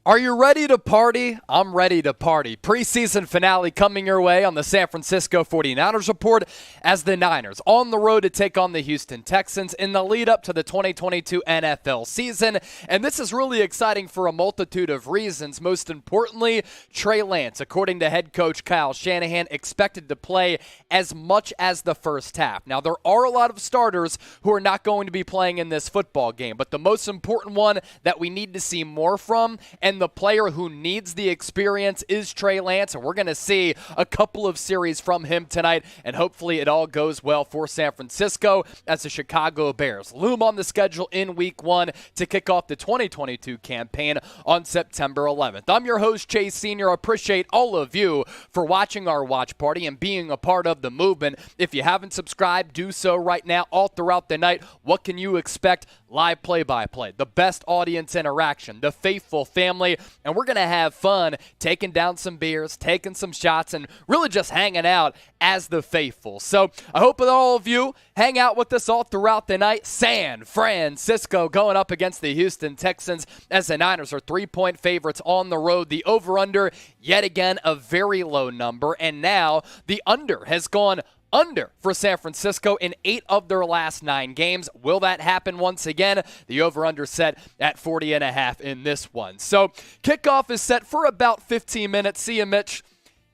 Are you ready to party? I'm ready to party. Preseason finale coming your way on the San Francisco 49ers Report as the Niners on the road to take on the Houston Texans in the lead up to the 2022 NFL season. And this is really exciting for a multitude of reasons. Most importantly, Trey Lance, according to head coach Kyle Shanahan, expected to play as much as the first half. Now, there are a lot of starters who are not going to be playing in this football game, but the most important one that we need to see more from and the player who needs the experience is Trey Lance, and we're going to see a couple of series from him tonight, and hopefully it all goes well for San Francisco as the Chicago Bears loom on the schedule in Week 1 to kick off the 2022 campaign on September 11th. I'm your host, Chase Sr. I appreciate all of you for watching our watch party and being a part of the movement. If you haven't subscribed, do so right now all throughout the night. What can you expect? Live play-by-play, the best audience interaction, the faithful family, and we're going to have fun taking down some beers, taking some shots, and really just hanging out as the faithful. So I hope that all of you hang out with us all throughout the night. San Francisco going up against the Houston Texans as the Niners are 3-point favorites on the road. The over-under, yet again, a very low number, and now the under has gone under for San Francisco in 8 of their last 9 games. Will that happen once again? The over-under set at 40.5 in this one. So kickoff is set for about 15 minutes. See you, Mitch.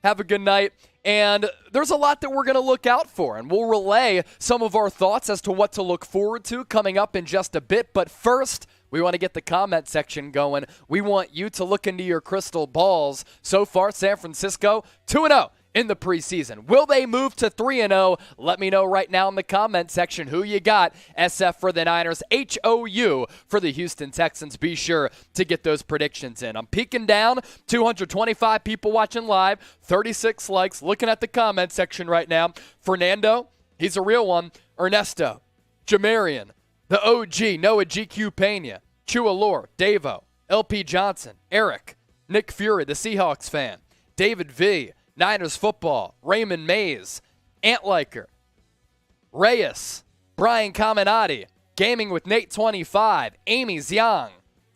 Have a good night. And there's a lot that we're going to look out for, and we'll relay some of our thoughts as to what to look forward to coming up in just a bit. But first, we want to get the comment section going. We want you to look into your crystal balls. So far, San Francisco 2-0. in the preseason. Will they move to 3-0? Let me know right now in the comment section who you got. SF for the Niners, HOU for the Houston Texans. Be sure to get those predictions in. I'm peeking down, 225 people watching live, 36 likes. Looking at the comment section right now. Fernando, he's a real one. Ernesto, Jamarian, the OG, Noah GQ Pena, Chualor, Davo, LP Johnson, Eric, Nick Fury, the Seahawks fan, David V, Niners football, Raymond Mays, Antliker, Reyes, Brian Caminati, Gaming with Nate 25, Amy Xiang,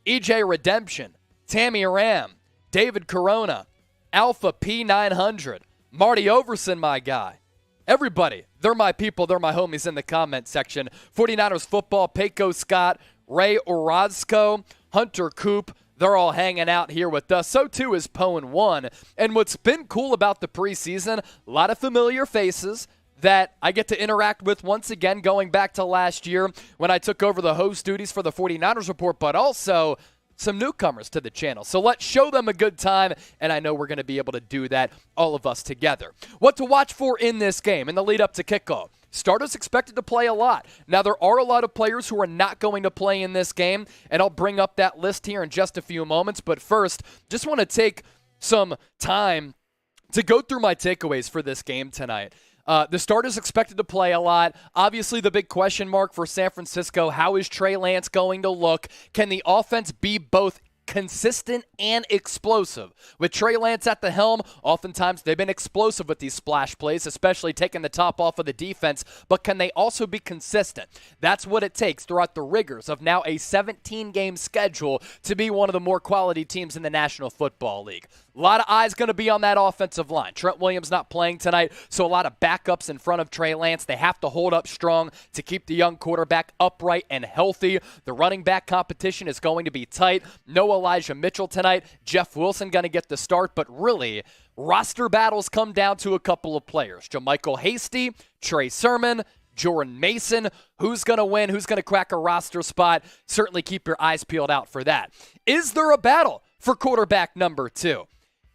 EJ Redemption, Tammy Ram, David Corona, Alpha P900, Marty Overson, my guy. Everybody, they're my people, they're my homies in the comment section. 49ers football, Peko Scott, Ray Orozco, Hunter Coop, they're all hanging out here with us. So too is Poen 1. And what's been cool about the preseason, a lot of familiar faces that I get to interact with once again going back to last year when I took over the host duties for the 49ers Report, but also some newcomers to the channel. So let's show them a good time, and I know we're going to be able to do that, all of us together. What to watch for in this game in the lead up to kickoff. Starters expected to play a lot. Now, there are a lot of players who are not going to play in this game, and I'll bring up that list here in just a few moments. But first, just want to take some time to go through my takeaways for this game tonight. The starters expected to play a lot. Obviously, the big question mark for San Francisco, how is Trey Lance going to look? Can the offense be both consistent and explosive? With Trey Lance at the helm, oftentimes they've been explosive with these splash plays, especially taking the top off of the defense, but can they also be consistent? That's what it takes throughout the rigors of now a 17-game schedule to be one of the more quality teams in the National Football League. A lot of eyes going to be on that offensive line. Trent Williams not playing tonight, so a lot of backups in front of Trey Lance. They have to hold up strong to keep the young quarterback upright and healthy. The running back competition is going to be tight. No Elijah Mitchell tonight. Jeff Wilson going to get the start, but really, roster battles come down to a couple of players. JaMycal Hasty, Trey Sermon, Jordan Mason. Who's going to win? Who's going to crack a roster spot? Certainly keep your eyes peeled out for that. Is there a battle for quarterback number 2?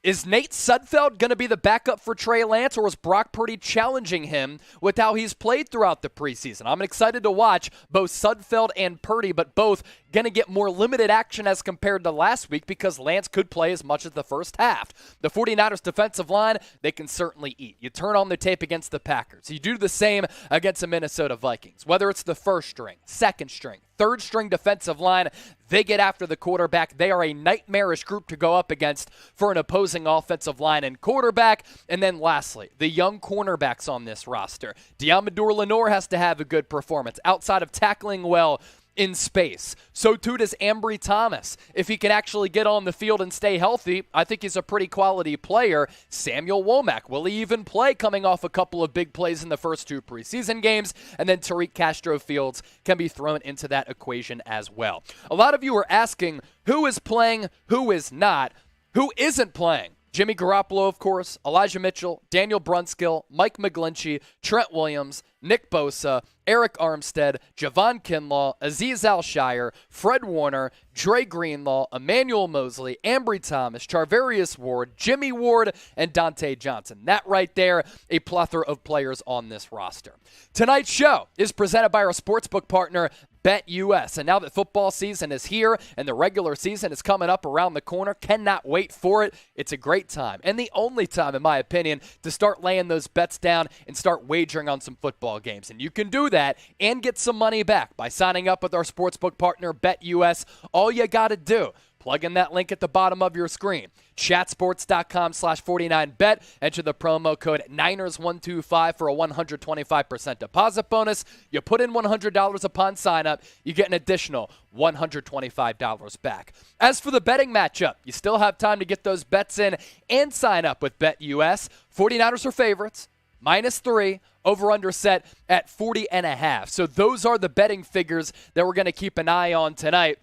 Is Nate Sudfeld going to be the backup for Trey Lance, or is Brock Purdy challenging him with how he's played throughout the preseason? I'm excited to watch both Sudfeld and Purdy, but both going to get more limited action as compared to last week because Lance could play as much as the first half. The 49ers defensive line, they can certainly eat. You turn on the tape against the Packers. You do the same against the Minnesota Vikings. Whether it's the first string, second string, third string defensive line, they get after the quarterback. They are a nightmarish group to go up against for an opposing offensive line and quarterback. And then lastly, the young cornerbacks on this roster. Deommodore Lenoir has to have a good performance. Outside of tackling well, in space. So too does Ambry Thomas. If he can actually get on the field and stay healthy, I think he's a pretty quality player. Samuel Womack, will he even play coming off a couple of big plays in the first 2 preseason games? And then Tariq Castro-Fields can be thrown into that equation as well. A lot of you are asking who is playing, who is not, who isn't playing. Jimmy Garoppolo, of course, Elijah Mitchell, Daniel Brunskill, Mike McGlinchey, Trent Williams, Nick Bosa, Eric Armstead, Javon Kinlaw, Azeez Al-Shire, Fred Warner, Dre Greenlaw, Emmanuel Mosley, Ambry Thomas, Charvarius Ward, Jimmy Ward, and Dante Johnson. That right there, a plethora of players on this roster. Tonight's show is presented by our sportsbook partner, BetUS. And now that football season is here and the regular season is coming up around the corner, cannot wait for it. It's a great time, and the only time, in my opinion, to start laying those bets down and start wagering on some football games. And you can do that and get some money back by signing up with our sportsbook partner, BetUS. All you got to do, plug in that link at the bottom of your screen. Chatsports.com/49bet. Enter the promo code Niners125 for a 125% deposit bonus. You put in $100 upon sign up, you get an additional $125 back. As for the betting matchup, you still have time to get those bets in and sign up with BetUS. 49ers are favorites, -3, over-under set at 40.5. So those are the betting figures that we're going to keep an eye on tonight.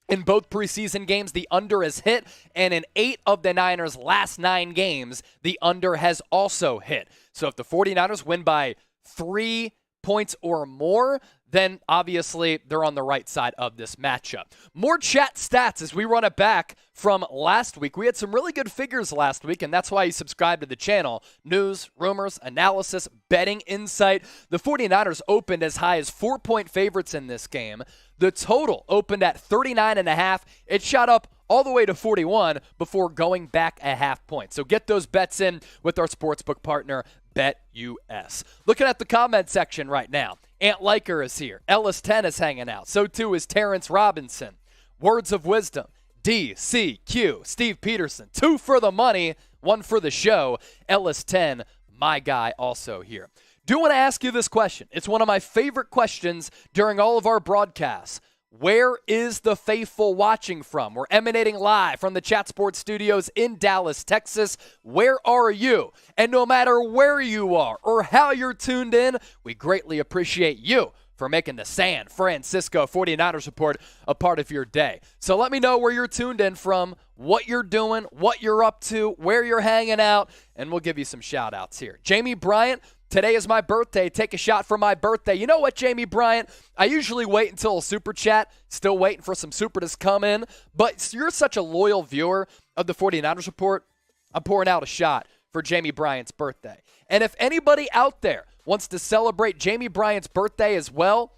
In both preseason games, the under has hit, and in 8 of the Niners' last 9 games, the under has also hit. So if the 49ers win by 3 points or more, then obviously they're on the right side of this matchup. More chat stats as we run it back from last week. We had some really good figures last week, and that's why you subscribe to the channel. News, rumors, analysis, betting insight. The 49ers opened as high as 4-point favorites in this game. The total opened at 39.5. It shot up all the way to 41 before going back a half point. So get those bets in with our sportsbook partner, BetUS. Looking at the comment section right now. Ant Liker is here. Ellis10 is hanging out. So too is Terrence Robinson. Words of Wisdom. DCQ. Steve Peterson. 2 for the money, 1 for the show. Ellis10, my guy, also here. Do want to ask you this question. It's one of my favorite questions during all of our broadcasts. Where is the faithful watching from? We're emanating live from the Chat Sports Studios in Dallas, Texas. Where are you? And no matter where you are or how you're tuned in, we greatly appreciate you for making the San Francisco 49ers Report a part of your day. So let me know where you're tuned in from, what you're doing, what you're up to, where you're hanging out, and we'll give you some shout-outs here. Jamie Bryant, today is my birthday. Take a shot for my birthday. You know what, Jamie Bryant? I usually wait until a super chat. Still waiting for some super to come in. But you're such a loyal viewer of the 49ers Report. I'm pouring out a shot for Jamie Bryant's birthday. And if anybody out there wants to celebrate Jamie Bryant's birthday as well,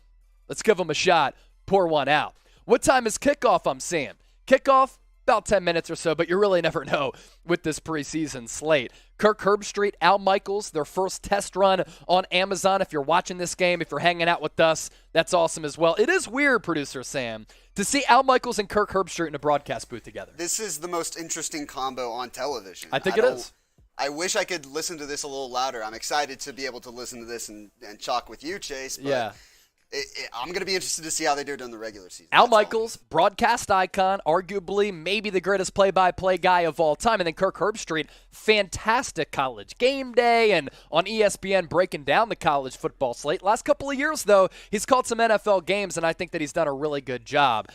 let's give him a shot. Pour one out. What time is kickoff I'm seeing? Kickoff? About 10 minutes or so, but you really never know with this preseason slate. Kirk Herbstreit, Al Michaels, their first test run on Amazon. If you're watching this game, if you're hanging out with us, that's awesome as well. It is weird, producer Sam, to see Al Michaels and Kirk Herbstreit in a broadcast booth together. This is the most interesting combo on television. I think it is. I wish I could listen to this a little louder. I'm excited to be able to listen to this and chalk with you, Chase. But yeah. I'm going to be interested to see how they do during the regular season. Al Michaels, broadcast icon, arguably maybe the greatest play-by-play guy of all time. And then Kirk Herbstreit, fantastic college game day and on ESPN breaking down the college football slate. Last couple of years, though, he's called some NFL games, and I think that he's done a really good job.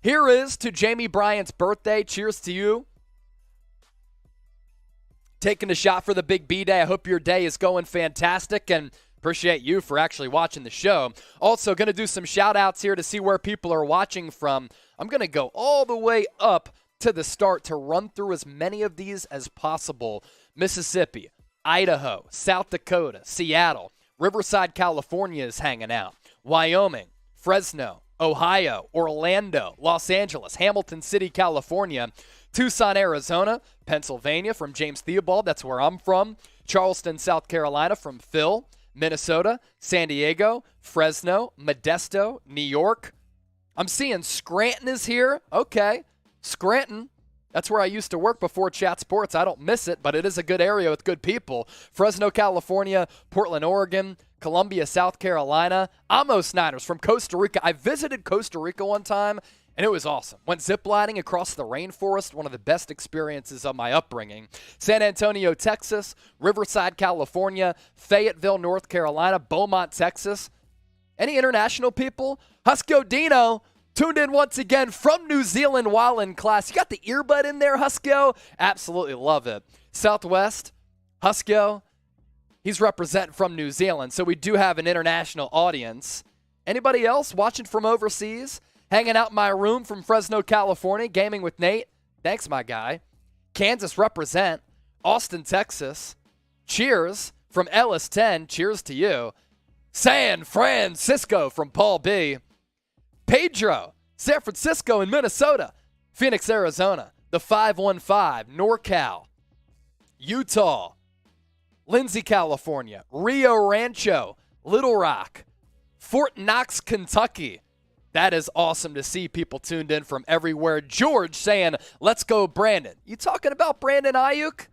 Here is to Jamie Bryant's birthday. Cheers to you. Taking a shot for the Big B Day. I hope your day is going fantastic, and appreciate you for actually watching the show. Also, going to do some shout-outs here to see where people are watching from. I'm going to go all the way up to the start to run through as many of these as possible. Mississippi, Idaho, South Dakota, Seattle, Riverside, California is hanging out. Wyoming, Fresno, Ohio, Orlando, Los Angeles, Hamilton City, California, Tucson, Arizona, Pennsylvania from James Theobald, that's where I'm from. Charleston, South Carolina from Phil. Minnesota, San Diego, Fresno, Modesto, New York. I'm seeing Scranton is here. Okay, Scranton. That's where I used to work before Chat Sports. I don't miss it, but it is a good area with good people. Fresno, California, Portland, Oregon, Columbia, South Carolina. Amos Niners from Costa Rica. I visited Costa Rica one time, and it was awesome. Went ziplining across the rainforest, one of the best experiences of my upbringing. San Antonio, Texas. Riverside, California. Fayetteville, North Carolina. Beaumont, Texas. Any international people? Husko Dino tuned in once again from New Zealand while in class. You got the earbud in there, Husko? Absolutely love it. Southwest, Husko. He's representing from New Zealand, so we do have an international audience. Anybody else watching from overseas? Hanging out in my room from Fresno, California, gaming with Nate. Thanks, my guy. Kansas represent. Austin, Texas. Cheers from Ellis 10. Cheers to you. San Francisco from Paul B. Pedro, San Francisco and Minnesota. Phoenix, Arizona. The 515. NorCal. Utah. Lindsay, California. Rio Rancho. Little Rock. Fort Knox, Kentucky. That is awesome to see people tuned in from everywhere. George saying, let's go, Brandon. You talking about Brandon Ayuk?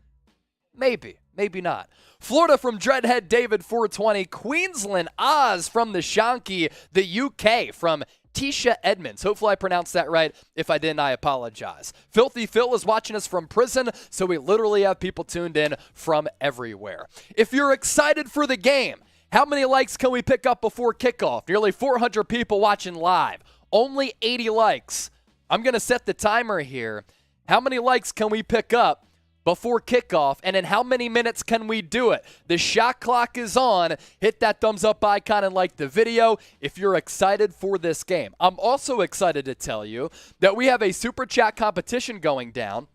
Maybe, maybe not. Florida from Dreadhead David 420. Queensland Oz from the Shanky. The UK from Tisha Edmonds. Hopefully I pronounced that right. If I didn't, I apologize. Filthy Phil is watching us from prison, so we literally have people tuned in from everywhere. If you're excited for the game, how many likes can we pick up before kickoff? Nearly 400 people watching live. Only 80 likes. I'm going to set the timer here. How many likes can we pick up before kickoff, and in how many minutes can we do it? The shot clock is on. Hit that thumbs up icon and like the video if you're excited for this game. I'm also excited to tell you that we have a Super Chat competition going down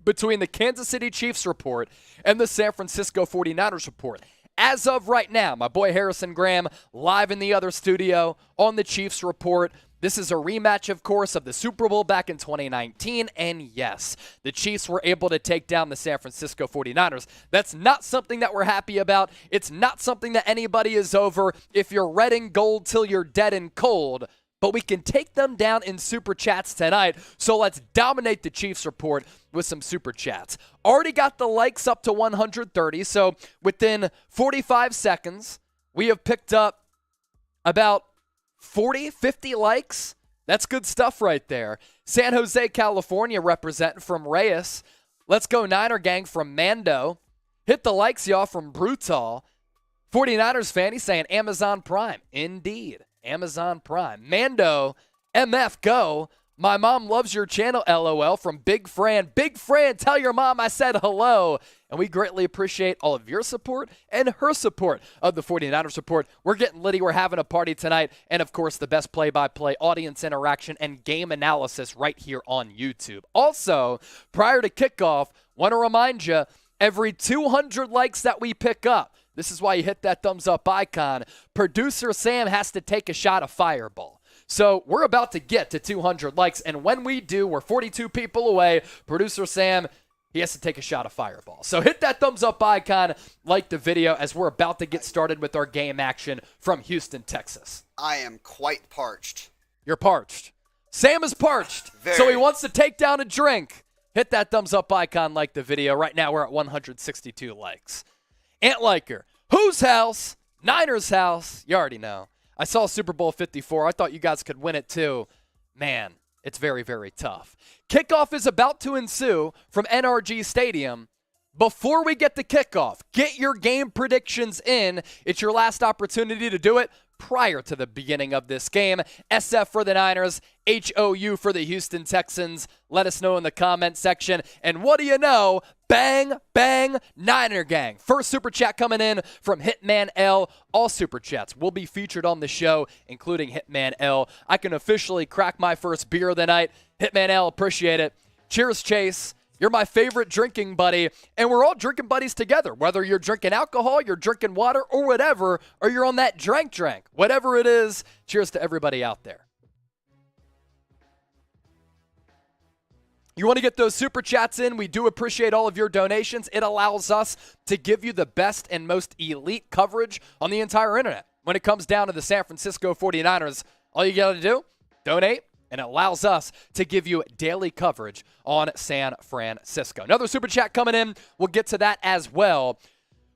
between the Kansas City Chiefs report and the San Francisco 49ers report. As of right now, my boy Harrison Graham live in the other studio on the Chiefs report. This is a rematch, of course, of the Super Bowl back in 2019, and yes, the Chiefs were able to take down the San Francisco 49ers. That's not something that we're happy about. It's not something that anybody is over. If you're red and gold till you're dead and cold, but we can take them down in Super Chats tonight, so let's dominate the Chiefs report with some Super Chats. Already got the likes up to 130, so within 45 seconds, we have picked up about 40, 50 likes. That's good stuff right there. San Jose, California representing from Reyes. Let's go Niner Gang from Mando. Hit the likes, y'all, from Brutal. 49ers fan, he's saying Amazon Prime. Indeed, Amazon Prime. Mando, MF, go. My mom loves your channel, LOL, from Big Fran. Big Fran, tell your mom I said hello. And we greatly appreciate all of your support and her support of the 49ers report. We're getting litty. We're having a party tonight. And, of course, the best play-by-play, audience interaction, and game analysis right here on YouTube. Also, prior to kickoff, want to remind you, every 200 likes that we pick up, this is why you hit that thumbs up icon, producer Sam has to take a shot of Fireball. So we're about to get to 200 likes, and when we do, we're 42 people away. Producer Sam, he has to take a shot of Fireball. So hit that thumbs up icon, like the video, as we're about to get started with our game action from Houston, Texas. I am quite parched. You're parched. Sam is parched, so he wants to take down a drink. Hit that thumbs up icon, like the video. Right now we're at 162 likes. Ant Liker, whose house? Niners house. You already know. I saw Super Bowl 54. I thought you guys could win it too. Man, it's very, very tough. Kickoff is about to ensue from NRG Stadium. Before we get to kickoff, get your game predictions in. It's your last opportunity to do it prior to the beginning of this game. SF for the Niners, HOU for the Houston Texans. Let us know in the comment section. And what do you know? Bang, bang, Niner Gang. First Super Chat coming in from Hitman L. All Super Chats will be featured on the show, including Hitman L. I can officially crack my first beer of the night. Hitman L, appreciate it. Cheers, Chase. You're my favorite drinking buddy, and we're all drinking buddies together. Whether you're drinking alcohol, you're drinking water, or whatever, or you're on that drank. Whatever it is, cheers to everybody out there. You want to get those Super Chats in? We do appreciate all of your donations. It allows us to give you the best and most elite coverage on the entire internet. When it comes down to the San Francisco 49ers, all you got to do, donate, and it allows us to give you daily coverage on San Francisco. Another Super Chat coming in. We'll get to that as well.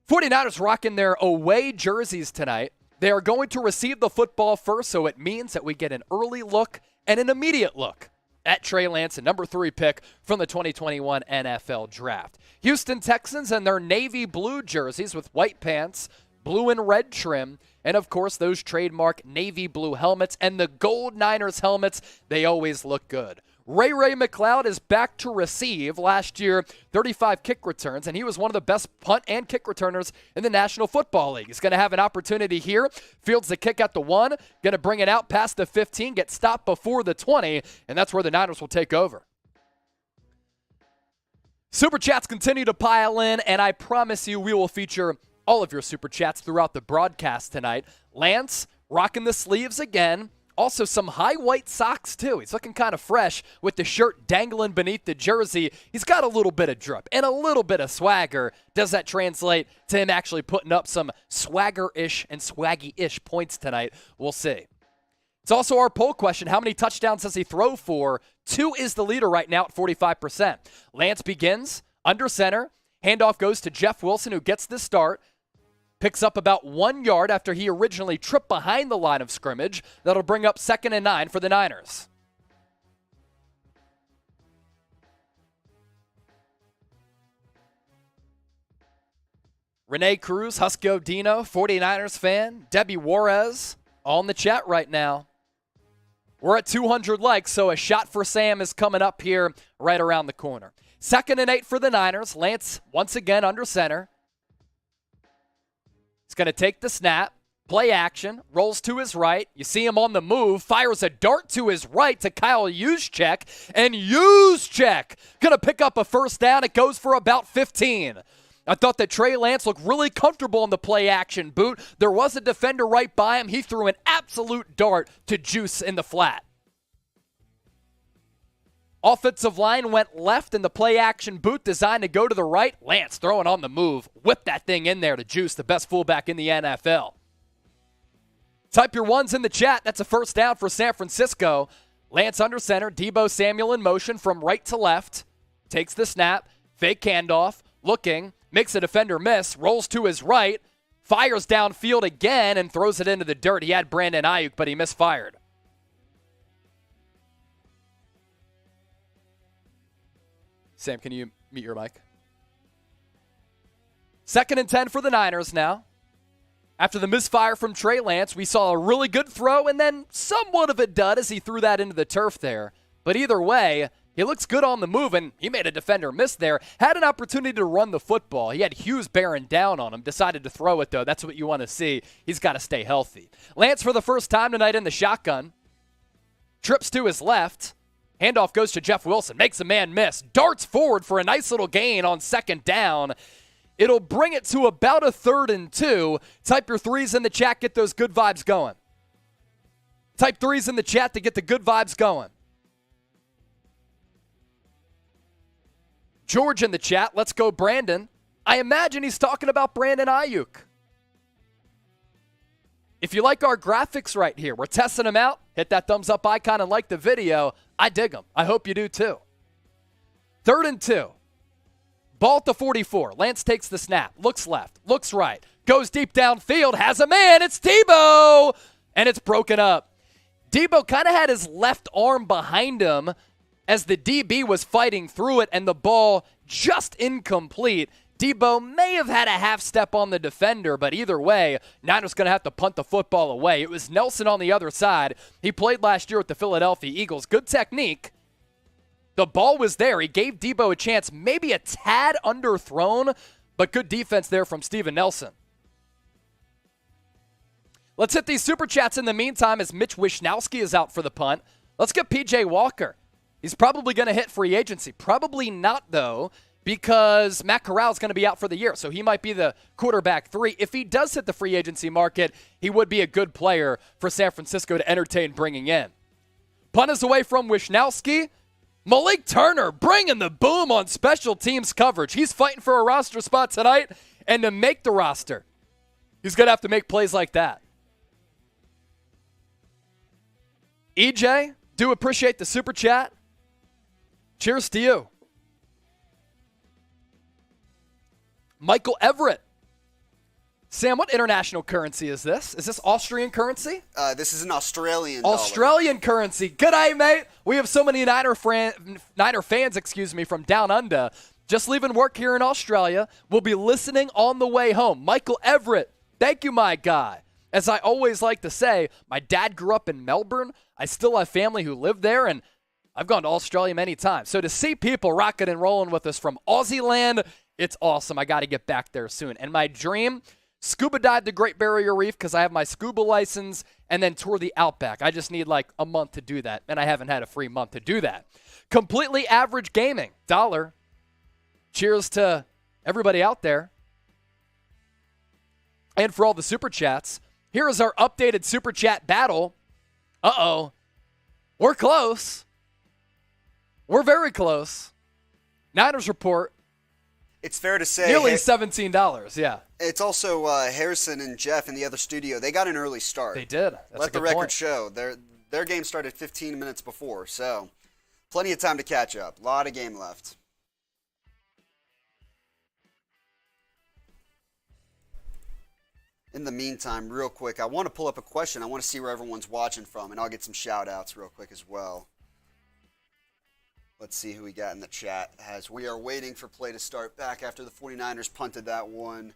49ers rocking their away jerseys tonight. They are going to receive the football first, so it means that we get an early look and an immediate look at Trey Lance, a number 3 pick from the 2021 NFL Draft. Houston Texans and their navy blue jerseys with white pants, blue and red trim, and of course those trademark navy blue helmets and the gold Niners helmets, they always look good. Ray McLeod is back to receive. Last year, 35 kick returns, and he was one of the best punt and kick returners in the National Football League. He's going to have an opportunity here. Fields the kick at the 1, going to bring it out past the 15, get stopped before the 20, and that's where the Niners will take over. Super Chats continue to pile in, and I promise you we will feature all of your Super Chats throughout the broadcast tonight. Lance rocking the sleeves again. Also, some high white socks, too. He's looking kind of fresh with the shirt dangling beneath the jersey. He's got a little bit of drip and a little bit of swagger. Does that translate to him actually putting up some swagger-ish and swaggy-ish points tonight? We'll see. It's also our poll question. How many touchdowns does he throw for? 2 is the leader right now at 45%. Lance begins under center. Handoff goes to Jeff Wilson, who gets the start. Picks up about 1 yard after he originally tripped behind the line of scrimmage. That'll bring up 2nd and 9 for the Niners. Renee Cruz, Husco Dino, 49ers fan. Debbie Juarez, all in the chat right now. We're at 200 likes, so a shot for Sam is coming up here right around the corner. 2nd and 8 for the Niners. Lance once again under center. He's going to take the snap, play action, rolls to his right. You see him on the move, fires a dart to his right to Kyle Juszczyk, and Juszczyk going to pick up a first down. It goes for about 15. I thought that Trey Lance looked really comfortable in the play action boot. There was a defender right by him. He threw an absolute dart to Juice in the flat. Offensive line went left in the play-action boot designed to go to the right. Lance throwing on the move. Whip that thing in there to Juice, the best fullback in the NFL. Type your ones in the chat. That's a first down for San Francisco. Lance under center. Deebo Samuel in motion from right to left. Takes the snap. Fake handoff. Looking. Makes a defender miss. Rolls to his right. Fires downfield again and throws it into the dirt. He had Brandon Ayuk, but he misfired. Sam, can you mute your mic? 2nd and 10 for the Niners now. After the misfire from Trey Lance, we saw a really good throw and then somewhat of a dud as he threw that into the turf there. But either way, he looks good on the move, and he made a defender miss there. Had an opportunity to run the football. He had Hughes bearing down on him. Decided to throw it, though. That's what you want to see. He's got to stay healthy. Lance, for the first time tonight in the shotgun, trips to his left. Handoff goes to Jeff Wilson, makes a man miss, darts forward for a nice little gain on 2nd down. It'll bring it to about a 3rd and 2. Type your 3s in the chat, get those good vibes going. Type 3s in the chat to get the good vibes going. George in the chat, let's go Brandon. I imagine he's talking about Brandon Ayuk. If you like our graphics right here, we're testing them out. Hit that thumbs up icon and like the video. I dig them. I hope you do too. 3rd and 2. Ball at the 44. Lance takes the snap. Looks left. Looks right. Goes deep downfield. Has a man. It's Deebo. And it's broken up. Deebo kind of had his left arm behind him as the DB was fighting through it, and the ball just incomplete. Deebo may have had a half step on the defender, but either way, Niners going to have to punt the football away. It was Nelson on the other side. He played last year with the Philadelphia Eagles. Good technique. The ball was there. He gave Deebo a chance, maybe a tad underthrown, but good defense there from Steven Nelson. Let's hit these Super Chats in the meantime as Mitch Wishnowski is out for the punt. Let's get P.J. Walker. He's probably going to hit free agency. Probably not, though, because Matt Corral is going to be out for the year, so he might be the quarterback 3. If he does hit the free agency market, he would be a good player for San Francisco to entertain bringing in. Punt is away from Wishnowski. Malik Turner bringing the boom on special teams coverage. He's fighting for a roster spot tonight, and to make the roster, he's going to have to make plays like that. EJ, do appreciate the Super Chat. Cheers to you. Michael Everett Sam, what international currency is this? Is this Austrian currency? This is an Australian dollar. Australian currency. Good day, mate. We have so many Niner fans, from down under, just leaving work here in Australia. We'll be listening on the way home. Michael Everett, thank you, my guy. As I always like to say, my dad grew up in Melbourne. I still have family who live there, and I've gone to Australia many times. So to see people rocking and rolling with us from Aussie land, it's awesome. I got to get back there soon. And my dream, scuba dive the Great Barrier Reef because I have my scuba license, and then tour the Outback. I just need like a month to do that, and I haven't had a free month to do that. Completely average gaming, $1. Cheers to everybody out there. And for all the super chats, here is our updated super chat battle. Uh-oh. We're close. We're very close. Niners report. It's fair to say. Nearly $17, yeah. It's also Harrison and Jeff in the other studio. They got an early start. They did. That's Let the record show. Their game started 15 minutes before, so plenty of time to catch up. A lot of game left. In the meantime, real quick, I want to pull up a question. I want to see where everyone's watching from, and I'll get some shout-outs real quick as well. Let's see who we got in the chat as we are waiting for play to start back after the 49ers punted that one.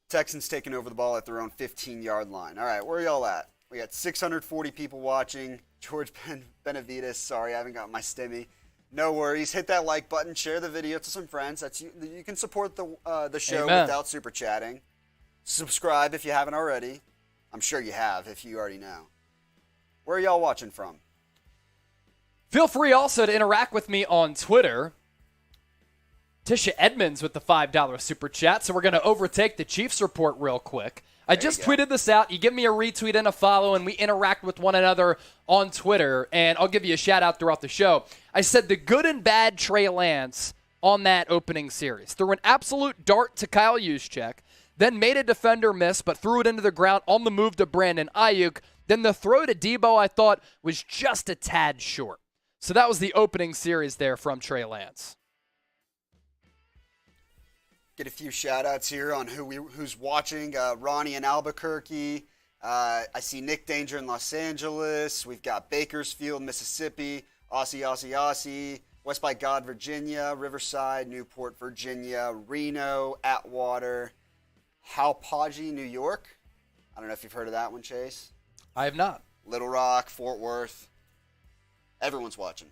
Texans taking over the ball at their own 15-yard line. All right, where are y'all at? We got 640 people watching. George Benavides, sorry, I haven't got my stimmy. No worries. Hit that like button. Share the video to some friends. You can support the show without super chatting. Subscribe if you haven't already. I'm sure you have if you already know. Where are y'all watching from? Feel free also to interact with me on Twitter. Tisha Edmonds with the $5 super chat. So we're going to overtake the Chiefs report real quick. I just tweeted this out. You give me a retweet and a follow, and we interact with one another on Twitter. And I'll give you a shout out throughout the show. I said the good and bad Trey Lance on that opening series. Threw an absolute dart to Kyle Juszczyk. Then made a defender miss, but threw it into the ground on the move to Brandon Ayuk. Then the throw to Debo, I thought, was just a tad short. So that was the opening series there from Trey Lance. Get a few shout-outs here on who's watching. Ronnie in Albuquerque. I see Nick Danger in Los Angeles. We've got Bakersfield, Mississippi. Aussie. West by God, Virginia. Riverside, Newport, Virginia. Reno, Atwater. Hauppauge, New York. I don't know if you've heard of that one, Chase. I have not. Little Rock, Fort Worth. Everyone's watching.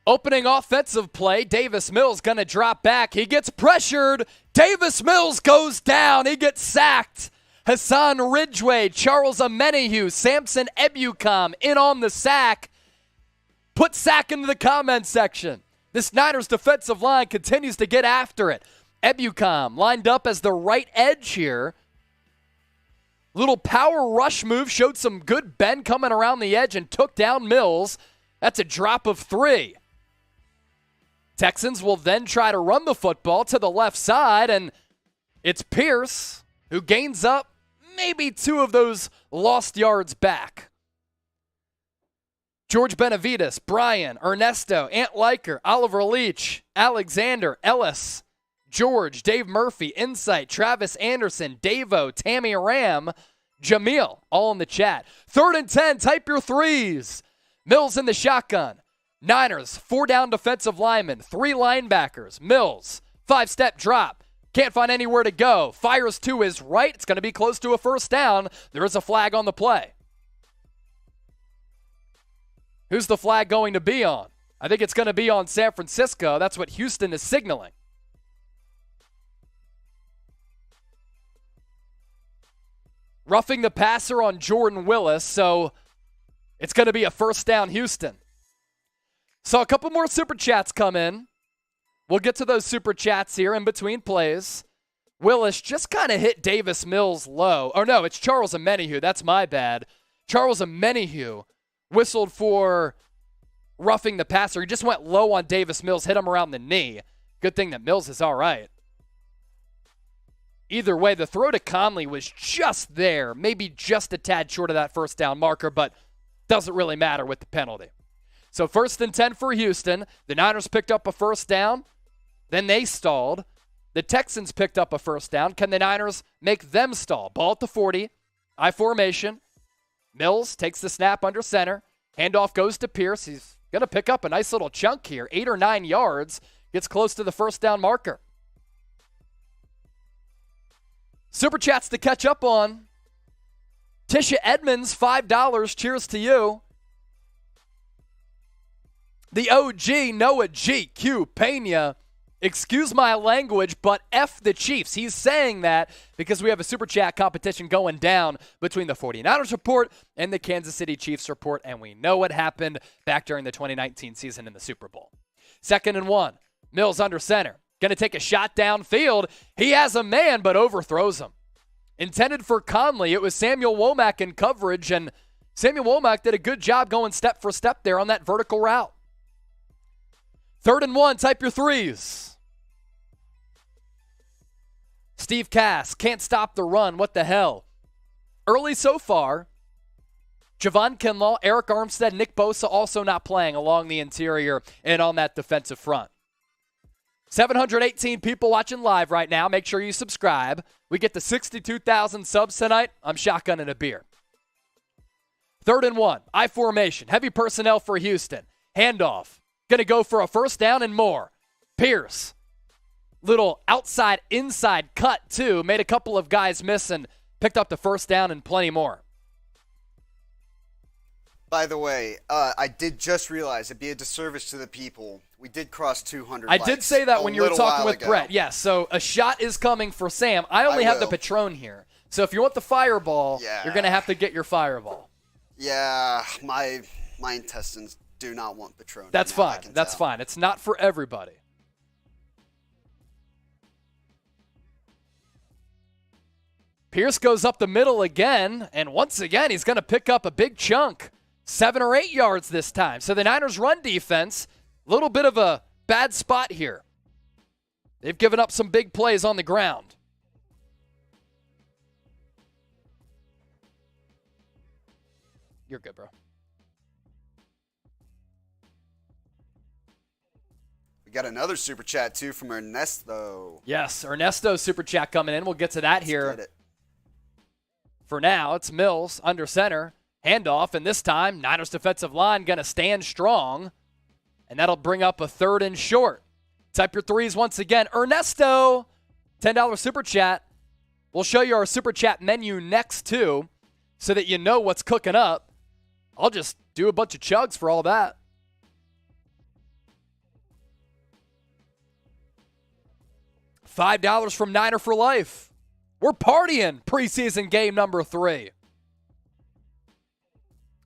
Opening offensive play, Davis Mills going to drop back. He gets pressured. Davis Mills goes down. He gets sacked. Hassan Ridgeway, Charles Omenihu, Samson Ebukam in on the sack. Put sack into the comment section. This Niners defensive line continues to get after it. Ebukam lined up as the right edge here. Little power rush move, showed some good bend coming around the edge and took down Mills. That's a drop of 3. Texans will then try to run the football to the left side, and it's Pierce who gains up maybe 2 of those lost yards back. George Benavides, Brian, Ernesto, Ant Liker, Oliver Leach, Alexander, Ellis, George, Dave Murphy, Insight, Travis Anderson, Davo, Tammy Ram, Jamil, all in the chat. 3rd and 10, type your threes. Mills in the shotgun. Niners, 4 down defensive linemen, 3 linebackers. Mills, 5-step drop. Can't find anywhere to go. Fires to his right. It's going to be close to a first down. There is a flag on the play. Who's the flag going to be on? I think it's going to be on San Francisco. That's what Houston is signaling. Roughing the passer on Jordan Willis, so it's going to be a first down Houston. So a couple more super chats come in. We'll get to those super chats here in between plays. Willis just kind of hit Davis Mills low. Oh, no, it's Charles Omenihu. That's my bad. Charles Omenihu whistled for roughing the passer. He just went low on Davis Mills, hit him around the knee. Good thing that Mills is all right. Either way, the throw to Conley was just there, maybe just a tad short of that first down marker, but doesn't really matter with the penalty. So 1st and 10 for Houston. The Niners picked up a first down. Then they stalled. The Texans picked up a first down. Can the Niners make them stall? Ball at the 40. I formation. Mills takes the snap under center. Handoff goes to Pierce. He's going to pick up a nice little chunk here. 8 or 9 yards. Gets close to the first down marker. Super Chats to catch up on. Tisha Edmonds, $5. Cheers to you. The OG, Noah GQ Pena. Excuse my language, but F the Chiefs. He's saying that because we have a Super Chat competition going down between the 49ers report and the Kansas City Chiefs report, and we know what happened back during the 2019 season in the Super Bowl. 2nd and 1. Mills under center. Going to take a shot downfield. He has a man, but overthrows him. Intended for Conley. It was Samuel Womack in coverage, and Samuel Womack did a good job going step for step there on that vertical route. 3rd and 1. Type your threes. Steve Cass, can't stop the run. What the hell? Early so far, Javon Kinlaw, Eric Armstead, Nick Bosa also not playing along the interior and on that defensive front. 718 people watching live right now. Make sure you subscribe. We get to 62,000 subs tonight. I'm shotgunning a beer. 3rd and 1. I formation. Heavy personnel for Houston. Handoff. Going to go for a first down and more. Pierce. Little outside-inside cut, too. Made a couple of guys miss and picked up the first down and plenty more. By the way, I did just realize it'd be a disservice to the people. We did cross 200 I did say that when you were talking with Brett. Yes, so a shot is coming for Sam. I only have the Patron here. So if you want the fireball, you're going to have to get your fireball. Yeah, my intestines do not want Patron. That's fine. That's fine. It's not for everybody. Pierce goes up the middle again, and once again, he's going to pick up a big chunk. 7 or 8 yards this time. So the Niners' run defense, a little bit of a bad spot here. They've given up some big plays on the ground. You're good, bro. We got another super chat, too, from Ernesto. Yes, Ernesto's super chat coming in. We'll get to that here. For now, it's Mills under center. Handoff, and this time, Niners defensive line going to stand strong, and that'll bring up a 3rd and short. Type your threes once again. Ernesto, $10 super chat. We'll show you our super chat menu next, too, so that you know what's cooking up. I'll just do a bunch of chugs for all that. $5 from Niner for Life. We're partying preseason game number 3.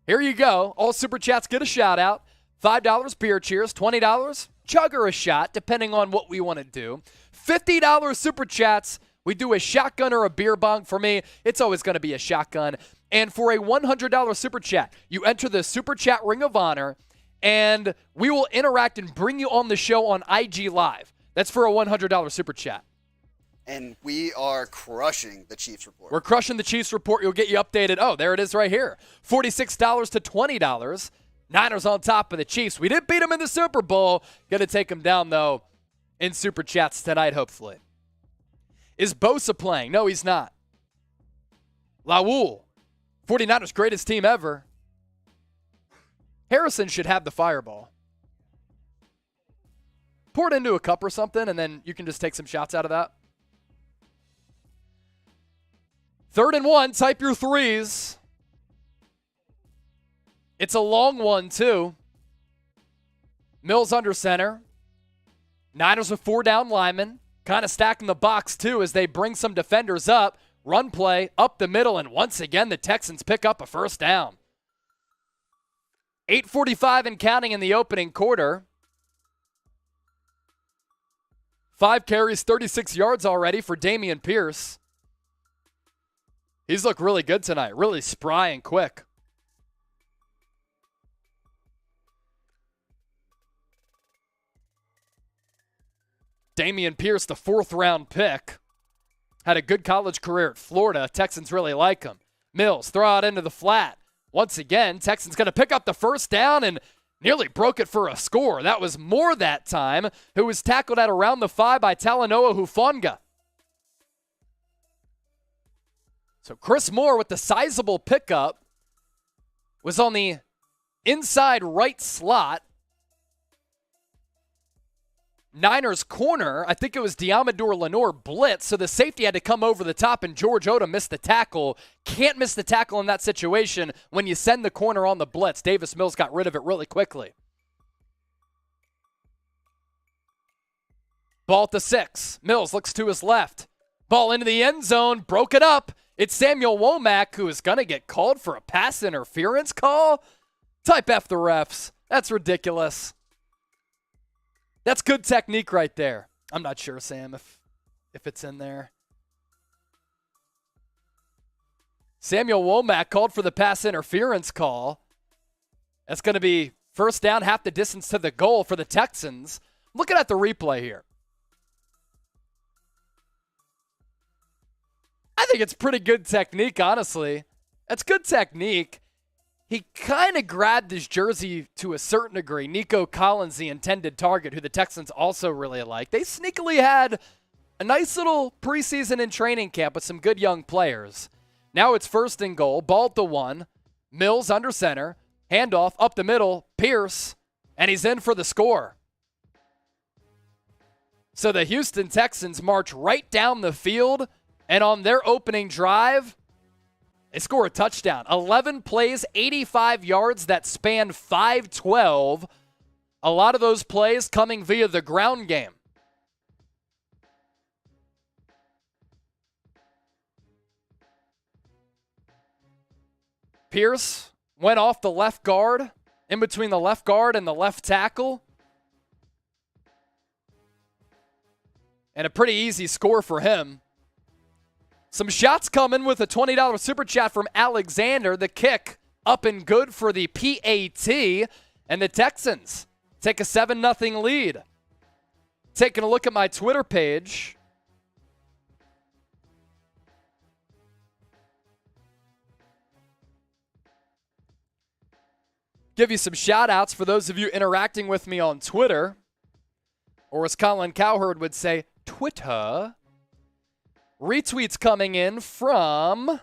Here you go. All super chats get a shout out. $5 beer cheers. $20 chugger a shot, depending on what we want to do. $50 super chats. We do a shotgun or a beer bong. For me, it's always going to be a shotgun. And for a $100 super chat, you enter the super chat Ring of Honor, and we will interact and bring you on the show on IG Live. That's for a $100 super chat. And we are crushing the Chiefs report. We're crushing the Chiefs report. You'll get you updated. Oh, there it is right here. $46 to $20. Niners on top of the Chiefs. We didn't beat them in the Super Bowl. Going to take them down, though, in Super Chats tonight, hopefully. Is Bosa playing? No, he's not. Laul, 49ers' greatest team ever. Harrison should have the fireball. Pour it into a cup or something, and then you can just take some shots out of that. 3rd and 1, type your threes. It's a long one, too. Mills under center. Niners with 4 down linemen. Kind of stacking the box, too, as they bring some defenders up. Run play up the middle, and once again, the Texans pick up a first down. 8:45 and counting in the opening quarter. 5 carries, 36 yards already for Dameon Pierce. He's looked really good tonight, really spry and quick. Dameon Pierce, the 4th-round pick, had a good college career at Florida. Texans really like him. Mills, throw out into the flat. Once again, Texans going to pick up the first down, and nearly broke it for a score. That was Moore that time, who was tackled at around the 5 by Talanoa Hufanga. So Chris Moore with the sizable pickup was on the inside right slot. Niners corner, I think it was Diamador Lenore blitz, so the safety had to come over the top, and George Odom missed the tackle. Can't miss the tackle in that situation when you send the corner on the blitz. Davis Mills got rid of it really quickly. Ball at the 6. Mills looks to his left. Ball into the end zone, broke it up. It's Samuel Womack, who is going to get called for a pass interference call. Type F the refs. That's ridiculous. That's good technique right there. I'm not sure, Sam, if it's in there. Samuel Womack called for the pass interference call. That's going to be first down, half the distance to the goal for the Texans. Looking at the replay here. I think it's pretty good technique, honestly. That's good technique. He kind of grabbed his jersey to a certain degree. Nico Collins, the intended target, who the Texans also really like. They sneakily had a nice little preseason and training camp with some good young players. Now it's first and goal. Ball at the 1. Mills under center. Handoff up the middle. Pierce. And he's in for the score. So the Houston Texans march right down the field. And on their opening drive, they score a touchdown. 11 plays, 85 yards that span 5-12. A lot of those plays coming via the ground game. Pierce went off the left guard, in between the left guard and the left tackle. And a pretty easy score for him. Some shots coming with a $20 super chat from Alexander. The kick up and good for the PAT. And the Texans take a 7-0 lead. Taking a look at my Twitter page. Give you some shout outs for those of you interacting with me on Twitter. Or as Colin Cowherd would say, Twitter. Retweets coming in from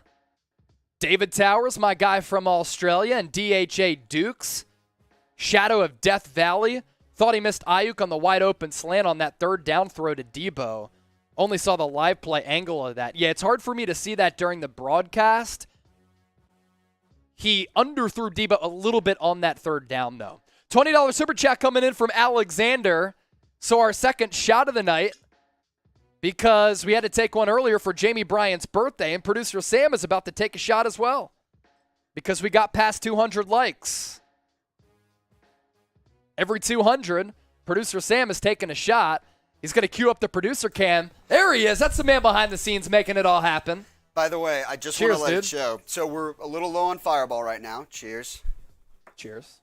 David Towers, my guy from Australia, and DHA Dukes. Shadow of Death Valley. Thought he missed Ayuk on the wide open slant on that third down throw to Debo. Only saw the live play angle of that. Yeah, it's hard for me to see that during the broadcast. He underthrew Debo a little bit on that third down, though. $20 super chat coming in from Alexander. So our second shot of the night, because we had to take one earlier for Jamie Bryant's birthday, and producer Sam is about to take a shot as well because we got past 200 likes. Every 200, producer Sam is taking a shot. He's going to cue up the producer cam. There he is. That's the man behind the scenes making it all happen. By the way, I just want to let it show. So we're a little low on Fireball right now. Cheers. Cheers.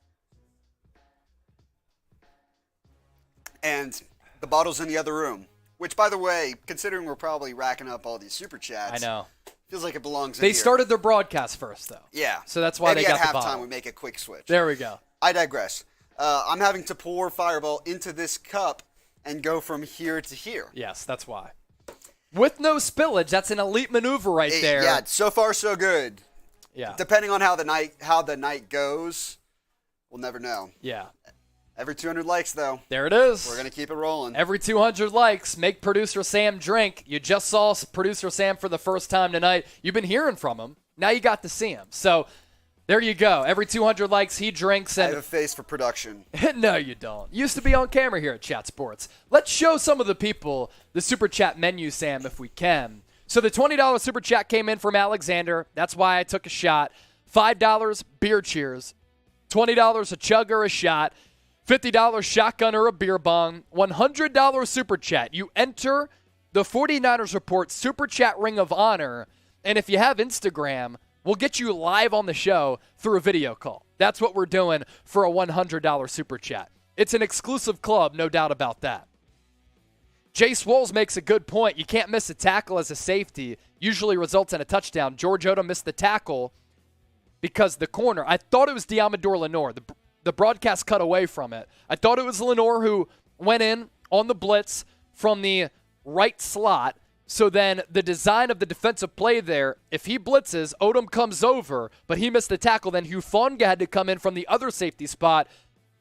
And the bottle's in the other room. Which, by the way, considering we're probably racking up all these super chats, I know. Feels like it belongs in They here. Started their broadcast first, though. Yeah. So that's why Maybe they got at the bottle. halftime we make a quick switch. There we go. I digress. I'm having to pour Fireball into this cup and go from here to here. Yes, that's why. With no spillage, that's an elite maneuver right there. Yeah, so far so good. Yeah. Depending on how the night goes, we'll never know. Yeah. Every 200 likes, though. There it is. We're going to keep it rolling. Every 200 likes, make producer Sam drink. You just saw producer Sam for the first time tonight. You've been hearing from him. Now you got to see him. So there you go. Every 200 likes, he drinks. And I have a face for production. No, you don't. Used to be on camera here at Chat Sports. Let's show some of the people the Super Chat menu, Sam, if we can. So the $20 Super Chat came in from Alexander. That's why I took a shot. $5, beer cheers. $20, a chug or a shot. $50 shotgun or a beer bong. $100 Super Chat. You enter the 49ers Report Super Chat Ring of Honor. And if you have Instagram, we'll get you live on the show through a video call. That's what we're doing for a $100 Super Chat. It's an exclusive club, no doubt about that. Jace Wolves makes a good point. You can't miss a tackle as a safety. Usually results in a touchdown. George Odom missed the tackle because the corner, I thought it was Diamador Lenore. the broadcast cut away from it. I thought it was Lenore who went in on the blitz from the right slot. So then the design of the defensive play there, if he blitzes, Odom comes over, but he missed the tackle. Then Hufanga had to come in from the other safety spot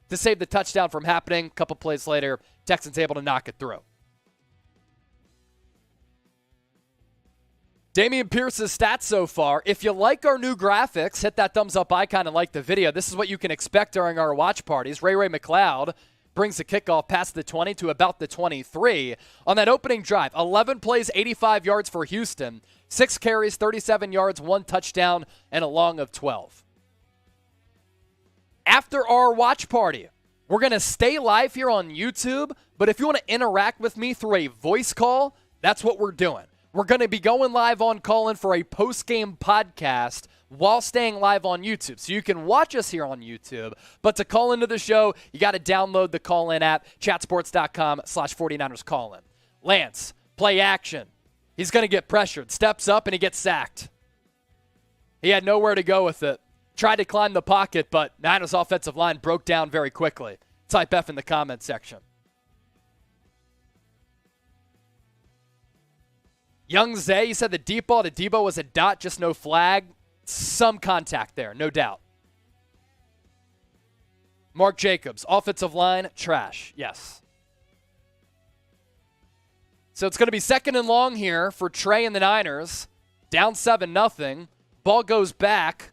to save the touchdown from happening. A couple plays later, Texans able to knock it through. Dameon Pierce's stats so far. If you like our new graphics, hit that thumbs up icon and like the video. This is what you can expect during our watch parties. Ray McLeod brings the kickoff past the 20 to about the 23. On that opening drive, 11 plays, 85 yards for Houston, 6 carries, 37 yards, 1 touchdown, and a long of 12. After our watch party, we're going to stay live here on YouTube, but if you want to interact with me through a voice call, that's what we're doing. We're going to be going live on Call-In for a post-game podcast while staying live on YouTube. So you can watch us here on YouTube, but to call into the show, you got to download the Call-In app, chatsports.com/49ers Call-In. Lance, play action. He's going to get pressured, steps up, and he gets sacked. He had nowhere to go with it. Tried to climb the pocket, but Niners offensive line broke down very quickly. Type F in the comment section. Young Zay, you said the deep ball to Debo was a dot, just no flag. Some contact there, no doubt. Mark Jacobs, offensive line, trash. Yes. So it's going to be second and long here for Trey and the Niners. Down 7-0. Ball goes back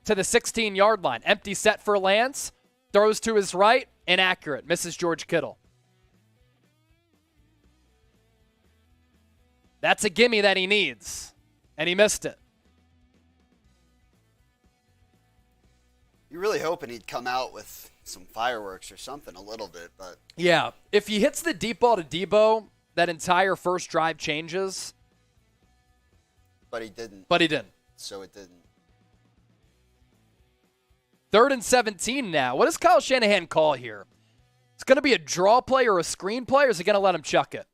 to the 16-yard line. Empty set for Lance. Throws to his right. Inaccurate. Misses George Kittle. That's a gimme that he needs. And he missed it. You're really hoping he'd come out with some fireworks or something a little bit, but... Yeah. If he hits the deep ball to Debo, that entire first drive changes. But he didn't. So it didn't. 3rd and 17 now. What does Kyle Shanahan call here? It's going to be a draw play or a screen play, or is he going to let him chuck it?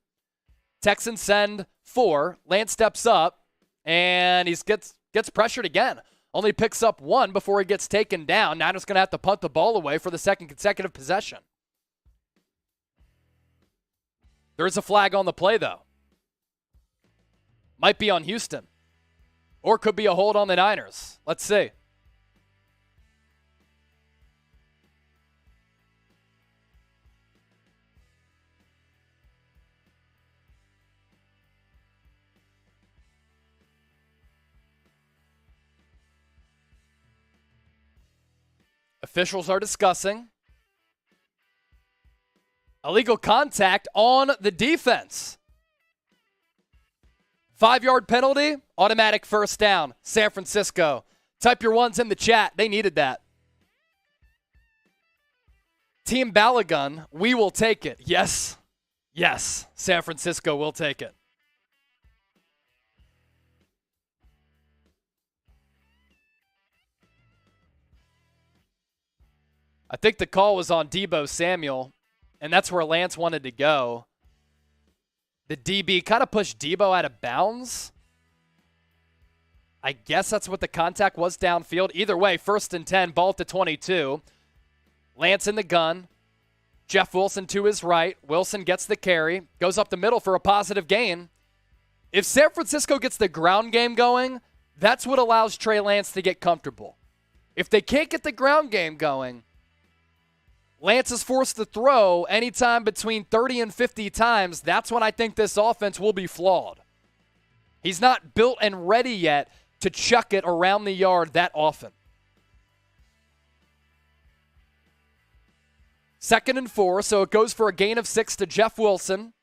Texans send 4. Lance steps up, and he gets pressured again. Only picks up 1 before he gets taken down. Niners going to have to punt the ball away for the second consecutive possession. There is a flag on the play, though. Might be on Houston. Or could be a hold on the Niners. Let's see. Officials are discussing illegal contact on the defense. 5-yard penalty, automatic first down. San Francisco. Type your ones in the chat. They needed that. Team Balagun, we will take it. Yes. Yes. San Francisco will take it. I think the call was on Debo Samuel, and that's where Lance wanted to go. The DB kind of pushed Debo out of bounds. I guess that's what the contact was downfield. Either way, 1st and 10, ball at the 22. Lance in the gun. Jeff Wilson to his right. Wilson gets the carry, goes up the middle for a positive gain. If San Francisco gets the ground game going, that's what allows Trey Lance to get comfortable. If they can't get the ground game going, Lance is forced to throw anytime between 30 and 50 times. That's when I think this offense will be flawed. He's not built and ready yet to chuck it around the yard that often. 2nd and 4, so it goes for a gain of 6 to Jeff Wilson.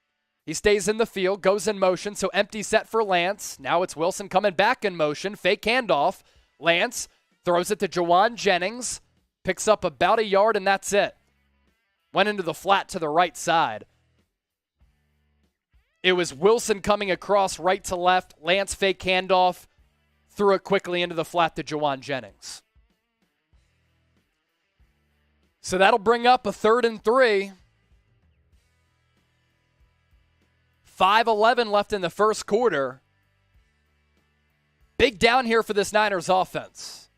He stays in the field, goes in motion, so empty set for Lance. Now it's Wilson coming back in motion, fake handoff. Lance throws it to Jawan Jennings, picks up about a yard, and that's it. Went into the flat to the right side. It was Wilson coming across right to left. Lance fake handoff. Threw it quickly into the flat to Jawan Jennings. So that'll bring up a 3rd and 3. 5:11 left in the first quarter. Big down here for this Niners offense.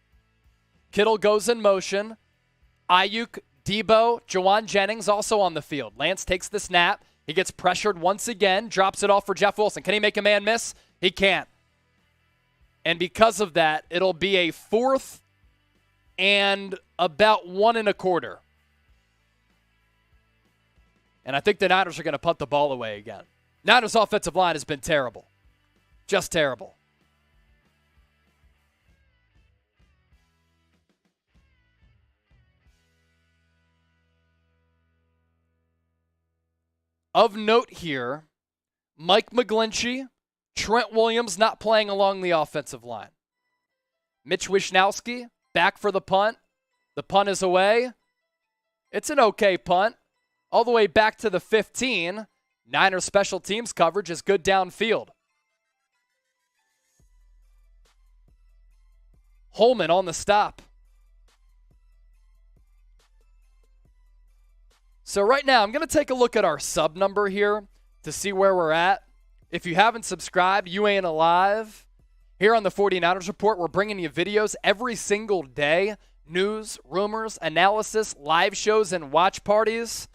Kittle goes in motion. Ayuk, Debo, Jawan Jennings also on the field. Lance takes the snap. He gets pressured once again, drops it off for Jeff Wilson. Can he make a man miss? He can't. And because of that, it'll be a 4th and about 1 1/4. And I think the Niners are going to punt the ball away again. Niners offensive line has been terrible. Just terrible. Of note here, Mike McGlinchey, Trent Williams not playing along the offensive line. Mitch Wishnowsky back for the punt. The punt is away. It's an okay punt. All the way back to the 15. Niners special teams coverage is good downfield. Holman on the stop. So right now, I'm going to take a look at our sub number here to see where we're at. If you haven't subscribed, you ain't alive. Here on the 49ers Report, we're bringing you videos every single day. News, rumors, analysis, live shows, and watch parties.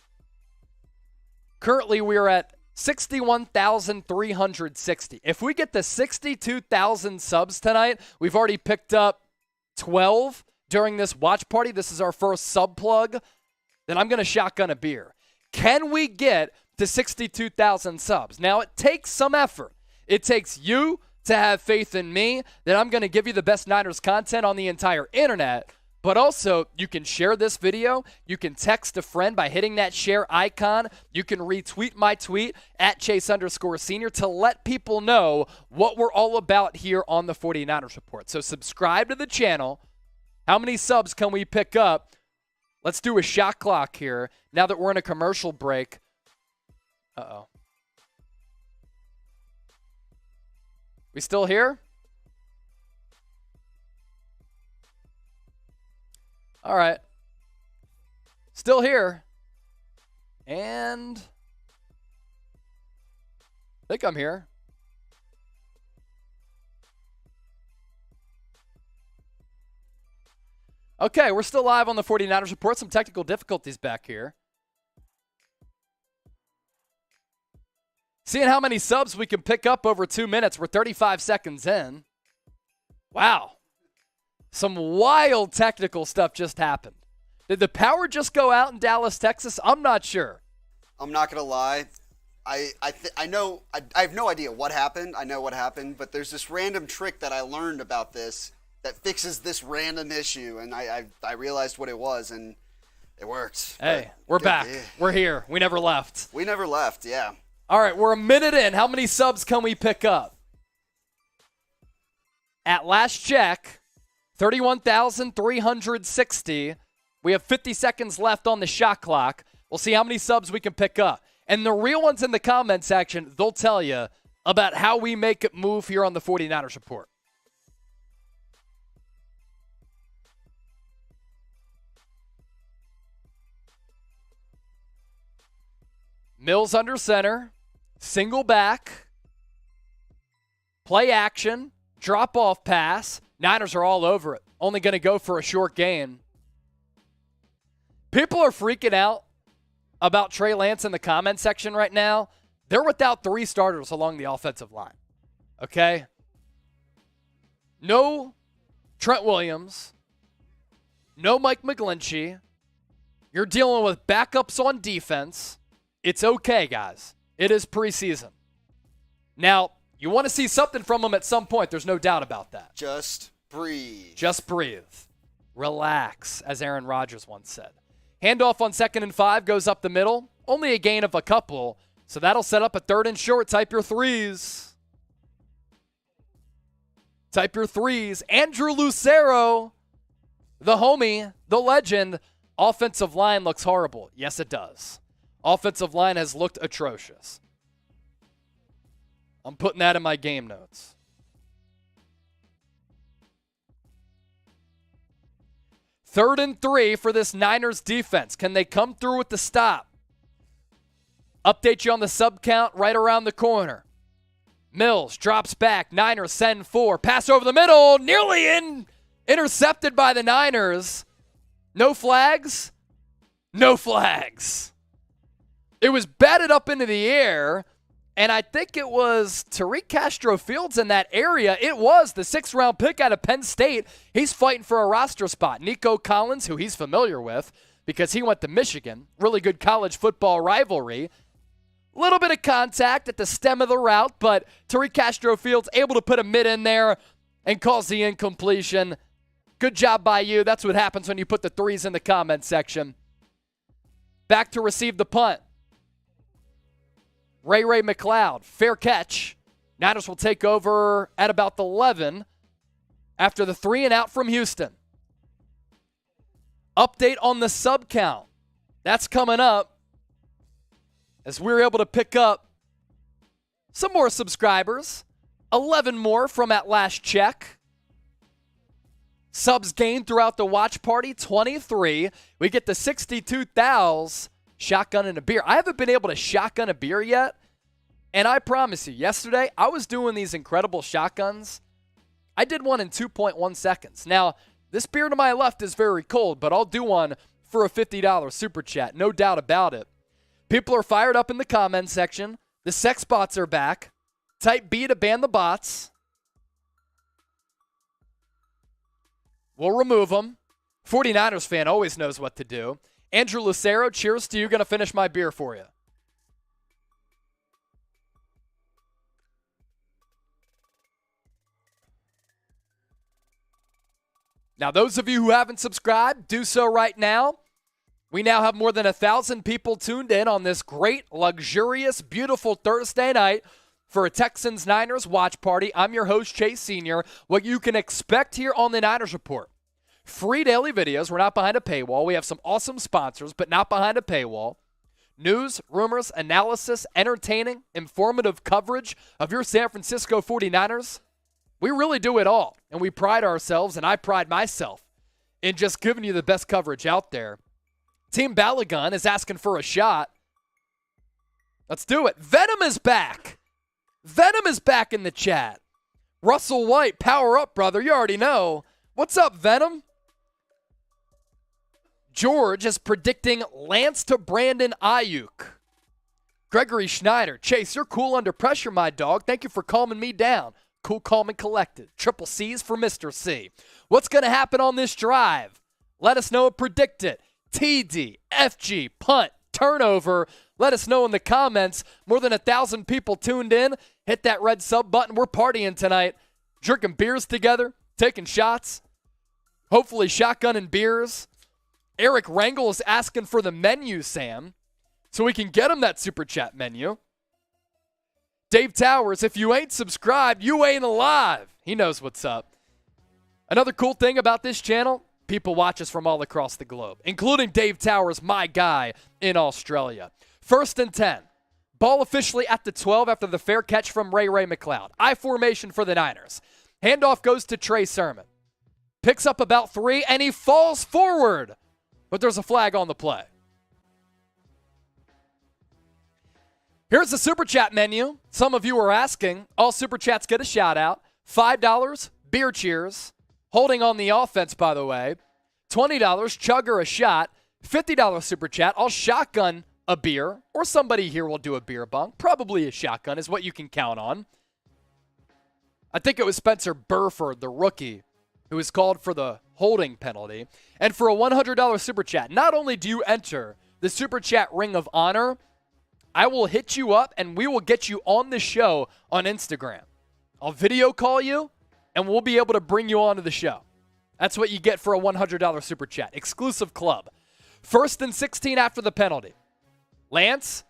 Currently, we are at 61,360. If we get to 62,000 subs tonight, we've already picked up 12 during this watch party. This is our first sub plug. Then I'm going to shotgun a beer. Can we get to 62,000 subs? Now, it takes some effort. It takes you to have faith in me that I'm going to give you the best Niners content on the entire internet. But also, you can share this video. You can text a friend by hitting that share icon. You can retweet my tweet at Chase_Senior to let people know what we're all about here on the 49ers Report. So subscribe to the channel. How many subs can we pick up? Let's do a shot clock here now that we're in a commercial break. Uh-oh. We still here? All right. Still here. And I think I'm here. Okay, we're still live on the 49ers Report. Some technical difficulties back here. Seeing how many subs we can pick up over 2 minutes. We're 35 seconds in. Wow. Some wild technical stuff just happened. Did the power just go out in Dallas, Texas? I'm not sure. I'm not going to lie. I know, I have no idea what happened. I know what happened, but there's this random trick that I learned about this that fixes this random issue, and I realized what it was, and it worked. Hey, we're back. Yeah. We're here. We never left. We never left, yeah. All right, we're a minute in. How many subs can we pick up? At last check, 31,360. We have 50 seconds left on the shot clock. We'll see how many subs we can pick up. And the real ones in the comment section, they'll tell you about how we make it move here on the 49ers Report. Mills under center, single back, play action, drop-off pass. Niners are all over it. Only going to go for a short gain. People are freaking out about Trey Lance in the comment section right now. They're without 3 starters along the offensive line. Okay? No Trent Williams. No Mike McGlinchey. You're dealing with backups on defense. It's okay, guys. It is preseason. Now, you want to see something from them at some point. There's no doubt about that. Just breathe. Just breathe. Relax, as Aaron Rodgers once said. Handoff on 2nd and 5 goes up the middle. Only a gain of a couple, so that'll set up a 3rd and short. Type your threes. Type your threes. Andrew Lucero, the homie, the legend. Offensive line looks horrible. Yes, it does. Offensive line has looked atrocious. I'm putting that in my game notes. Third and 3 for this Niners defense. Can they come through with the stop? Update you on the sub count right around the corner. Mills drops back. Niners send 4. Pass over the middle. Nearly in. Intercepted by the Niners. No flags? No flags. It was batted up into the air, and I think it was Tariq Castro Fields in that area. It was the 6th-round pick out of Penn State. He's fighting for a roster spot. Nico Collins, who he's familiar with because he went to Michigan, really good college football rivalry. Little bit of contact at the stem of the route, but Tariq Castro Fields able to put a mid in there and calls the incompletion. Good job by you. That's what happens when you put the threes in the comment section. Back to receive the punt. Ray McLeod, fair catch. Niners will take over at about the 11 after the 3 and out from Houston. Update on the sub count. That's coming up as we were able to pick up some more subscribers. 11 more from at last check. Subs gained throughout the watch party, 23. We get the 62,000. Shotgun and a beer. I haven't been able to shotgun a beer yet, and I promise you, yesterday I was doing these incredible shotguns. I did one in 2.1 seconds. Now, this beer to my left is very cold, but I'll do one for a $50 super chat, no doubt about it. People are fired up in the comment section. The sex bots are back. Type B to ban the bots. We'll remove them. 49ers fan always knows what to do. Andrew Lucero, cheers to you. Going to finish my beer for you. Now, those of you who haven't subscribed, do so right now. We now have more than 1,000 people tuned in on this great, luxurious, beautiful Thursday night for a Texans-Niners watch party. I'm your host, Chase Sr. What you can expect here on the Niners Report. Free daily videos. We're not behind a paywall. We have some awesome sponsors, but not behind a paywall. News, rumors, analysis, entertaining, informative coverage of your San Francisco 49ers. We really do it all, and we pride ourselves, and I pride myself, in just giving you the best coverage out there. Team Balagun is asking for a shot. Let's do it. Venom is back. Venom is back in the chat. Russell White, power up, brother. You already know. What's up, Venom? George is predicting Lance to Brandon Ayuk. Gregory Schneider. Chase, you're cool under pressure, my dog. Thank you for calming me down. Cool, calm, and collected. Triple C's for Mr. C. What's going to happen on this drive? Let us know and predict it. TD, FG, punt, turnover. Let us know in the comments. More than 1,000 people tuned in. Hit that red sub button. We're partying tonight. Drinking beers together. Taking shots. Hopefully shotgun and beers. Eric Rangel is asking for the menu, Sam, so we can get him that super chat menu. Dave Towers, if you ain't subscribed, you ain't alive. He knows what's up. Another cool thing about this channel, people watch us from all across the globe, including Dave Towers, my guy in Australia. 1st and 10. Ball officially at the 12 after the fair catch from Ray McLeod. I formation for the Niners. Handoff goes to Trey Sermon. Picks up about 3, and he falls forward. But there's a flag on the play. Here's the Super Chat menu. Some of you are asking. All Super Chats get a shout out. $5, beer cheers. Holding on the offense, by the way. $20, chugger a shot. $50 Super Chat. I'll shotgun a beer. Or somebody here will do a beer bong. Probably a shotgun is what you can count on. I think it was Spencer Burford, the rookie, who was called for the holding penalty. And for a $100 Super Chat, not only do you enter the Super Chat Ring of Honor, I will hit you up and we will get you on the show on Instagram. I'll video call you and we'll be able to bring you onto the show. That's what you get for a $100 Super Chat. Exclusive club. 1st and 16 after the penalty. Lance,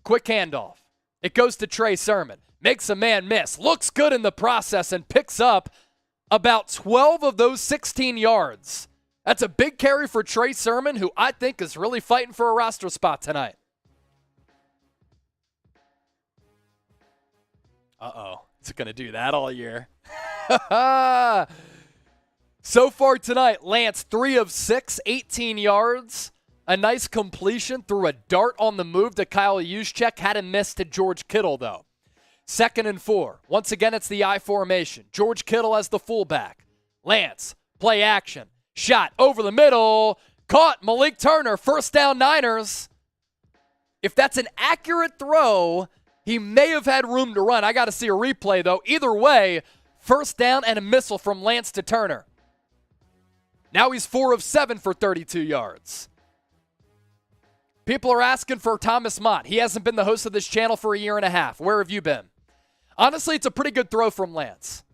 quick handoff. It goes to Trey Sermon. Makes a man miss. Looks good in the process and picks up about 12 of those 16 yards. That's a big carry for Trey Sermon, who I think is really fighting for a roster spot tonight. Uh-oh. Is it going to do that all year? So far tonight, Lance, 3 of 6, 18 yards. A nice completion through a dart on the move to Kyle Juszczyk. Had him miss to George Kittle, though. 2nd and 4. Once again, it's the I formation. George Kittle as the fullback. Lance Play action. Shot over the middle. Caught. Malik Turner. First down, Niners. If that's an accurate throw, he may have had room to run. I got to see a replay, though. Either way, first down and a missile from Lance to Turner. Now he's 4 of 7 for 32 yards. People are asking for Thomas Mott. He hasn't been the host of this channel for a year and a half. Where have you been? Honestly, it's a pretty good throw from Lance.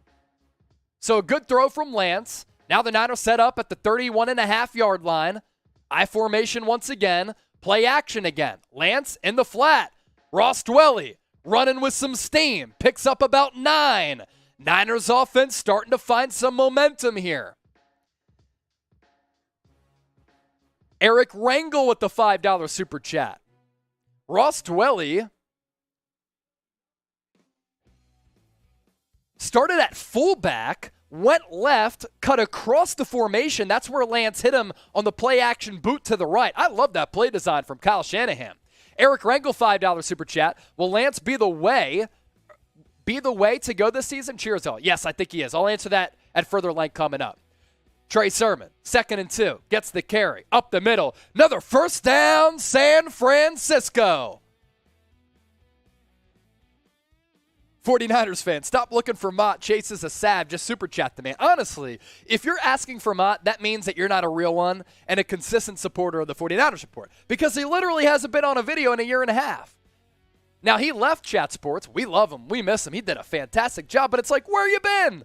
So a good throw from Lance. Now the Niners set up at the 31.5-yard line. I formation once again. Play action again. Lance in the flat. Ross Dwelly running with some steam. Picks up about 9. Niners offense starting to find some momentum here. Eric Rangel with the $5 super chat. Ross Dwelly started at fullback, went left, cut across the formation. That's where Lance hit him on the play action boot to the right. I love that play design from Kyle Shanahan. Eric Rangel, $5 super chat. Will Lance be the way to go this season? Cheers all. Yes, I think he is. I'll answer that at further length coming up. Trey Sermon, 2nd and 2, gets the carry, up the middle. Another first down, San Francisco. 49ers fans, stop looking for Mott. Chases a Sav, just super chat the man. Honestly, if you're asking for Mott, that means that you're not a real one and a consistent supporter of the 49ers report, because he literally hasn't been on a video in a year and a half. Now, he left Chat Sports. We love him. We miss him. He did a fantastic job, but it's like, where you been?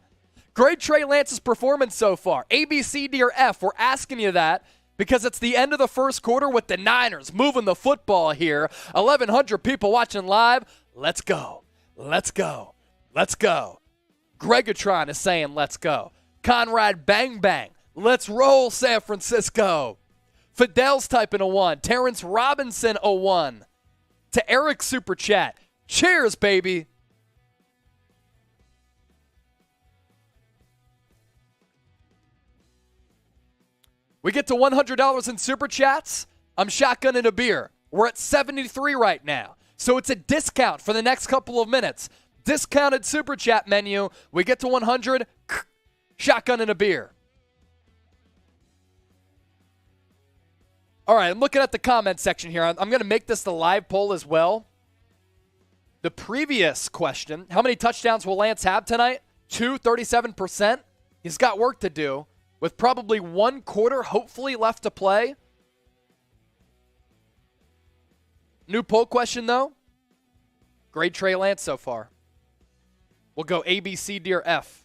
Grade Trey Lance's performance so far. A, B, C, D, or F? We're asking you that because it's the end of the first quarter with the Niners moving the football here. 1,100 people watching live. Let's go. Let's go. Let's go. Gregatron is saying let's go. Conrad Bang Bang. Let's roll, San Francisco. Fidel's typing a 1. Terrence Robinson a 1. To Eric Super Chat. Cheers, baby. We get to $100 in Super Chats. I'm shotgunning a beer. We're at 73 right now. So it's a discount for the next couple of minutes. Discounted Super Chat menu. We get to 100. Shotgunning a beer. All right, I'm looking at the comment section here. I'm going to make this the live poll as well. The previous question, how many touchdowns will Lance have tonight? 2, 37%. He's got work to do with probably 1 quarter hopefully left to play. New poll question, though. Grade Trey Lance so far. We'll go A, B, C, D, or F.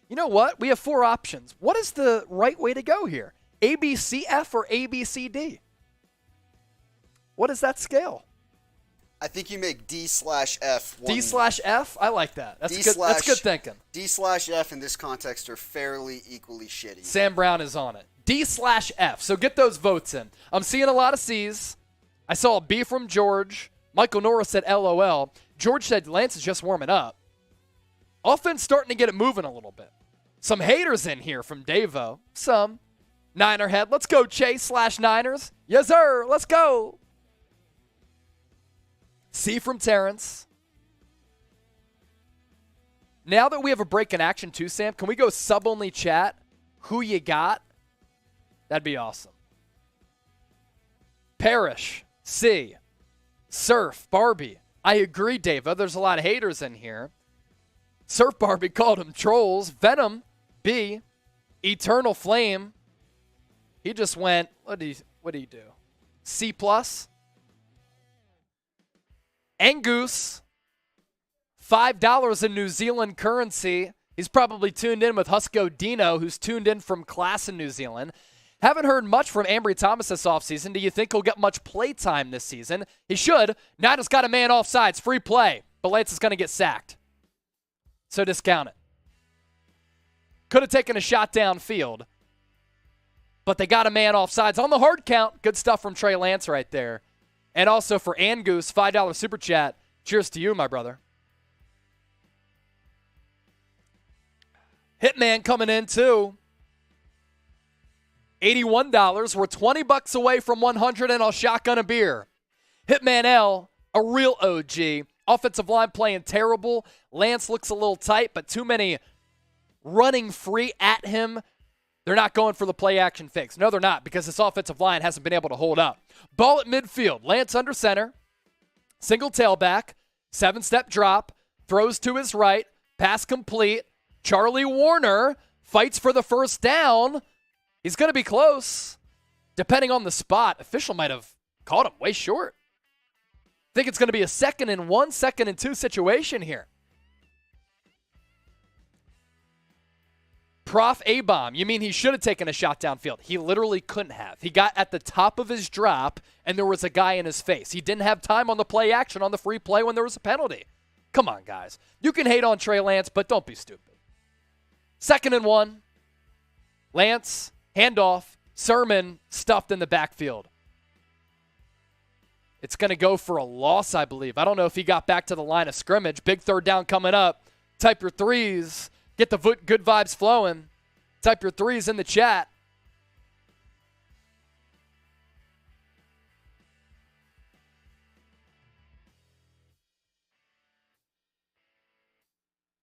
You know what? We have 4 options. What is the right way to go here? A, B, C, F, or A, B, C, D? What is that scale? I think you make D/F. D/F? I like that. That's good thinking. D/F in this context are fairly equally shitty. Sam Brown is on it. D/F. So get those votes in. I'm seeing a lot of C's. I saw a B from George. Michael Norris said LOL. George said Lance is just warming up. Offense starting to get it moving a little bit. Some haters in here from Davo. Some. Niner head. Let's go, Chase/Niners. Yes, sir. Let's go. C from Terrence. Now that we have a break in action too, Sam, can we go sub-only chat? Who you got? That'd be awesome. Parrish. C. Surf. Barbie. I agree, Dave. There's a lot of haters in here. Surf Barbie called him trolls. Venom. B. Eternal Flame. He just went, what did he do? C+. Angus, $5 in New Zealand currency. He's probably tuned in with Husko Dino, who's tuned in from class in New Zealand. Haven't heard much from Ambry Thomas this offseason. Do you think he'll get much play time this season? He should. Niners got a man offsides. Free play. But Lance is going to get sacked. So discount it. Could have taken a shot downfield. But they got a man offsides on the hard count. Good stuff from Trey Lance right there. And also for Angus, $5 super chat. Cheers to you, my brother. Hitman coming in too. $81. We're $20 away from 100, and I'll shotgun a beer. Hitman L, a real OG. Offensive line playing terrible. Lance looks a little tight, but too many running free at him. They're not going for the play action fix. No, they're not, because this offensive line hasn't been able to hold up. Ball at midfield. Lance under center. Single tailback. 7-step drop. Throws to his right. Pass complete. Charlie Warner fights for the first down. He's going to be close. Depending on the spot, official might have caught him way short. I think it's going to be a 2nd and 1, 2nd and 2 situation here. Prof. A-bomb, you mean he should have taken a shot downfield? He literally couldn't have. He got at the top of his drop, and there was a guy in his face. He didn't have time on the play action on the free play when there was a penalty. Come on, guys. You can hate on Trey Lance, but don't be stupid. 2nd and 1. Lance, handoff. Sermon stuffed in the backfield. It's going to go for a loss, I believe. I don't know if he got back to the line of scrimmage. Big 3rd down coming up. Type your threes. Get the good vibes flowing. Type your threes in the chat.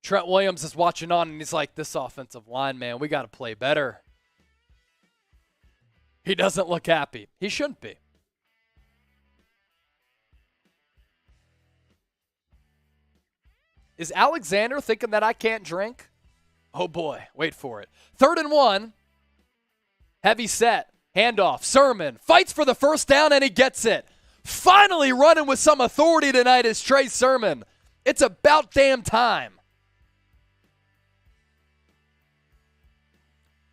Trent Williams is watching on, and he's like, this offensive line, man, we got to play better. He doesn't look happy. He shouldn't be. Is Alexander thinking that I can't drink? Oh, boy. Wait for it. 3rd and 1. Heavy set. Handoff. Sermon fights for the first down, and he gets it. Finally running with some authority tonight is Trey Sermon. It's about damn time.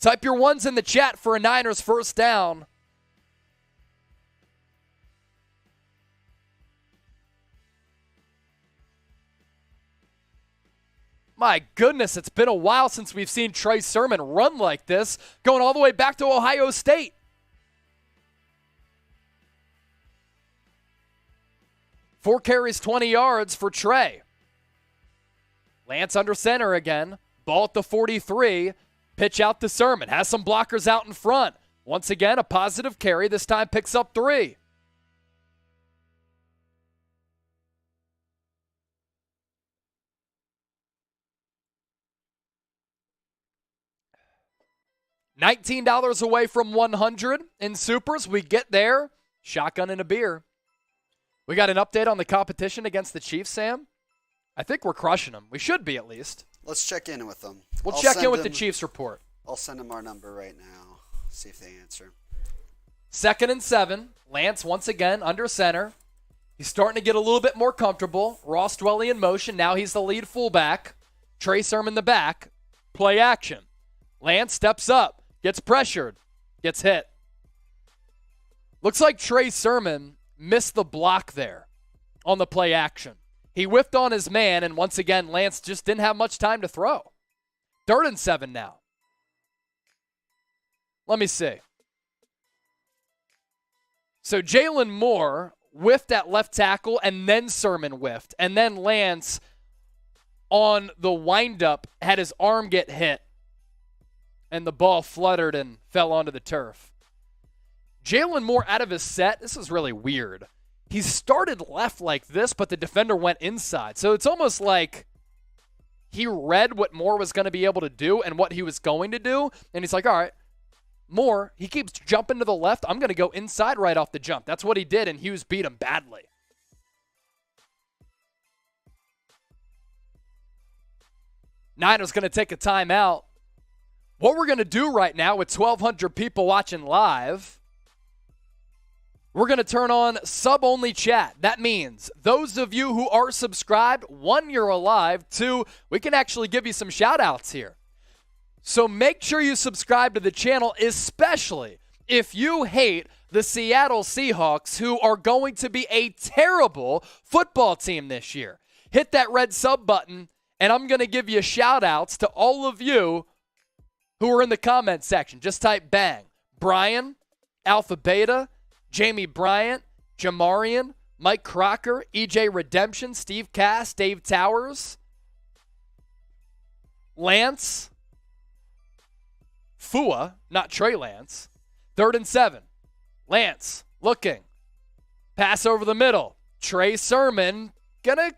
Type your ones in the chat for a Niners first down. My goodness, it's been a while since we've seen Trey Sermon run like this, going all the way back to Ohio State. Four carries, 20 yards for Trey. Lance under center again. Ball at the 43. Pitch out to Sermon. Has some blockers out in front. Once again, a positive carry. This time picks up 3. $19 away from 100 in supers. We get there. Shotgun and a beer. We got an update on the competition against the Chiefs, Sam. I think we're crushing them. We should be, at least. Let's check in with them. We'll check in with the Chiefs report. I'll send them our number right now. See if they answer. 2nd and 7. Lance once again under center. He's starting to get a little bit more comfortable. Ross Dwelley in motion. Now he's the lead fullback. Trey Sermon in the back. Play action. Lance steps up. Gets pressured. Gets hit. Looks like Trey Sermon missed the block there on the play action. He whiffed on his man, and once again, Lance just didn't have much time to throw. 3rd and 7 now. Let me see. So Jalen Moore whiffed at left tackle, and then Sermon whiffed. And then Lance, on the windup, had his arm get hit, and the ball fluttered and fell onto the turf. Jalen Moore out of his set. This is really weird. He started left like this, but the defender went inside. So it's almost like he read what Moore was going to be able to do and what he was going to do. And he's like, all right, Moore, he keeps jumping to the left. I'm going to go inside right off the jump. That's what he did, and Hughes beat him badly. Niners going to take a timeout. What we're going to do right now with 1,200 people watching live, we're going to turn on sub-only chat. That means those of you who are subscribed, 1, you're alive. 2, we can actually give you some shout-outs here. So make sure you subscribe to the channel, especially if you hate the Seattle Seahawks, who are going to be a terrible football team this year. Hit that red sub button, and I'm going to give you shout-outs to all of you who are in the comment section. Just type bang. Brian, Alpha Beta, Jamie Bryant, Jamarian, Mike Crocker, EJ Redemption, Steve Cass, Dave Towers, Lance, Fua, not Trey Lance. 3rd and 7. Lance looking. Pass over the middle. Trey Sermon gonna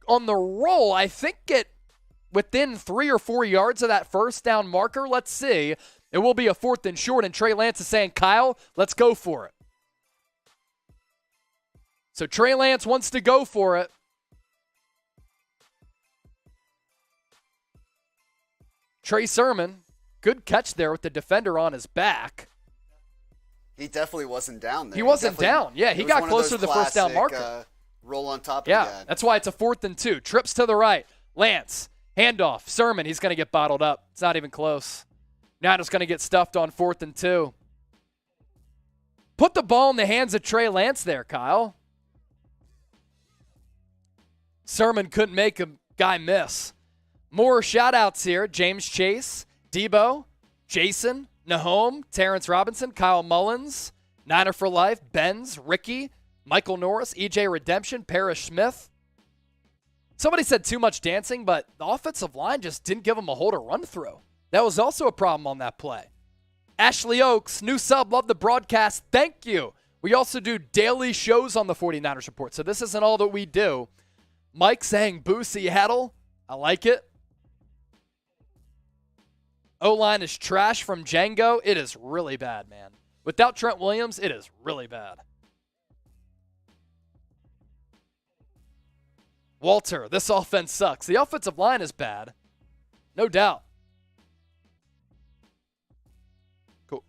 on the roll, I think get within 3 or 4 yards of that first down marker. Let's see. It will be a 4th and short, and Trey Lance is saying, Kyle, let's go for it. So Trey Lance wants to go for it. Trey Sermon, good catch there with the defender on his back. He definitely wasn't down there. He wasn't down. Yeah, he got closer to the first down marker. Roll on top of Yeah, that's why it's a 4th and 2. Trips to the right. Lance, handoff. Sermon, he's going to get bottled up. It's not even close. Niners going to get stuffed on 4th and 2. Put the ball in the hands of Trey Lance there, Kyle. Sermon couldn't make a guy miss. More shout-outs here. James Chase, Debo, Jason, Nahome, Terrence Robinson, Kyle Mullins, Niner for Life, Benz, Ricky, Michael Norris, EJ Redemption, Parrish Smith. Somebody said too much dancing, but the offensive line just didn't give him a hole to run through. That was also a problem on that play. Ashley Oaks, new sub, love the broadcast. Thank you. We also do daily shows on the 49ers Report, so this isn't all that we do. Mike saying, boo Seattle. I like it. O-line is trash from Django. It is really bad, man. Without Trent Williams, it is really bad. Walter, this offense sucks. The offensive line is bad. No doubt. Cool.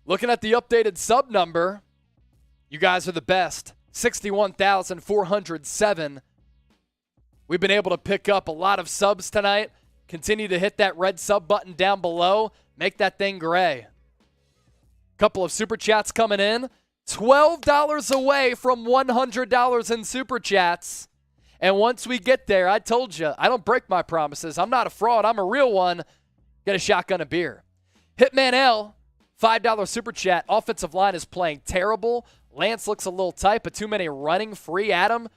Looking at the updated sub number, you guys are the best. 61,407. We've been able to pick up a lot of subs tonight. Continue to hit that red sub button down below. Make that thing gray. Couple of super chats coming in. $12 away from $100 in super chats. And once we get there, I told you, I don't break my promises. I'm not a fraud. I'm a real one. Get a shotgun of beer. Hitman L, $5 super chat. Offensive line is playing terrible. Lance looks a little tight, but too many running free at him.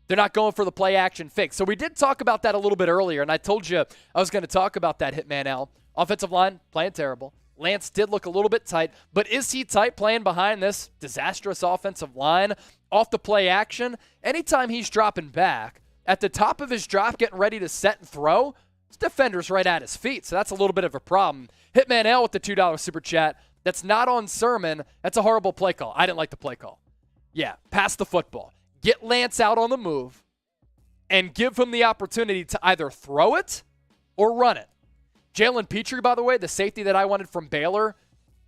They're not going for the play action fake. So we did talk about that a little bit earlier, and I told you I was going to talk about that, Hitman L. Offensive line playing terrible. Lance did look a little bit tight, but is he tight playing behind this disastrous offensive line off the play action? Anytime he's dropping back, at the top of his drop, getting ready to set and throw, his defender's right at his feet, so that's a little bit of a problem. Hitman L with the $2 super chat. That's not on Sermon. That's a horrible play call. I didn't like the play call. Yeah, pass the football. Get Lance out on the move and give him the opportunity to either throw it or run it. Jalen Petrie, by the way, the safety that I wanted from Baylor,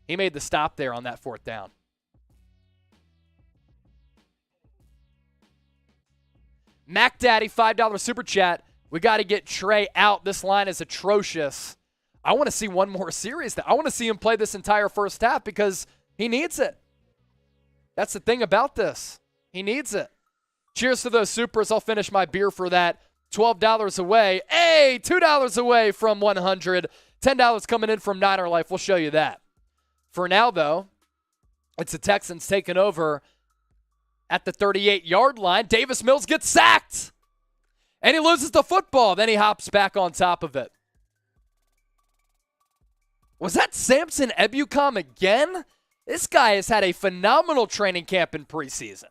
he made the stop there on that 4th down. Mac Daddy, $5 super chat. We got to get Trey out. This line is atrocious. I want to see one more series. I want to see him play this entire first half because he needs it. That's the thing about this. He needs it. Cheers to those supers. I'll finish my beer for that. $12 away. Hey, $2 away from 100. $10 coming in from Niner Life. We'll show you that. For now, though, it's the Texans taking over at the 38-yard line. Davis Mills gets sacked. And he loses the football. Then he hops back on top of it. Was that Samson Ebukam again? This guy has had a phenomenal training camp in preseason.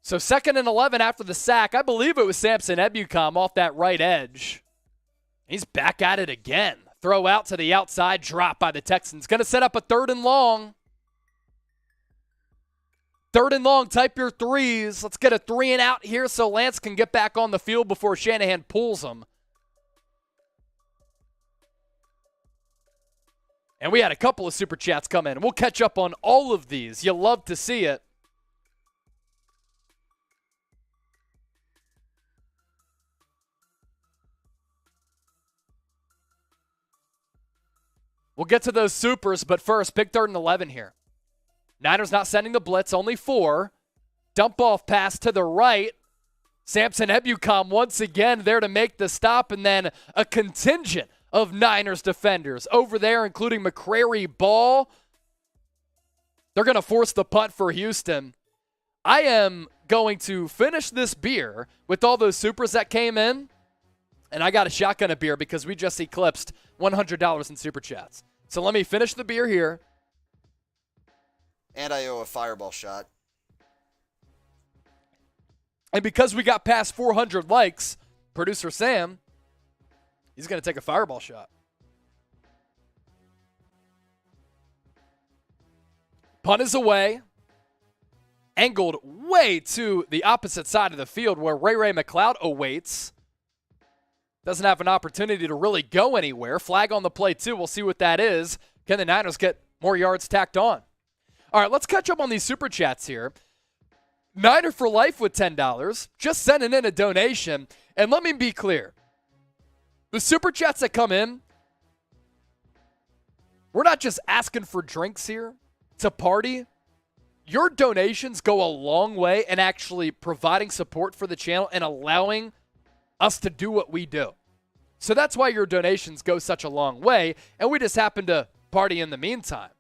So 2nd and 11 after the sack. I believe it was Samson Ebukam off that right edge. He's back at it again. Throw out to the outside, drop by the Texans. Going to set up a 3rd and long. 3rd and long, type your threes. Let's get a 3 and out here so Lance can get back on the field before Shanahan pulls him. And we had a couple of super chats come in. We'll catch up on all of these. You love to see it. We'll get to those supers, but first, big 3rd and 11 here. Niners not sending the blitz, only 4. Dump off pass to the right. Samson Ebukam once again there to make the stop, and then a contingent of Niners defenders over there, including McCrary Ball. They're going to force the punt for Houston. I am going to finish this beer with all those supers that came in, and I got a shotgun of beer because we just eclipsed $100 in super chats. So let me finish the beer here. And I owe a fireball shot. And because we got past 400 likes, producer Sam, he's going to take a fireball shot. Punt is away. Angled way to the opposite side of the field where Ray McLeod awaits. Doesn't have an opportunity to really go anywhere. Flag on the play, too. We'll see what that is. Can the Niners get more yards tacked on? All right, let's catch up on these super chats here. Niner for life with $10. Just sending in a donation. And let me be clear. The super chats that come in, we're not just asking for drinks here to party. Your donations go a long way in actually providing support for the channel and allowing us to do what we do. So that's why your donations go such a long way, and we just happen to party in the meantime.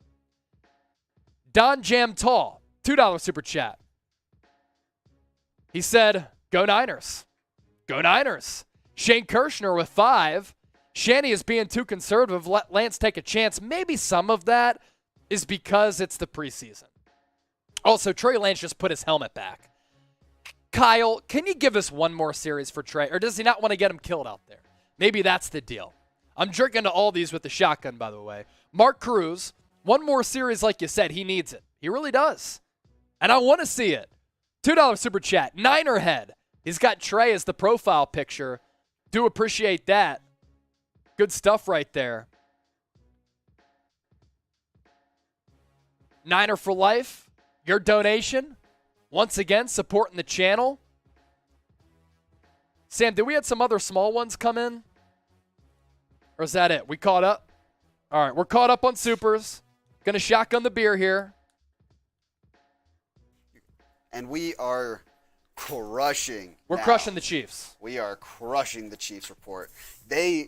Don Jam Tall, $2 super chat. He said, go Niners. Go Niners. Shane Kirshner with $5. Shanny is being too conservative. Let Lance take a chance. Maybe some of that is because it's the preseason. Also, Trey Lance just put his helmet back. Kyle, can you give us one more series for Trey? Or does he not want to get him killed out there? Maybe that's the deal. I'm drinking to all these with the shotgun, by the way. Mark Cruz, one more series like you said. He needs it. He really does. And I want to see it. $2 super chat. Niner head. He's got Trey as the profile picture. Do appreciate that. Good stuff right there. Niner for life. Your donation, once again, supporting the channel. Sam, did we have some other small ones come in? Or is that it? We caught up? All right, we're caught up on supers. Going to shotgun the beer here. And we are crushing. We're crushing the Chiefs. We are crushing the Chiefs report.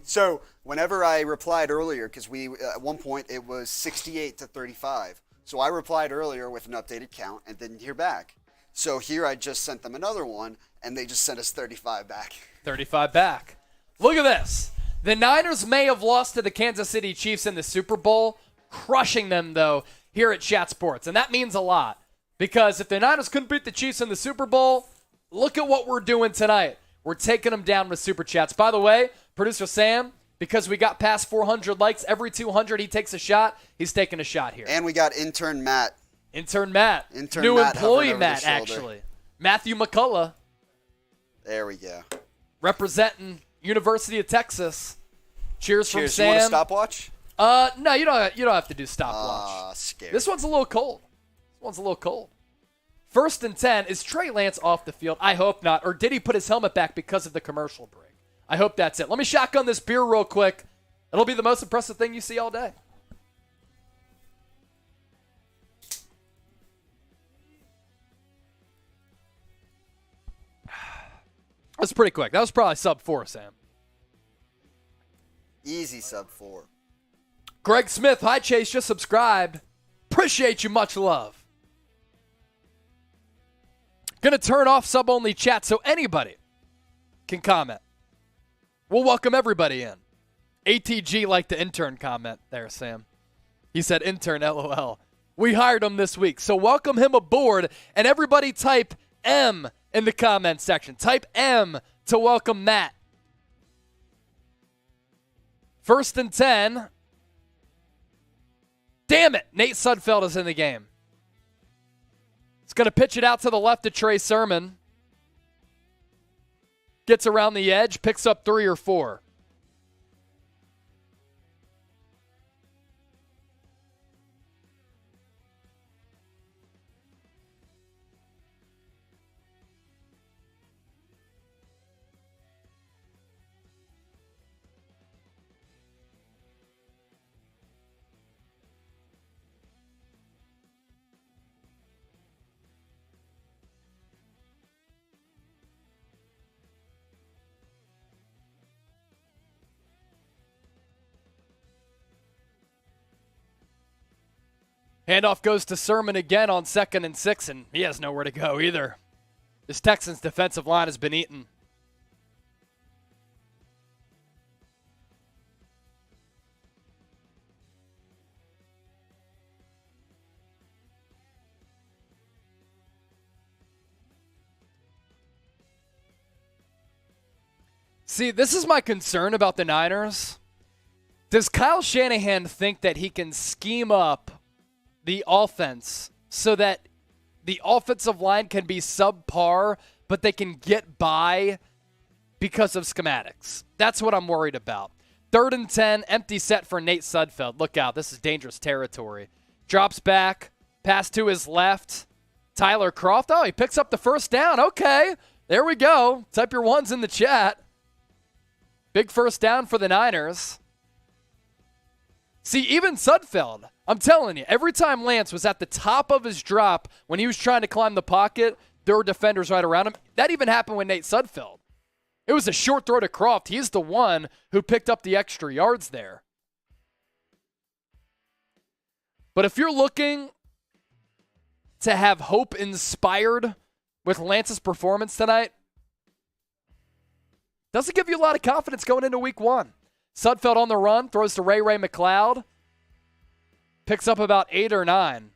So whenever I replied earlier, because at one point it was 68-35. So I replied earlier with an updated count and didn't hear back. So here I just sent them another one, and they just sent us 35 back. 35 back. Look at this. The Niners may have lost to the Kansas City Chiefs in the Super Bowl, crushing them, though, here at Chat Sports. And that means a lot, because if the Niners couldn't beat the Chiefs in the Super Bowl, look at what we're doing tonight. We're taking them down with Super Chats. By the way, producer Sam, because we got past 400 likes, every 200 he takes a shot. He's taking a shot here. And we got intern Matt. Intern Matt. New employee Matt, actually. Matthew McCullough. There we go. Representing University of Texas. Cheers from Sam. You want a stopwatch? No, you don't have to do stopwatch. Scary. This one's a little cold. First and 10. Is Trey Lance off the field? I hope not. Or did he put his helmet back because of the commercial break? I hope that's it. Let me shotgun this beer real quick. It'll be the most impressive thing you see all day. That's pretty quick. That was probably sub 4, Sam. Easy sub 4. Greg Smith, hi Chase, just subscribed. Appreciate you, much love. Gonna turn off sub-only chat so anybody can comment. We'll welcome everybody in. ATG liked the intern comment there, Sam. He said intern, LOL. We hired him this week, so welcome him aboard, and everybody type M in the comment section. Type M to welcome Matt. First and 10. Damn it, Nate Sudfeld is in the game. He's going to pitch it out to the left to Trey Sermon. Gets around the edge, picks up 3 or 4. Handoff goes to Sermon again on 2nd and 6, and he has nowhere to go either. This Texans defensive line has been eaten. See, this is my concern about the Niners. Does Kyle Shanahan think that he can scheme up the offense so that the offensive line can be subpar, but they can get by because of schematics? That's what I'm worried about. 3rd and 10, empty set for Nate Sudfeld. Look out, this is dangerous territory. Drops back, pass to his left. Tyler Kroft, oh, he picks up the first down. Okay, there we go. Type your ones in the chat. Big first down for the Niners. See, even Sudfeld, I'm telling you, every time Lance was at the top of his drop when he was trying to climb the pocket, there were defenders right around him. That even happened with Nate Sudfeld. It was a short throw to Kroft. He's the one who picked up the extra yards there. But if you're looking to have hope inspired with Lance's performance tonight, doesn't give you a lot of confidence going into week 1. Sudfeld on the run, throws to Ray McLeod. Picks up about 8 or 9.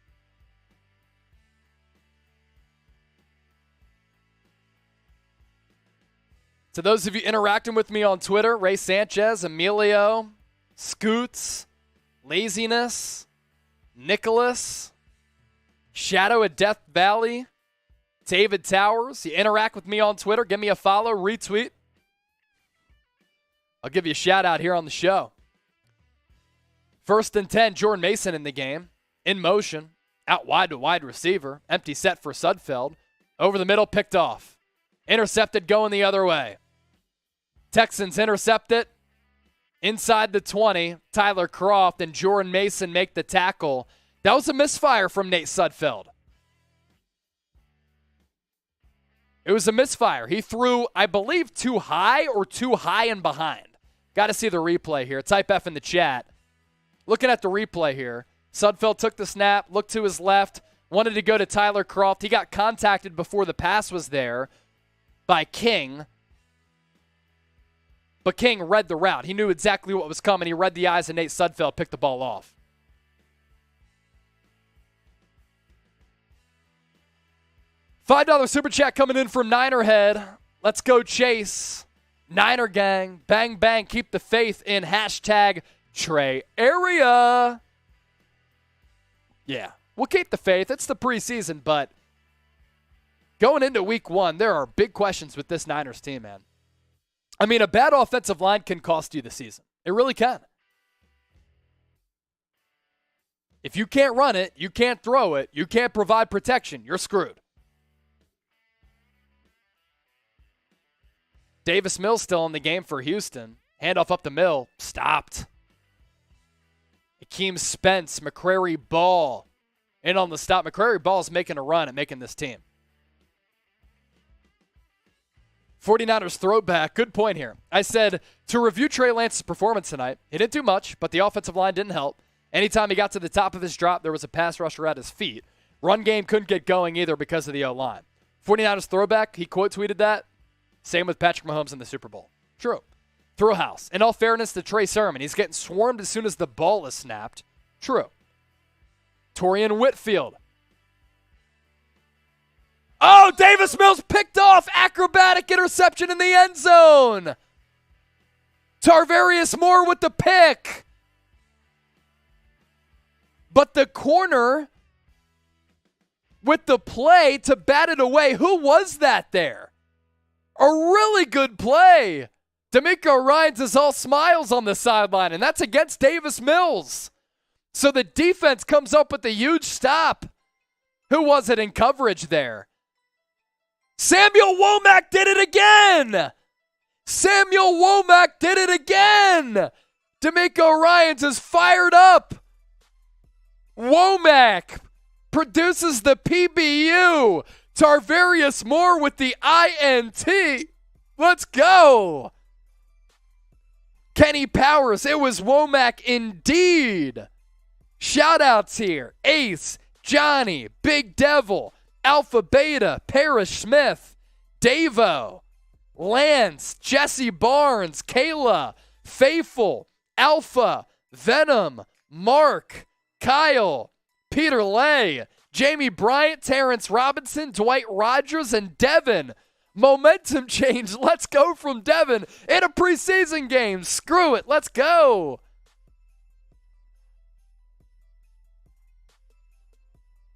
To those of you interacting with me on Twitter, Ray Sanchez, Emilio, Scoots, Laziness, Nicholas, Shadow of Death Valley, David Towers. You interact with me on Twitter, give me a follow, retweet. I'll give you a shout out here on the show. 1st and 10, Jordan Mason in the game. In motion. Out wide to wide receiver. Empty set for Sudfeld. Over the middle, picked off. Intercepted going the other way. Texans intercept it. Inside the 20, Tyler Kroft and Jordan Mason make the tackle. That was a misfire from Nate Sudfeld. It was a misfire. He threw, I believe, too high or too high and behind. Got to see the replay here. Type F in the chat. Looking at the replay here, Sudfeld took the snap, looked to his left, wanted to go to Tyler Kroft. He got contacted before the pass was there by King. But King read the route. He knew exactly what was coming. He read the eyes, and Nate Sudfeld picked the ball off. $5 super chat coming in from Ninerhead. Let's go Chase. Niner gang. Bang, bang. Keep the faith in hashtag Trey area. Yeah, we'll keep the faith. It's the preseason, but going into week 1, there are big questions with this Niners team, man. I mean, a bad offensive line can cost you the season. It really can. If you can't run it, you can't throw it, you can't provide protection, you're screwed. Davis Mills still in the game for Houston. Handoff up the middle. Stopped. Akeem Spence, McCrary Ball. In on the stop. McCrary Ball's making a run at making this team. 49ers throwback. Good point here. I said, to review Trey Lance's performance tonight, he didn't do much, but the offensive line didn't help. Anytime he got to the top of his drop, there was a pass rusher at his feet. Run game couldn't get going either because of the O-line. 49ers throwback, he quote tweeted that. Same with Patrick Mahomes in the Super Bowl. True. Throw house. In all fairness to Trey Sermon, he's getting swarmed as soon as the ball is snapped. True. Torian Whitfield. Oh, Davis Mills picked off. Acrobatic interception in the end zone. Tarvarius Moore with the pick. But the corner with the play to bat it away. Who was that there? A really good play. D'Amico Ryans is all smiles on the sideline, and that's against Davis Mills. So the defense comes up with a huge stop. Who was it in coverage there? Samuel Womack did it again. Samuel Womack did it again. D'Amico Ryans is fired up. Womack produces the PBU. Tarvarius Moore with the INT. Let's go. Kenny Powers. It was Womack indeed. Shout-outs here. Ace, Johnny, Big Devil, Alpha Beta, Parrish Smith, Davo, Lance, Jesse Barnes, Kayla, Faithful, Alpha, Venom, Mark, Kyle, Peter Lay, Jamie Bryant, Terrence Robinson, Dwight Rogers, and Devin. Momentum change. Let's go from Devin in a preseason game. Screw it. Let's go.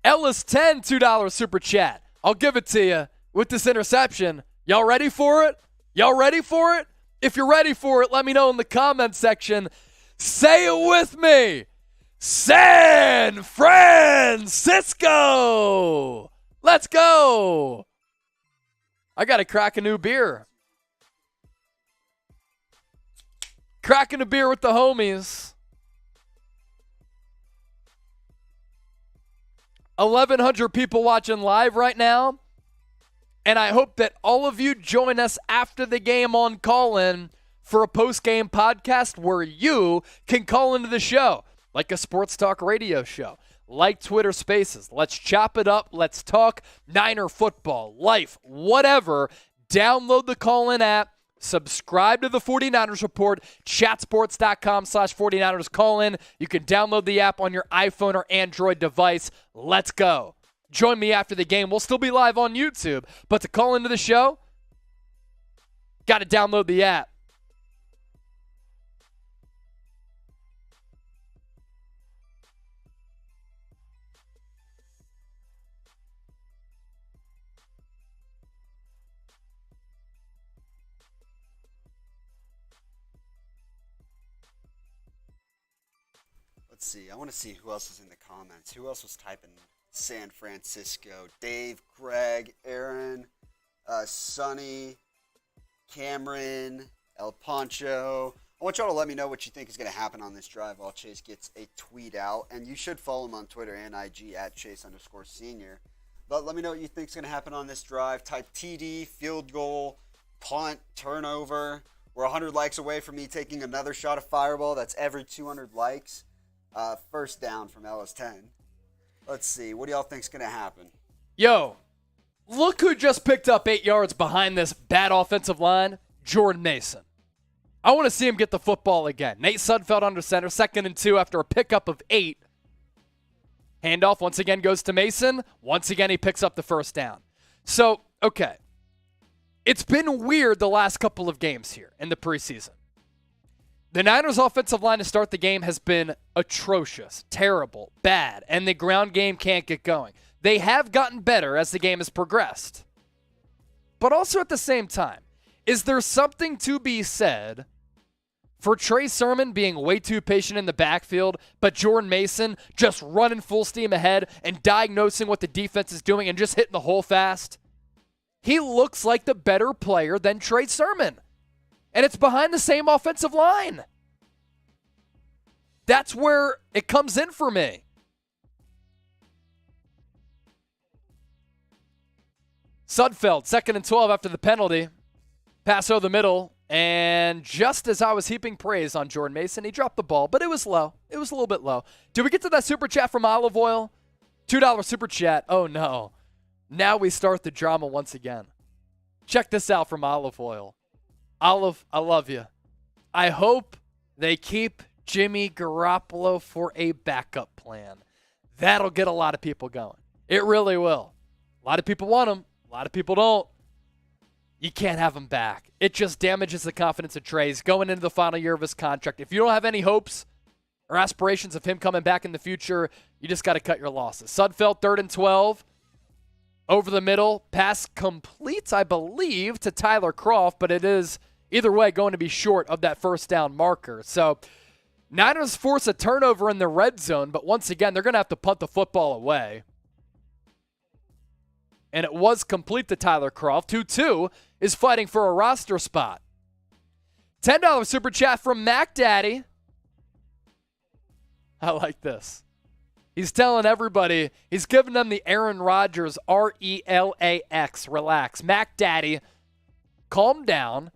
Ellis 10, $2 super chat. I'll give it to you with this interception. Y'all ready for it? Y'all ready for it? If you're ready for it, let me know in the comment section. Say it with me. San Francisco. Let's go. I got to crack a new beer. Cracking a beer with the homies. 1,100 people watching live right now. And I hope that all of you join us after the game on Call-In for a post-game podcast where you can call into the show, like a sports talk radio show, like Twitter Spaces. Let's chop it up. Let's talk Niner football, life, whatever. Download the Call-In app. Subscribe to the 49ers Report, chatsports.com/49ers Call-In. You can download the app on your iPhone or Android device. Let's go. Join me after the game. We'll still be live on YouTube, but to call into the show, got to download the app. Let's see. I want to see who else is in the comments. Who else was typing San Francisco? Dave, Greg, Aaron, Sonny, Cameron, El Poncho. I want y'all to let me know what you think is going to happen on this drive while Chase gets a tweet out. And you should follow him on Twitter and IG at Chase_senior. But let me know what you think is going to happen on this drive. Type TD, field goal, punt, turnover. We're 100 likes away from me taking another shot of Fireball. That's every 200 likes. First down from LS10. Let's see. What do y'all think is going to happen? Yo, look who just picked up 8 yards behind this bad offensive line. Jordan Mason. I want to see him get the football again. Nate Sudfeld under center, 2nd and 2 after a pickup of 8. Handoff once again goes to Mason. Once again, he picks up the first down. So, okay. It's been weird the last couple of games here in the preseason. The Niners' offensive line to start the game has been atrocious, terrible, bad, and the ground game can't get going. They have gotten better as the game has progressed. But also at the same time, is there something to be said for Trey Sermon being way too patient in the backfield, but Jordan Mason just running full steam ahead and diagnosing what the defense is doing and just hitting the hole fast? He looks like the better player than Trey Sermon. And it's behind the same offensive line. That's where it comes in for me. Sudfeld, 2nd and 12 after the penalty. Pass over the middle. And just as I was heaping praise on Jordan Mason, he dropped the ball, but it was low. It was a little bit low. Did we get to that super chat from Olive Oil? $2 super chat. Oh, no. Now we start the drama once again. Check this out from Olive Oil. Olive, I love you. I hope they keep Jimmy Garoppolo for a backup plan. That'll get a lot of people going. It really will. A lot of people want him. A lot of people don't. You can't have him back. It just damages the confidence of Trey's going into the final year of his contract. If you don't have any hopes or aspirations of him coming back in the future, you just got to cut your losses. Sudfeld, 3rd and 12. Over the middle. Pass complete, I believe, to Tyler Croft, but it is either way going to be short of that first down marker. So Niners force a turnover in the red zone, but once again, they're going to have to punt the football away. And it was complete to Tyler Croft, who, too, is fighting for a roster spot. $10 super chat from Mac Daddy. I like this. He's telling everybody, he's giving them the Aaron Rodgers, RELAX, relax. Mac Daddy, calm down.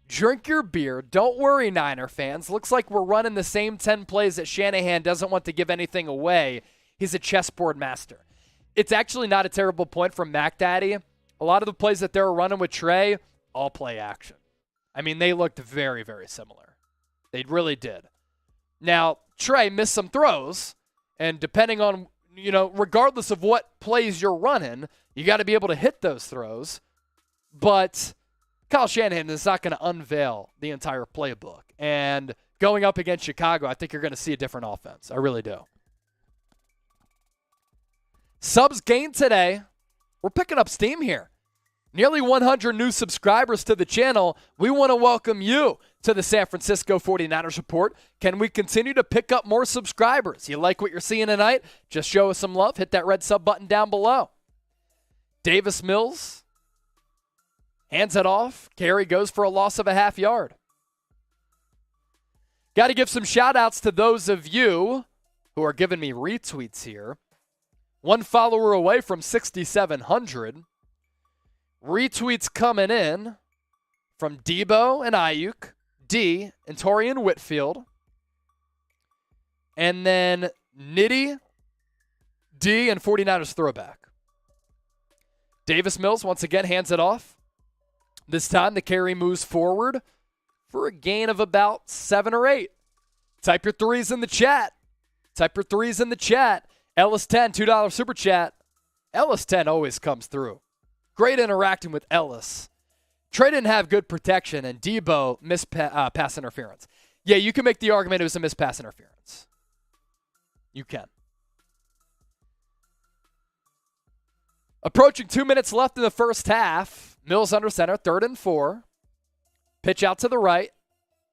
Drink your beer. Don't worry, Niner fans. Looks like we're running the same 10 plays that Shanahan doesn't want to give anything away. He's a chessboard master. It's actually not a terrible point from Mac Daddy. A lot of the plays that they were running with Trey, all play action. I mean, they looked very, very similar. They really did. Now, Trey missed some throws, and depending on, regardless of what plays you're running, you got to be able to hit those throws. But Kyle Shanahan is not going to unveil the entire playbook. And going up against Chicago, I think you're going to see a different offense. I really do. Subs gained today. We're picking up steam here. Nearly 100 new subscribers to the channel. We want to welcome you to the San Francisco 49ers Report. Can we continue to pick up more subscribers? You like what you're seeing tonight? Just show us some love. Hit that red sub button down below. Davis Mills hands it off. Carey goes for a loss of a half yard. Got to give some shout-outs to those of you who are giving me retweets here. One follower away from 6,700. Retweets coming in from Debo and Ayuk, D and Torian Whitfield. And then Nitty, D, and 49ers throwback. Davis Mills once again hands it off. This time the carry moves forward for a gain of about 7 or 8. Type your threes in the chat. Ellis10, $2 super chat. Ellis10 always comes through. Great interacting with Ellis. Trey didn't have good protection, and Debo missed pass interference. Yeah, you can make the argument it was a missed pass interference. You can. Approaching 2 minutes left in the first half. Mills under center, 3rd and 4. Pitch out to the right.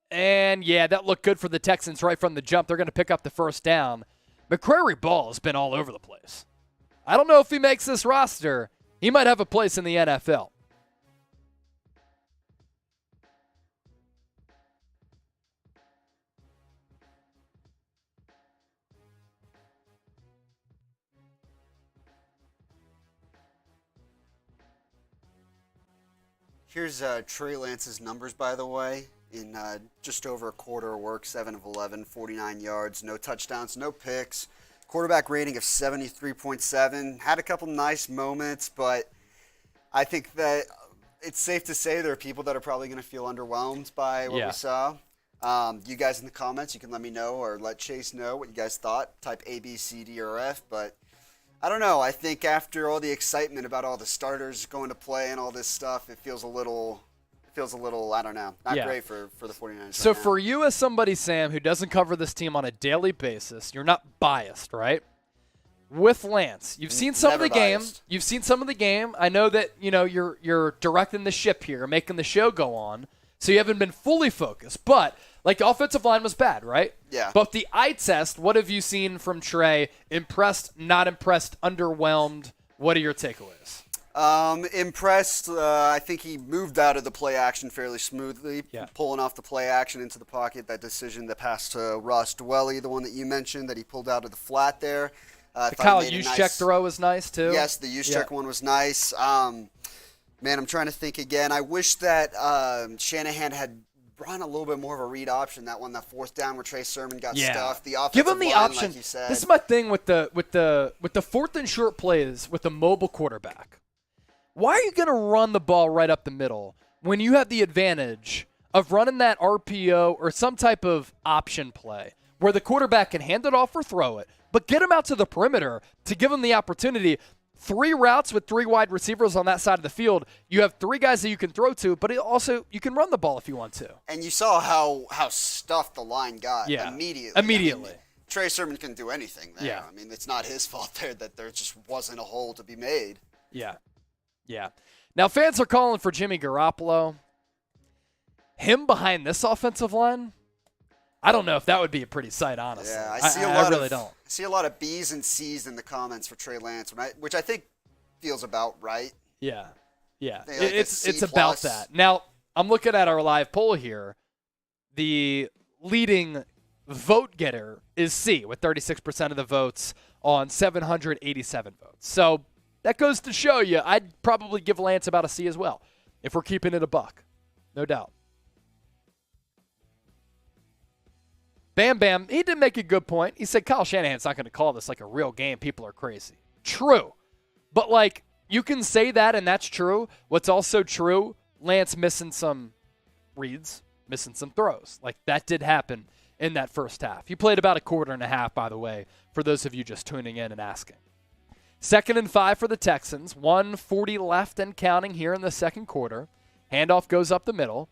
And, yeah, that looked good for the Texans right from the jump. They're going to pick up the first down. McCrary Ball has been all over the place. I don't know if he makes this roster. He might have a place in the NFL. Here's Trey Lance's numbers, by the way. In just over a quarter of work, 7 of 11, 49 yards, no touchdowns, no picks. Quarterback rating of 73.7. Had a couple nice moments, but I think that it's safe to say there are people that are probably going to feel underwhelmed by what we saw. You guys in the comments, you can let me know or let Chase know what you guys thought. Type A, B, C, D, or F. But I don't know. I think after all the excitement about all the starters going to play and all this stuff, it feels a little, I don't know, not great for the 49ers. So for you as somebody, Sam, who doesn't cover this team on a daily basis, you're not biased, right? With Lance, you've seen some of the game. I know that you're directing the ship here, making the show go on. So you haven't been fully focused, but like the offensive line was bad, right? Yeah. But the eye test, what have you seen from Trey? Impressed, not impressed, underwhelmed? What are your takeaways? Impressed. I think he moved out of the play action fairly smoothly, pulling off the play action into the pocket. That decision, the pass to Ross Dwelly, the one that you mentioned, that he pulled out of the flat there. The Kyle Juszczyk throw was nice, too. Yes, the Juszczyk one was nice. Man, I'm trying to think again. I wish that Shanahan had run a little bit more of a read option. That 4th down where Trey Sermon got stuffed. The offensive Give him the line, option. like you said. This is my thing with the 4th and short plays with the mobile quarterback. Why are you going to run the ball right up the middle when you have the advantage of running that RPO or some type of option play where the quarterback can hand it off or throw it, but get him out to the perimeter to give him the opportunity? 3 routes with 3 wide receivers on that side of the field. You have 3 guys that you can throw to, but also you can run the ball if you want to. And you saw how stuffed the line got immediately. Immediately. I mean, Trey Sermon can do anything there. I mean, it's not his fault there that there just wasn't a hole to be made. Yeah. Now, fans are calling for Jimmy Garoppolo. Him behind this offensive line, I don't know if that would be a pretty sight, honestly. Yeah, I really don't. I see a lot of B's and C's in the comments for Trey Lance, which I think feels about right. Yeah. It's about that. Now, I'm looking at our live poll here. The leading vote getter is C with 36% of the votes on 787 votes. So that goes to show you, I'd probably give Lance about a C as well, if we're keeping it a buck. No doubt. Bam Bam, he did make a good point. He said Kyle Shanahan's not going to call this like a real game. People are crazy. True. But, like, you can say that, and that's true. What's also true, Lance missing some reads, missing some throws. Like, that did happen in that first half. He played about a quarter and a half, by the way, for those of you just tuning in and asking. 2nd and 5 for the Texans. 1:40 left and counting here in the second quarter. Handoff goes up the middle.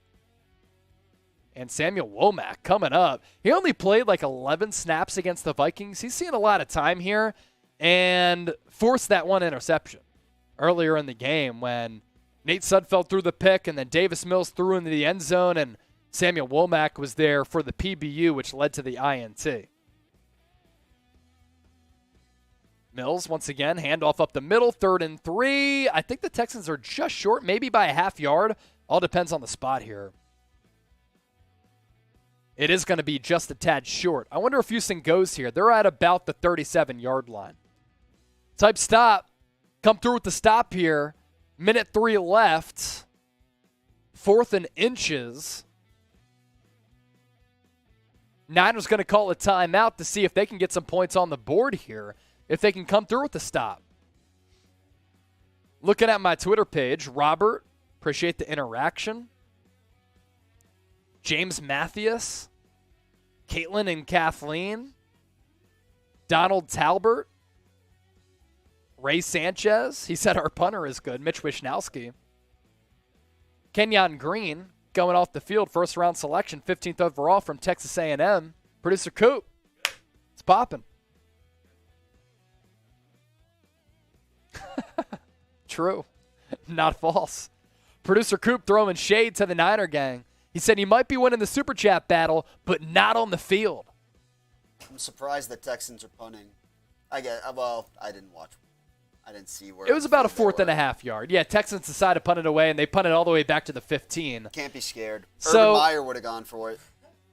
And Samuel Womack coming up. He only played like 11 snaps against the Vikings. He's seeing a lot of time here and forced that one interception earlier in the game when Nate Sudfeld threw the pick and then Davis Mills threw into the end zone and Samuel Womack was there for the PBU, which led to the INT. Mills, once again, handoff up the middle, 3rd and 3. I think the Texans are just short, maybe by a half yard. All depends on the spot here. It is going to be just a tad short. I wonder if Houston goes here. They're at about the 37-yard line. Type stop. Come through with the stop here. Minute 3 left. 4th and inches. Niners going to call a timeout to see if they can get some points on the board here. If they can come through with the stop. Looking at my Twitter page, Robert, appreciate the interaction. James Mathias, Caitlin and Kathleen, Donald Talbert, Ray Sanchez. He said our punter is good. Mitch Wishnowski. Kenyon Green going off the field, first-round selection, 15th overall from Texas A&M. Producer Coop, it's popping. True, not false. Producer Coop throwing shade to the Niner gang. He said he might be winning the Super Chat battle, but not on the field. I'm surprised the Texans are punting. I didn't watch. I didn't see where. It was about a 4th and a half yard. Yeah, Texans decided to punt it away, and they punted all the way back to the 15. Can't be scared. So, Urban Meyer would have gone for it.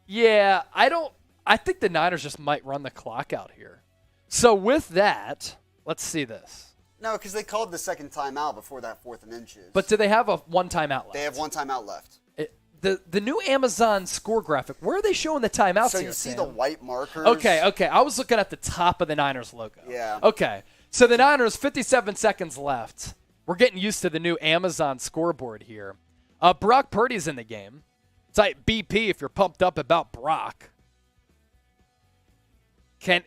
Yeah, I think the Niners just might run the clock out here. So with that, let's see this. No, because they called the second timeout before that 4th and inches. But do they have a one timeout left? They have one timeout left. The new Amazon score graphic, where are they showing the timeouts so here, you see Sam? the white markers? Okay. I was looking at the top of the Niners logo. Yeah. Okay. So the Niners, 57 seconds left. We're getting used to the new Amazon scoreboard here. Brock Purdy's in the game. Type BP if you're pumped up about Brock.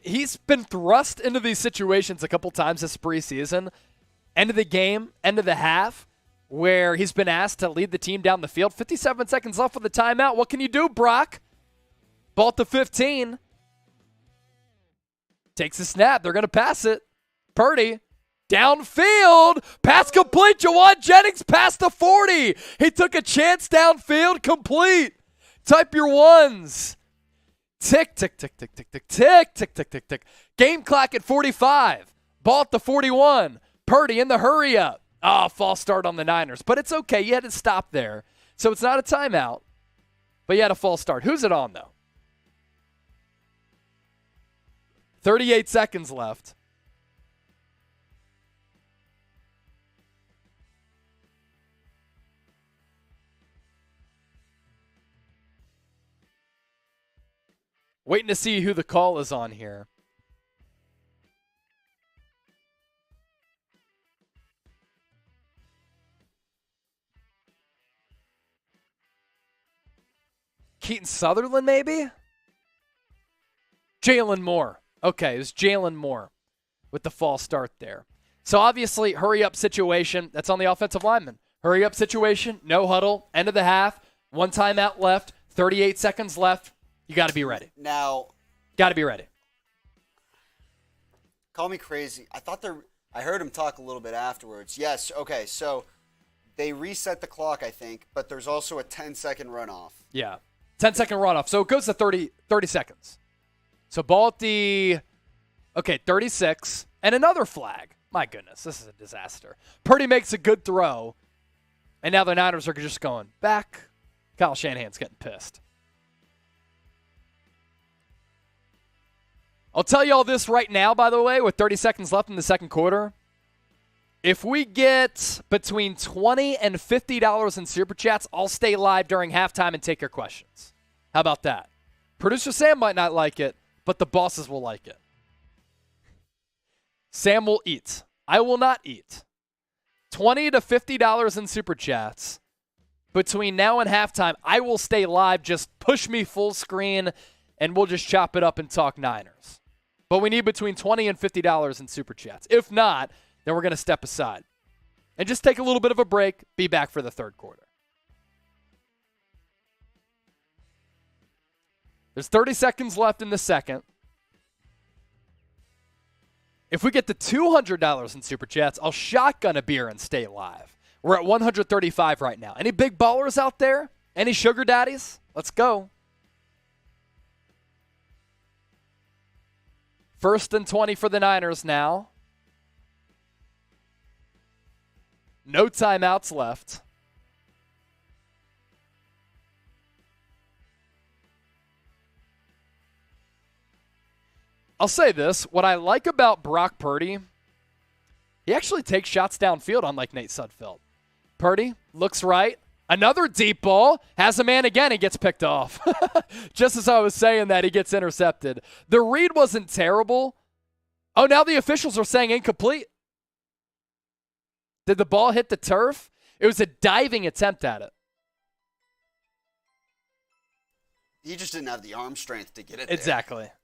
He's been thrust into these situations a couple times this preseason. End of the game, end of the half, where he's been asked to lead the team down the field. 57 seconds left with the timeout. What can you do, Brock? Ball at the 15. Takes a snap. They're going to pass it. Purdy, downfield. Pass complete. Jawan Jennings past the 40. He took a chance downfield. Complete. Type your ones. Tick, tick, tick, tick, tick, tick, tick, tick, tick, tick, tick. Game clock at 45. Ball at the 41. Purdy in the hurry up. False start on the Niners. But it's okay. You had to stop there. So it's not a timeout. But you had a false start. Who's it on, though? 38 seconds left. Waiting to see who the call is on here. Keaton Sutherland, maybe? Jalen Moore. Okay, it was Jalen Moore with the false start there. So obviously, hurry-up situation. That's on the offensive lineman. Hurry-up situation, no huddle, end of the half, one timeout left, 38 seconds left. You got to be ready. Now. Got to be ready. Call me crazy. I heard him talk a little bit afterwards. Yes, okay, so they reset the clock, I think, but there's also a 10-second runoff. Yeah, 10-second runoff. So it goes to 30 seconds. So ball at the, 36, and another flag. My goodness, this is a disaster. Purdy makes a good throw, and now the Niners are just going back. Kyle Shanahan's getting pissed. I'll tell you all this right now, by the way, with 30 seconds left in the second quarter. If we get between $20 and $50 in Super Chats, I'll stay live during halftime and take your questions. How about that? Producer Sam might not like it, but the bosses will like it. Sam will eat. I will not eat. $20 to $50 in Super Chats. Between now and halftime, I will stay live. Just push me full screen, and we'll just chop it up and talk Niners. But we need between $20 and $50 in Super Chats. If not, then we're going to step aside and just take a little bit of a break, be back for the third quarter. There's 30 seconds left in the second. If we get to $200 in Super Chats, I'll shotgun a beer and stay live. We're at 135 right now. Any big ballers out there? Any sugar daddies? Let's go. First and 20 for the Niners now. No timeouts left. I'll say this. What I like about Brock Purdy, he actually takes shots downfield, unlike Nate Sudfeld. Purdy looks right. Another deep ball. Has a man again. He gets picked off. Just as I was saying that, he gets intercepted. The read wasn't terrible. Oh, now the officials are saying incomplete. Did the ball hit the turf? It was a diving attempt at it. He just didn't have the arm strength to get it there.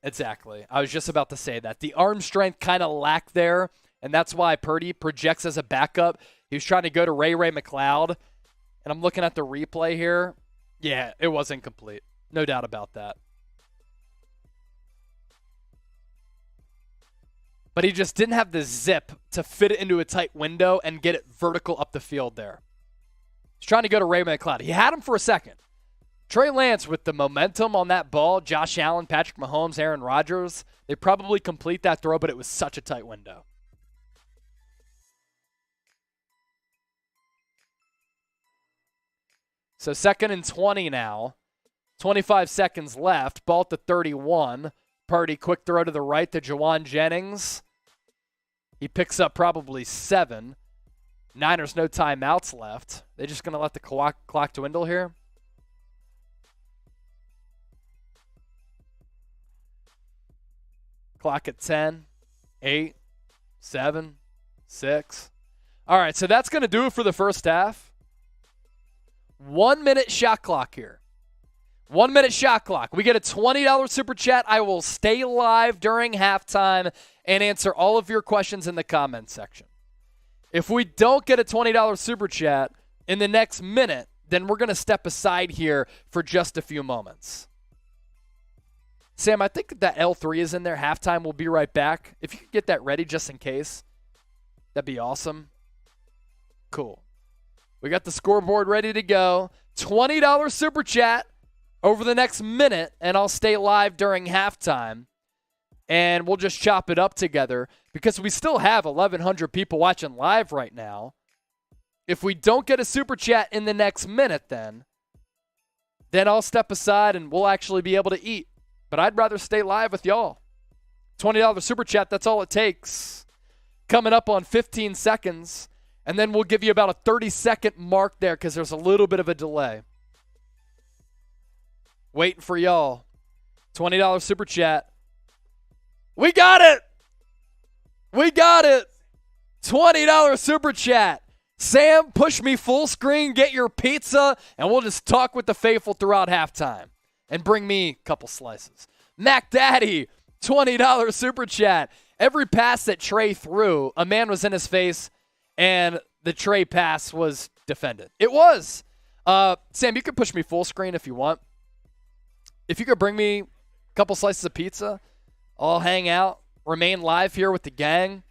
Exactly. I was just about to say that. The arm strength kind of lacked there, and that's why Purdy projects as a backup. He was trying to go to Ray McLeod, and I'm looking at the replay here. Yeah, it was incomplete. No doubt about that. But he just didn't have the zip to fit it into a tight window and get it vertical up the field there. He's trying to go to Ray McLeod. He had him for a second. Trey Lance with the momentum on that ball, Josh Allen, Patrick Mahomes, Aaron Rodgers, they probably complete that throw, but it was such a tight window. So 2nd and 20 now. 25 seconds left. Ball at the 31. Purdy, quick throw to the right to Jawan Jennings. He picks up probably 7. Niners, no timeouts left. They just going to let the clock dwindle here? Clock at 10, 8, 7, 6. All right, so that's going to do it for the first half. 1 minute shot clock here. 1 minute shot clock. We get a $20 super chat. I will stay live during halftime and answer all of your questions in the comments section. If we don't get a $20 super chat in the next minute, then we're going to step aside here for just a few moments. Sam, I think that L3 is in there. Halftime, we'll be right back. If you could get that ready just in case, that'd be awesome. Cool. We got the scoreboard ready to go. $20 super chat over the next minute, and I'll stay live during halftime. And we'll just chop it up together because we still have 1,100 people watching live right now. If we don't get a super chat in the next minute, then I'll step aside and we'll actually be able to eat. But I'd rather stay live with y'all. $20 super chat, that's all it takes. Coming up on 15 seconds. And then we'll give you about a 30-second mark there because there's a little bit of a delay. Waiting for y'all. $20 super chat. We got it! We got it! $20 super chat. Sam, push me full screen, get your pizza, and we'll just talk with the faithful throughout halftime. And bring me a couple slices. Mac Daddy, $20 super chat. Every pass that Trey threw, a man was in his face, and the Trey pass was defended. It was. Sam, you can push me full screen if you want. If you could bring me a couple slices of pizza, I'll hang out, remain live here with the gang.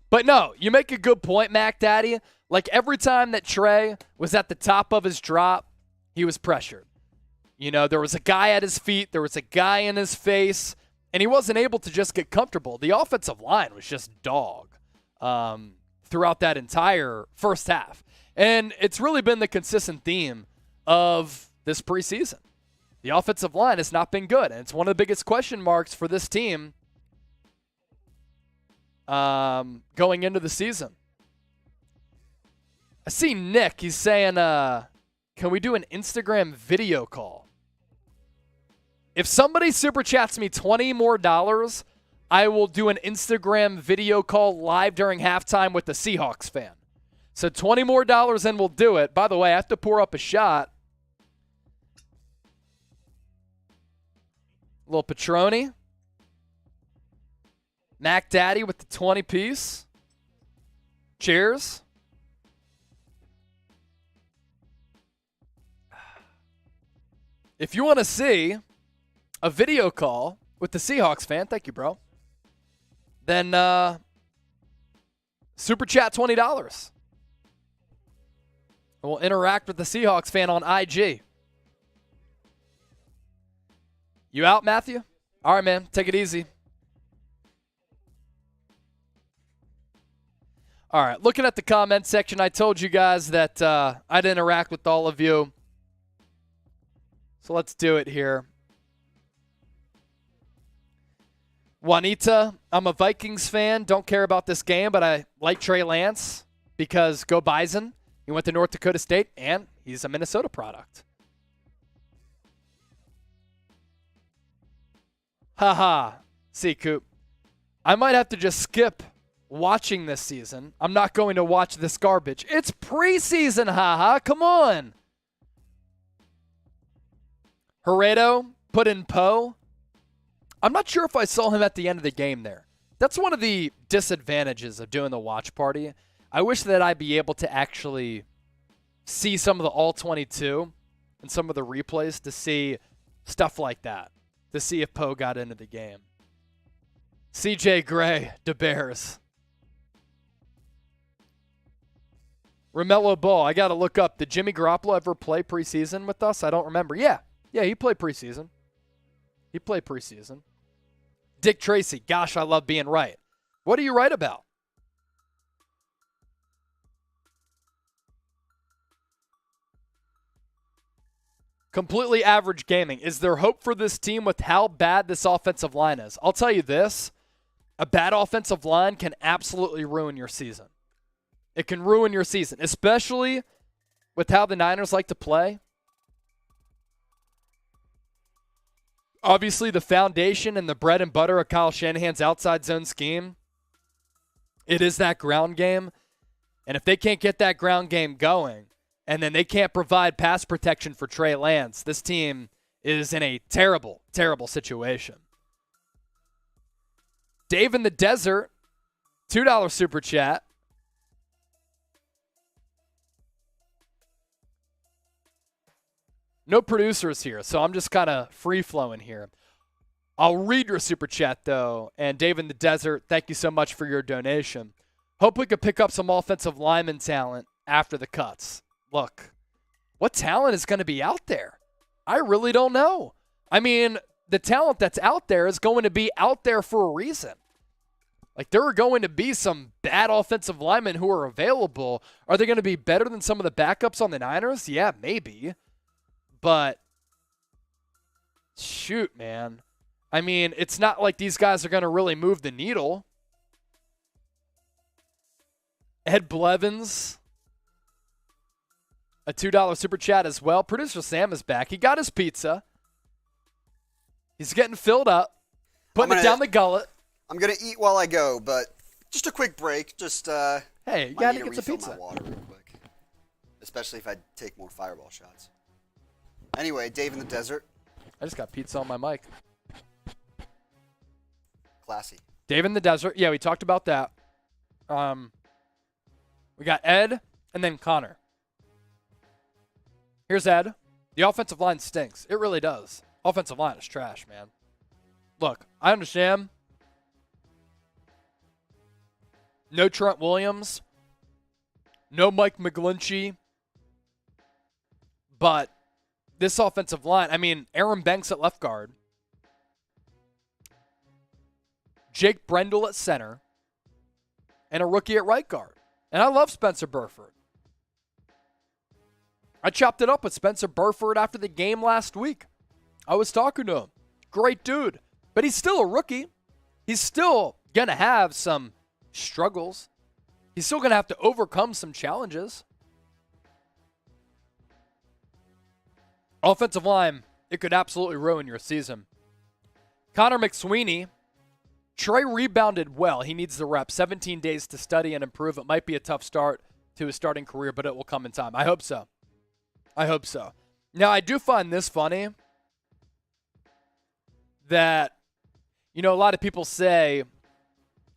But no, you make a good point, Mac Daddy. Like every time that Trey was at the top of his drop, he was pressured. You know, there was a guy at his feet, there was a guy in his face, and he wasn't able to just get comfortable. The offensive line was just dog throughout that entire first half. And it's really been the consistent theme of this preseason. The offensive line has not been good, and it's one of the biggest question marks for this team going into the season. I see Nick. He's saying, can we do an Instagram video call? If somebody super chats me $20 more, I will do an Instagram video call live during halftime with the Seahawks fan. So $20 more and we'll do it. By the way, I have to pour up a shot. A little Patroni. Mac Daddy with the 20 piece. Cheers. If you want to see a video call with the Seahawks fan, thank you, bro, then super chat $20. And we'll interact with the Seahawks fan on IG. You out, Matthew? All right, man. Take it easy. All right. Looking at the comment section, I told you guys that I'd interact with all of you. So let's do it here. Juanita, I'm a Vikings fan. Don't care about this game, but I like Trey Lance because go Bison. He went to North Dakota State, and he's a Minnesota product. Haha. See, Coop. I might have to just skip watching this season. I'm not going to watch this garbage. It's preseason, haha. Come on. Herredo put in Poe. I'm not sure if I saw him at the end of the game there. That's one of the disadvantages of doing the watch party. I wish that I'd be able to actually see some of the all-22 and some of the replays to see stuff like that, to see if Poe got into the game. CJ Gray, the Bears. Romello Ball, I got to look up. Did Jimmy Garoppolo ever play preseason with us? I don't remember. Yeah, he played preseason. Dick Tracy, gosh, I love being right. What are you right about? Completely average gaming. Is there hope for this team with how bad this offensive line is? I'll tell you this. A bad offensive line can absolutely ruin your season. It can ruin your season, especially with how the Niners like to play. Obviously, the foundation and the bread and butter of Kyle Shanahan's outside zone scheme, it is that ground game. And if they can't get that ground game going, and then they can't provide pass protection for Trey Lance, this team is in a terrible, terrible situation. Dave in the Desert, $2 super chat. No producers here, so I'm just kind of free-flowing here. I'll read your super chat, though. And Dave in the Desert, thank you so much for your donation. Hope we could pick up some offensive lineman talent after the cuts. Look, what talent is going to be out there? I really don't know. I mean, the talent that's out there is going to be out there for a reason. Like, there are going to be some bad offensive linemen who are available. Are they going to be better than some of the backups on the Niners? Yeah, maybe. But, shoot, man. I mean, it's not like these guys are going to really move the needle. Ed Blevins, a $2 super chat as well. Producer Sam is back. He got his pizza. He's getting filled up, putting it down the gullet. I'm going to eat while I go, but just a quick break. Just hey, you got to get some pizza. My water real quick, especially if I take more fireball shots. Anyway, Dave in the Desert. I just got pizza on my mic. Classy. Dave in the Desert. Yeah, we talked about that. We got Ed and then Connor. Here's Ed. The offensive line stinks. It really does. Offensive line is trash, man. Look, I understand. No Trent Williams. No Mike McGlinchey. But this offensive line, I mean, Aaron Banks at left guard. Jake Brendel at center. And a rookie at right guard. And I love Spencer Burford. I chopped it up with Spencer Burford after the game last week. I was talking to him. Great dude. But he's still a rookie. He's still going to have some struggles. He's still going to have to overcome some challenges. Offensive line, It could absolutely ruin your season. Connor McSweeney, Trey rebounded well. He needs the rep. 17 days to study and improve. It might be a tough start to his starting career, but it will come in time. I hope so. I hope so. Now, I do find this funny that, a lot of people say,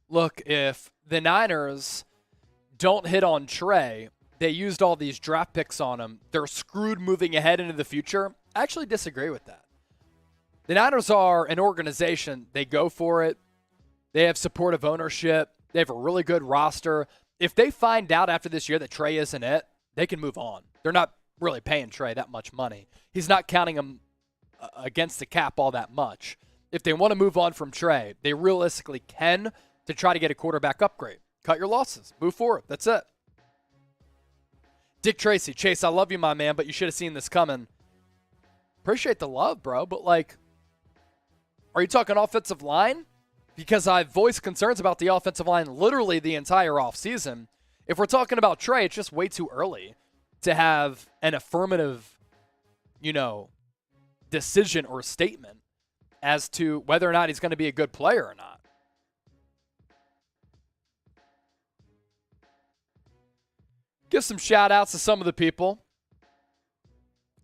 look, if the Niners don't hit on Trey, they used all these draft picks on him, they're screwed moving ahead into the future. I actually disagree with that. The Niners are an organization. They go for it. They have supportive ownership. They have a really good roster. If they find out after this year that Trey isn't it, they can move on. They're not really paying Trey that much money. He's not counting him against the cap all that much. If they want to move on from Trey, they realistically can to try to get a quarterback upgrade. Cut your losses. Move forward. That's it. Dick Tracy, Chase, I love you, my man, but you should have seen this coming. Appreciate the love, bro, but are you talking offensive line? Because I've voiced concerns about the offensive line literally the entire offseason. If we're talking about Trey, it's just way too early to have an affirmative, decision or statement as to whether or not he's going to be a good player or not. Give some shout outs to some of the people.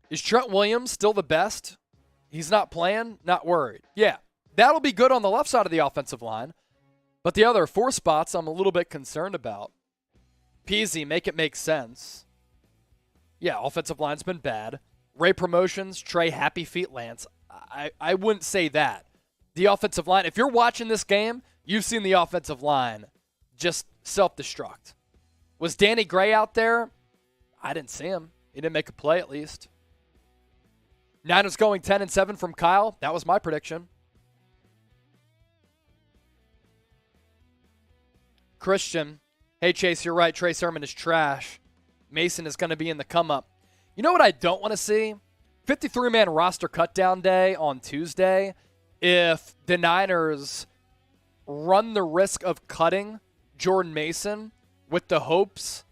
Is Trent Williams still the best? He's not playing? Not worried. Yeah, that'll be good on the left side of the offensive line. But the other 4 spots I'm a little bit concerned about. Peasy, make it make sense. Yeah, offensive line's been bad. Ray promotions, Trey happy feet Lance. I wouldn't say that. The offensive line, if you're watching this game, you've seen the offensive line just self-destruct. Was Danny Gray out there? I didn't see him. He didn't make a play at least. Niners going 10-7 from Kyle. That was my prediction. Christian, hey Chase, you're right. Trey Sermon is trash. Mason is going to be in the come-up. You know what I don't want to see? 53-man roster cutdown day on Tuesday. If the Niners run the risk of cutting Jordan Mason with the hopes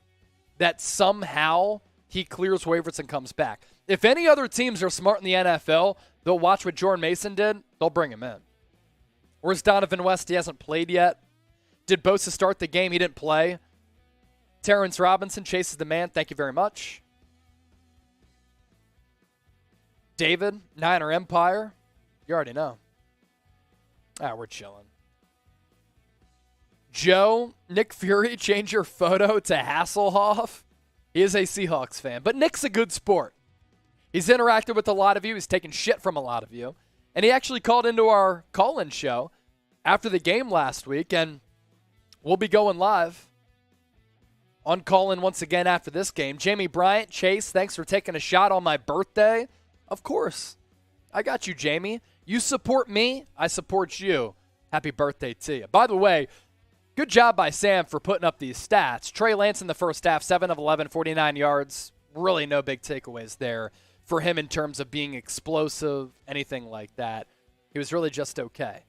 that somehow he clears waivers and comes back. If any other teams are smart in the NFL, they'll watch what Jordan Mason did. They'll bring him in. Where's Donovan West? He hasn't played yet. Did Bosa start the game? He didn't play. Terrence Robinson chases the man. Thank you very much. David, Niner Empire. You already know. We're chilling. Joe, Nick Fury, change your photo to Hasselhoff. He is a Seahawks fan, but Nick's a good sport. He's interacted with a lot of you. He's taken shit from a lot of you. And he actually called into our call-in show after the game last week, and we'll be going live on call-in once again after this game. Jamie Bryant, Chase, thanks for taking a shot on my birthday. Of course. I got you, Jamie. You support me, I support you. Happy birthday to you. By the way, good job by Sam for putting up these stats. Trey Lance in the first half, 7 of 11, 49 yards. Really no big takeaways there for him in terms of being explosive, anything like that. He was really just okay.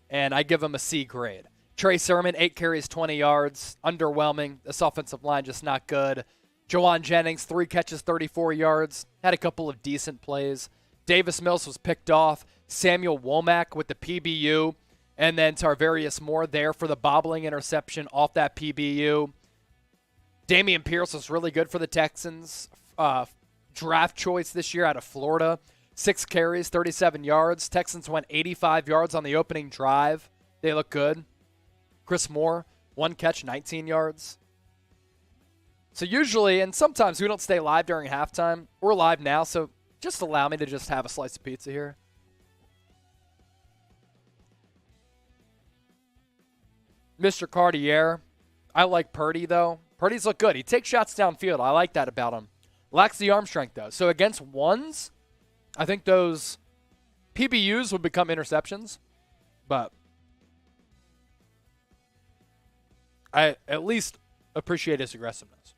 And I give him a C grade. Trey Sermon, 8 carries, 20 yards. Underwhelming. This offensive line just not good. Jawan Jennings, 3 catches, 34 yards. Had a couple of decent plays. Davis Mills was picked off. Samuel Womack with the PBU. And then Tarvarius Moore there for the bobbling interception off that PBU. Damian Pierce was really good for the Texans. Draft choice this year out of Florida. 6 carries, 37 yards. Texans went 85 yards on the opening drive. They look good. Chris Moore, 1 catch, 19 yards. So usually, and sometimes we don't stay live during halftime. We're live now, so just allow me to just have a slice of pizza here. Mr. Cartier. I like Purdy, though. Purdy's look good. He takes shots downfield. I like that about him. Lacks the arm strength, though. So against ones, I think those PBUs would become interceptions. But I at least appreciate his aggressiveness.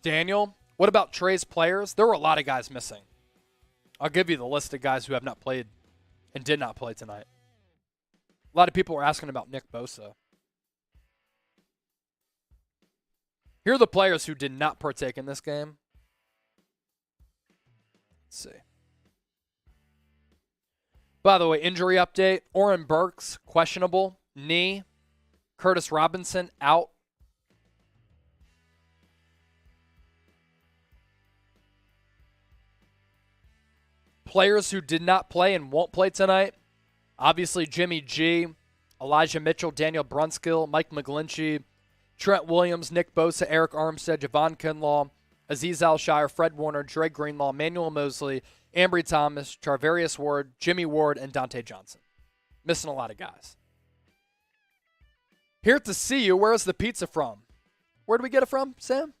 Daniel, what about Trey's players? There were a lot of guys missing. I'll give you the list of guys who have not played and did not play tonight. A lot of people were asking about Nick Bosa. Here are the players who did not partake in this game. Let's see. By the way, injury update. Oren Burks, questionable. Knee. Curtis Robinson, out. Players who did not play and won't play tonight. Obviously, Jimmy G, Elijah Mitchell, Daniel Brunskill, Mike McGlinchey, Trent Williams, Nick Bosa, Eric Armstead, Javon Kinlaw, Azeez Al-Shire, Fred Warner, Dre Greenlaw, Manuel Mosley, Ambry Thomas, Charvarius Ward, Jimmy Ward, and Dante Johnson. Missing a lot of guys. Here to see you. Where's the pizza from? Where did we get it from, Sam?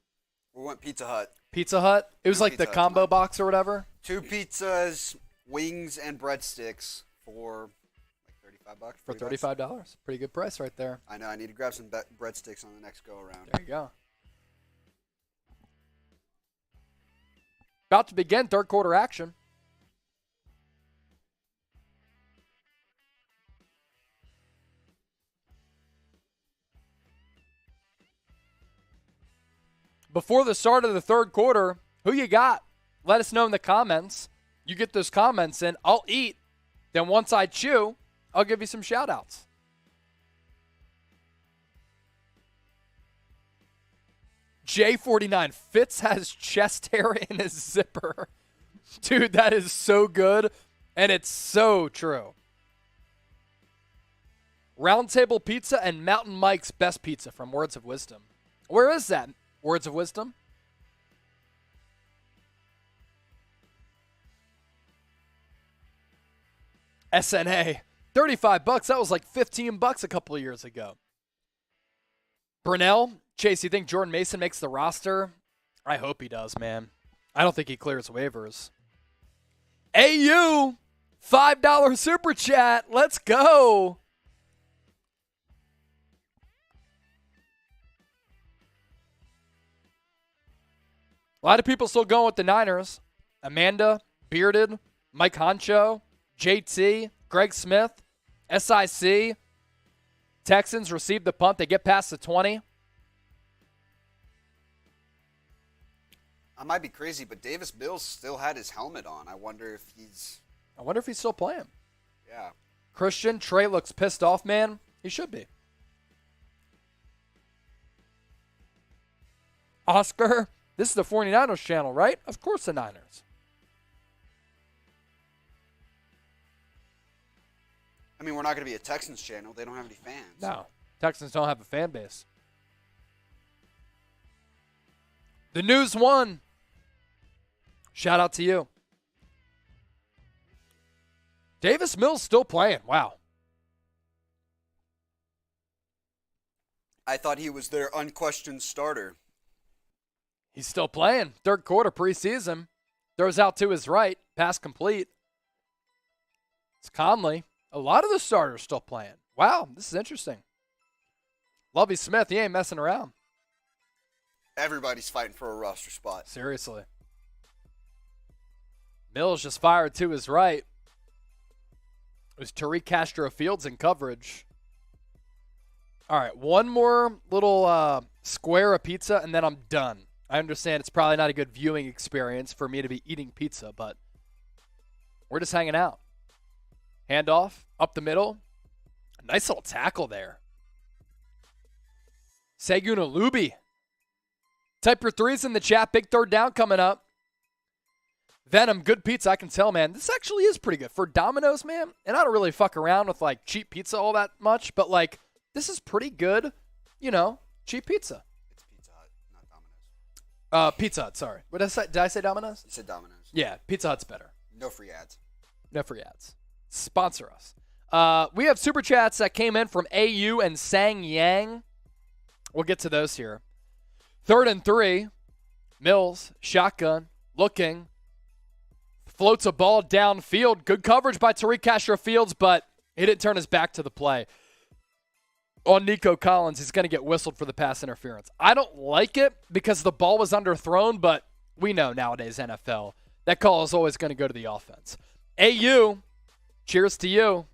We went Pizza Hut. Pizza Hut? It was like the combo box or whatever? 2 pizzas, wings, and breadsticks for like $35. For $35. Pretty good price right there. I know. I need to grab some breadsticks on the next go-around. There you go. About to begin third quarter action. Before the start of the third quarter, who you got? Let us know in the comments. You get those comments in, I'll eat. Then once I chew, I'll give you some shout-outs. J49, Fitz has chest hair in his zipper. Dude, that is so good, and it's so true. Roundtable Pizza and Mountain Mike's Best Pizza from Words of Wisdom. Where is that? Words of Wisdom? SNA. $35. That was like $15 a couple of years ago. Brunell. Chase, you think Jordan Mason makes the roster? I hope he does, man. I don't think he clears waivers. AU. $5 super chat. Let's go. A lot of people still going with the Niners. Amanda, Bearded, Mike Honcho, JT, Greg Smith, SIC. Texans receive the punt. They get past the 20. I might be crazy, but Davis Mills still had his helmet on. I wonder if he's still playing. Yeah. Christian, Trey looks pissed off, man. He should be. Oscar, this is the 49ers channel, right? Of course the Niners. I mean, we're not going to be a Texans channel. They don't have any fans. No. Texans don't have a fan base. The News won. Shout out to you. Davis Mills still playing. Wow. I thought he was their unquestioned starter. He's still playing. Third quarter preseason. Throws out to his right. Pass complete. It's Conley. A lot of the starters still playing. Wow, this is interesting. Lovie Smith, he ain't messing around. Everybody's fighting for a roster spot. Seriously. Mills just fired to his right. It was Tariq Castro Fields in coverage. All right, one more little square of pizza, and then I'm done. I understand it's probably not a good viewing experience for me to be eating pizza, but we're just hanging out. Handoff, up the middle. Nice little tackle there. Segun Alubi. Type your threes in the chat. Big third down coming up. Venom, good pizza. I can tell, man. This actually is pretty good. For Domino's, man, and I don't really fuck around with, like, cheap pizza all that much, but, like, this is pretty good, cheap pizza. It's Pizza Hut, not Domino's. Pizza Hut, sorry. What did I say? Did I say Domino's? You said Domino's. Yeah, Pizza Hut's better. No free ads. No free ads. Sponsor us. We have super chats that came in from AU and Sang Yang. We'll get to those here. 3rd and 3. Mills, shotgun, looking. Floats a ball downfield. Good coverage by Tariq Castro Fields, but he didn't turn his back to the play. On Nico Collins, he's going to get whistled for the pass interference. I don't like it because the ball was underthrown, but we know nowadays NFL, that call is always going to go to the offense. AU, cheers to you.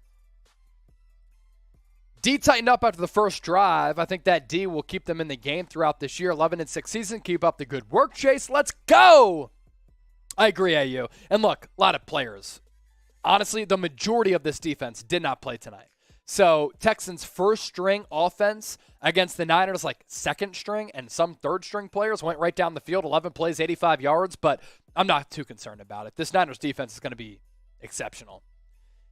D tightened up after the first drive. I think that D will keep them in the game throughout this year. 11-6 season. Keep up the good work, Chase. Let's go. I agree, AU. And look, a lot of players. Honestly, the majority of this defense did not play tonight. So Texans' first string offense against the Niners, like second string, and some third string players went right down the field, 11 plays, 85 yards, but I'm not too concerned about it. This Niners defense is going to be exceptional.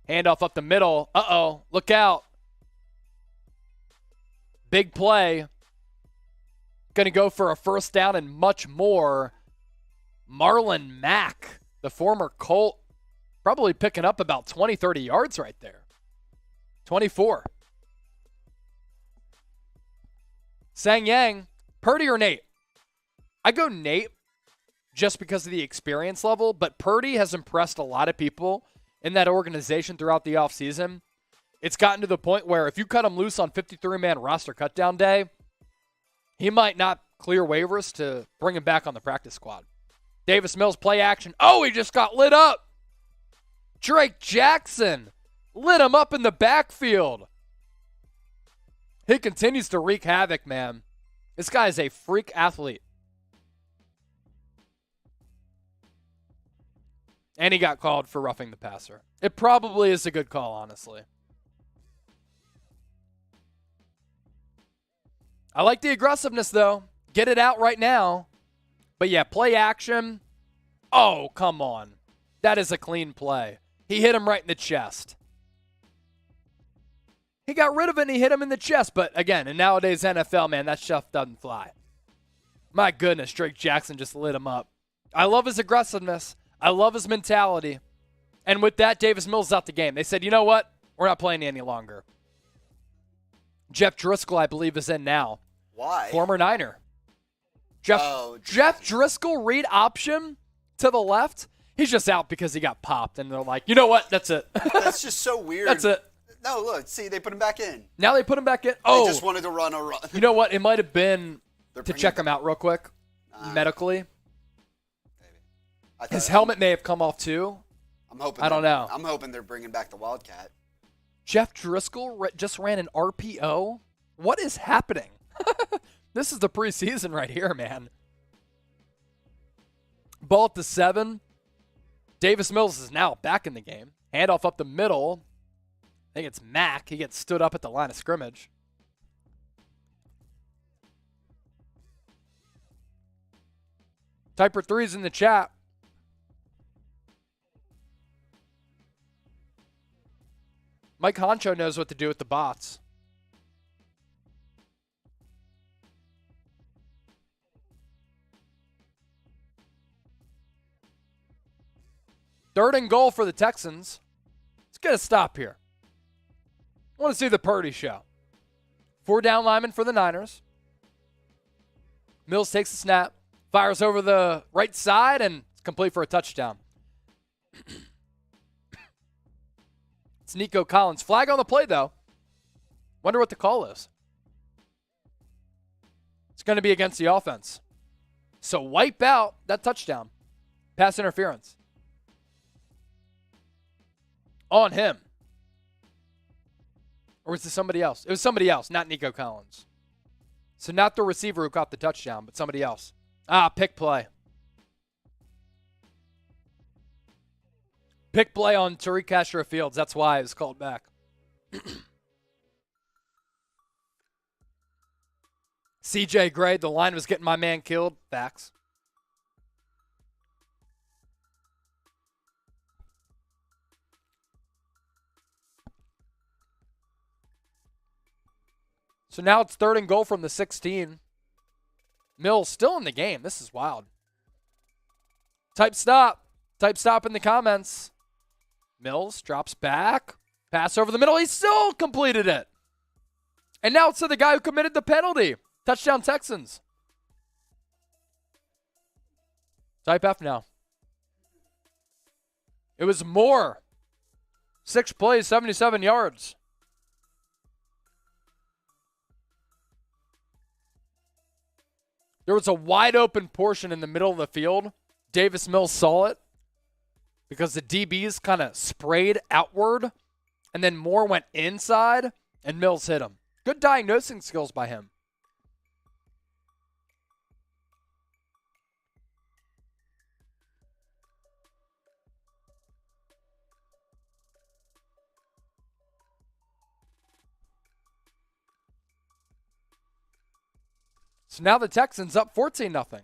Handoff up the middle. Uh-oh, look out. Big play. Going to go for a first down and much more. Marlon Mack, the former Colt, probably picking up about 20, 30 yards right there. 24. Sang Yang, Purdy or Nate? I go Nate just because of the experience level, but Purdy has impressed a lot of people in that organization throughout the offseason. It's gotten to the point where if you cut him loose on 53-man roster cutdown day, he might not clear waivers to bring him back on the practice squad. Davis Mills play action. Oh, he just got lit up. Drake Jackson lit him up in the backfield. He continues to wreak havoc, man. This guy is a freak athlete. And he got called for roughing the passer. It probably is a good call, honestly. I like the aggressiveness, though. Get it out right now. But yeah, play action. Oh, come on. That is a clean play. He hit him right in the chest. He got rid of it and he hit him in the chest. But again, in nowadays NFL, man, that stuff doesn't fly. My goodness, Drake Jackson just lit him up. I love his aggressiveness. I love his mentality. And with that, Davis Mills is out the game. They said, you know what? We're not playing any longer. Jeff Driscoll, I believe, is in now. Why? Former Niner. Jeff Driscoll, read option to the left. He's just out because he got popped. And they're like, you know what? That's it. That's just so weird. That's it. No, look. See, they put him back in. Now they put him back in. Oh. They just wanted to run a run. You know what? It might have been to check him out real quick. Medically. Maybe. His helmet may have come off too. I don't know. I'm hoping they're bringing back the Wildcat. Jeff Driscoll just ran an RPO? What is happening? This is the preseason right here, man. Ball at the 7. Davis Mills is now back in the game. Handoff up the middle. I think it's Mack. He gets stood up at the line of scrimmage. Typer 3's in the chat. Mike Honcho knows what to do with the bots. Third and goal for the Texans. Let's get a stop here. I want to see the Purdy show. 4 down linemen for the Niners. Mills takes the snap, fires over the right side, and it's complete for a touchdown. It's Nico Collins. Flag on the play, though. Wonder what the call is. It's going to be against the offense. So wipe out that touchdown. Pass interference. On him. Or was it somebody else? It was somebody else, not Nico Collins. So not the receiver who caught the touchdown, but somebody else. Pick play. Pick play on Tariq Castro Fields. That's why it was called back. CJ Gray, the line was getting my man killed. Facts. So now it's 3rd and goal from the 16. Mills still in the game. This is wild. Type stop. Type stop in the comments. Mills drops back. Pass over the middle. He still completed it. And now it's to the guy who committed the penalty. Touchdown Texans. Type F now. It was Moore. 6 plays, 77 yards. There was a wide open portion in the middle of the field. Davis Mills saw it because the DBs kind of sprayed outward and then Moore went inside And Mills hit him. Good diagnosing skills by him. So now the Texans up 14-0.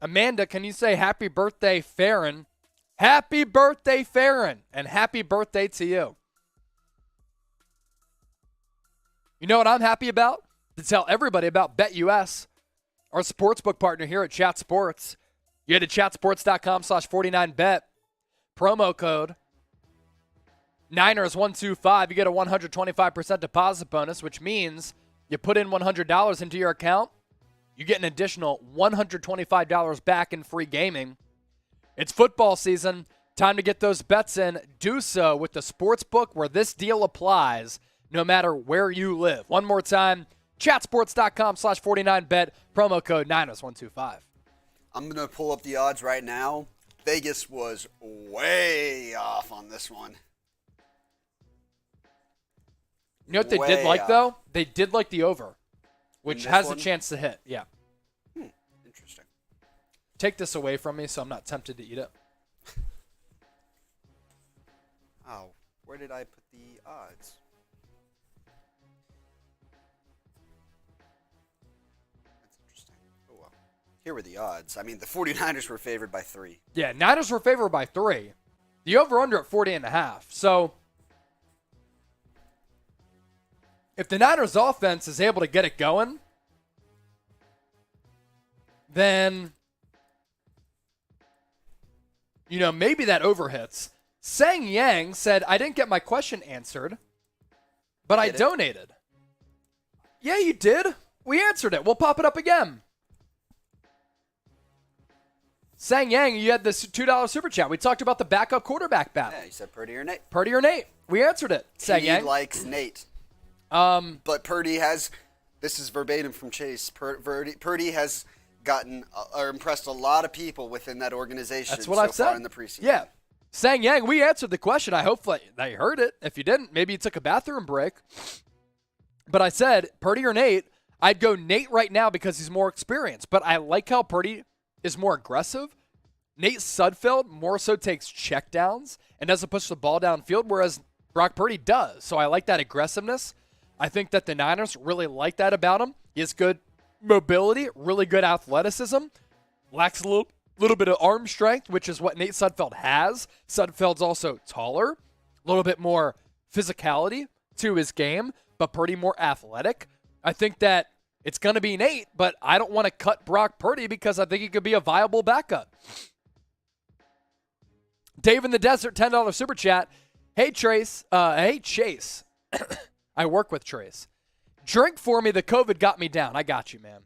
Amanda, can you say happy birthday, Farron? Happy birthday, Farron. And happy birthday to you. You know what I'm happy about? To tell everybody about BetUS, our sportsbook partner here at Chat Sports. You head to chatsports.com/49bet. Promo code Niners125. You get a 125% deposit bonus, which means you put in $100 into your account, you get an additional $125 back in free gaming. It's football season. Time to get those bets in. Do so with the sportsbook where this deal applies no matter where you live. One more time, chatsports.com/49bet, promo code Niners125. I'm going to pull up the odds right now. Vegas was way off on this one. You know what they did like, though? They did like the over, which has a chance to hit. Yeah. Interesting. Take this away from me so I'm not tempted to eat it. Oh, where did I put the odds? That's interesting. Oh, well. Here were the odds. I mean, the 49ers were favored by 3. Yeah, Niners were favored by 3. The over-under at 40.5. So if the Niners offense is able to get it going, then, you know, maybe that over hits. Sang Yang said, I didn't get my question answered, but I donated. Yeah, you did. We answered it. We'll pop it up again. Sang Yang, you had this $2 super chat. We talked about the backup quarterback battle. Yeah, you said Purdy or Nate. Purdy or Nate. We answered it. Sang He Yang. likes Nate. But Purdy has, this is verbatim from Chase, Purdy has gotten or impressed a lot of people within that organization. That's what I've said in the preseason. Yeah. Sang Yang, we answered the question. I hope that you heard it. If you didn't, maybe you took a bathroom break. But I said, Purdy or Nate, I'd go Nate right now because he's more experienced. But I like how Purdy is more aggressive. Nate Sudfeld more so takes checkdowns and doesn't push the ball downfield, whereas Brock Purdy does. So I like that aggressiveness. I think that the Niners really like that about him. He has good mobility, really good athleticism, lacks a little bit of arm strength, which is what Nate Sudfeld has. Sudfeld's also taller, a little bit more physicality to his game, but Purdy more athletic. I think that it's going to be Nate, but I don't want to cut Brock Purdy because I think he could be a viable backup. Dave in the Desert, $10 super chat. Hey, Trace. Hey, Chase. I work with Trace. Drink for me. The COVID got me down. I got you, man.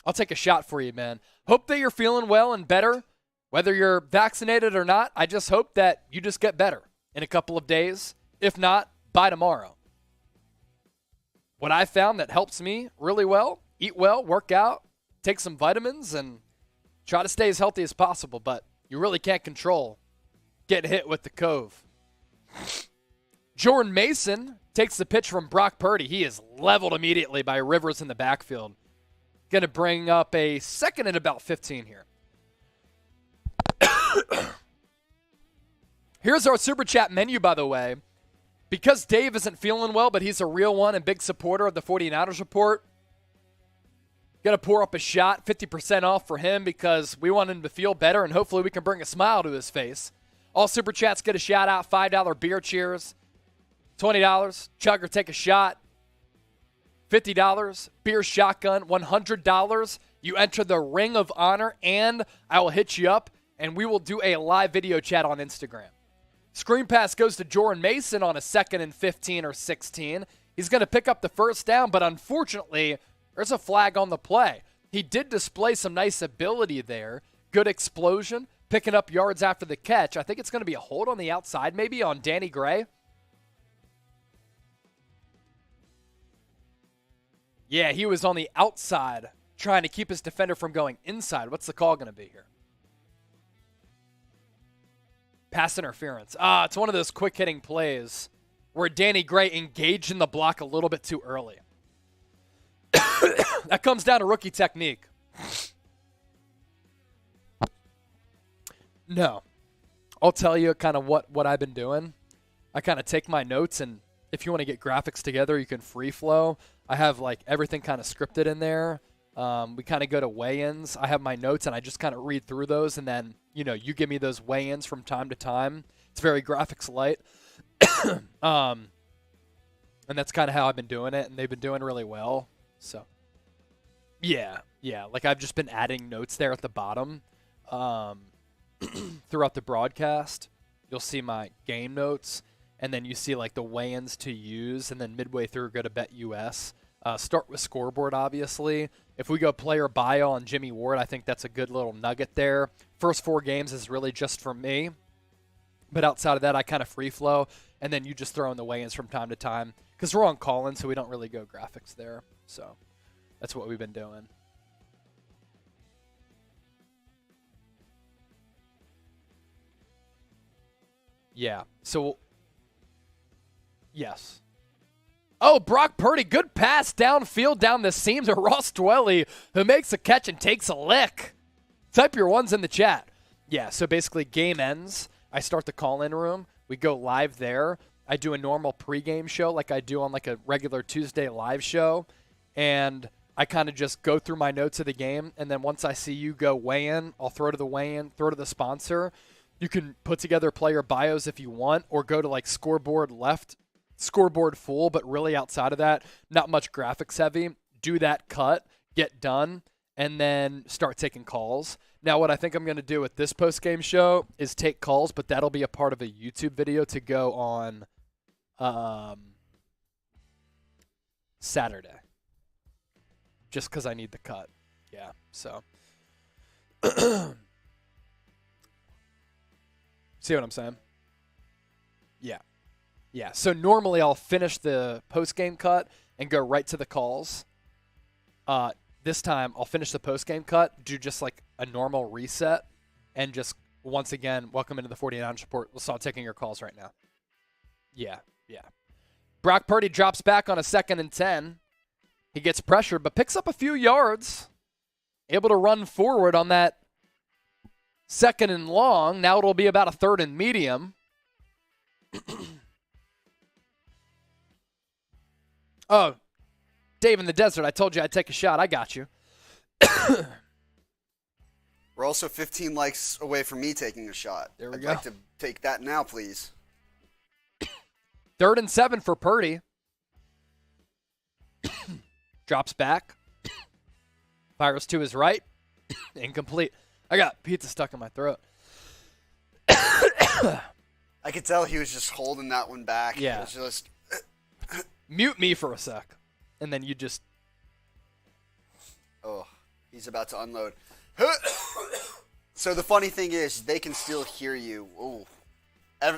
I'll take a shot for you, man. Hope that you're feeling well and better, whether you're vaccinated or not. I just hope that you just get better in a couple of days. If not, by tomorrow. What I found that helps me really well, eat well, work out, take some vitamins, and try to stay as healthy as possible. But you really can't control getting hit with the cove. Jordan Mason takes the pitch from Brock Purdy. He is leveled immediately by Rivers in the backfield. Going to bring up a second and about 15 here. Here's our Super Chat menu, by the way. Because Dave isn't feeling well, but he's a real one and big supporter of the 49ers Report, going to pour up a shot, 50% off for him because we want him to feel better, and hopefully we can bring a smile to his face. All Super Chats get a shout-out, $5 beer cheers. $20, chug or take a shot. $50, beer shotgun. $100, you enter the Ring of Honor, and I will hit you up, and we will do a live video chat on Instagram. Screen pass goes to Jordan Mason on a 2nd and 15 or 16. He's going to pick up the first down, but unfortunately, there's a flag on the play. He did display some nice ability there. Good explosion, picking up yards after the catch. I think it's going to be a hold on the outside maybe on Danny Gray. Yeah, he was on the outside trying to keep his defender from going inside. What's the call going to be here? Pass interference. It's one of those quick-hitting plays where Danny Gray engaged in the block a little bit too early. That comes down to rookie technique. No. I'll tell you kind of what I've been doing. I kind of take my notes, and if you want to get graphics together, you can free flow. I have like everything kind of scripted in there. We kind of go to weigh-ins. I have my notes, and I just kind of read through those, and then, you give me those weigh-ins from time to time. It's very graphics light. And that's kind of how I've been doing it, and they've been doing really well. So, yeah. Like, I've just been adding notes there at the bottom throughout the broadcast. You'll see my game notes, and then you see, like, the weigh-ins to use, and then midway through, go to BetUS. Start with Scoreboard, obviously. If we go player bio on Jimmy Ward, I think that's a good little nugget there. First 4 games is really just for me. But outside of that, I kind of free flow, and then you just throw in the weigh-ins from time to time. Because we're on call-in, so we don't really go graphics there. So that's what we've been doing. Yeah. So, yes. Oh, Brock Purdy, good pass downfield down the seam to Ross Dwelly, who makes a catch and takes a lick. Type your ones in the chat. Yeah, so basically game ends. I start the call-in room. We go live there. I do a normal pregame show like I do on like a regular Tuesday live show. And I kind of just go through my notes of the game. And then once I see you go weigh-in, I'll throw to the weigh-in, throw to the sponsor. You can put together player bios if you want, or go to like Scoreboard left, Scoreboard full, but really outside of that, not much graphics heavy. Do that cut, get done, and then start taking calls. Now, what I think I'm going to do with this post-game show is take calls, but that'll be a part of a YouTube video to go on Saturday. Just because I need the cut. Yeah, so. See what I'm saying? Yeah. Yeah, so normally I'll finish the post-game cut and go right to the calls. This time I'll finish the post-game cut, do just like a normal reset, and just once again, welcome into the 49ers Report. We'll start taking your calls right now. Yeah. Brock Purdy drops back on a 2nd and 10. He gets pressured, but picks up a few yards. Able to run forward on that 2nd and long. Now it'll be about a 3rd and medium. Oh, Dave in the desert, I told you I'd take a shot. I got you. We're also 15 likes away from me taking a shot. There we I'd go. like to take that now, please. 3rd and 7 for Purdy. Drops back. Fires to his right. Incomplete. I got pizza stuck in my throat. I could tell he was just holding that one back. Yeah. It was just... Mute me for a sec. And then you just... Oh, he's about to unload. So the funny thing is, they can still hear you. Ooh.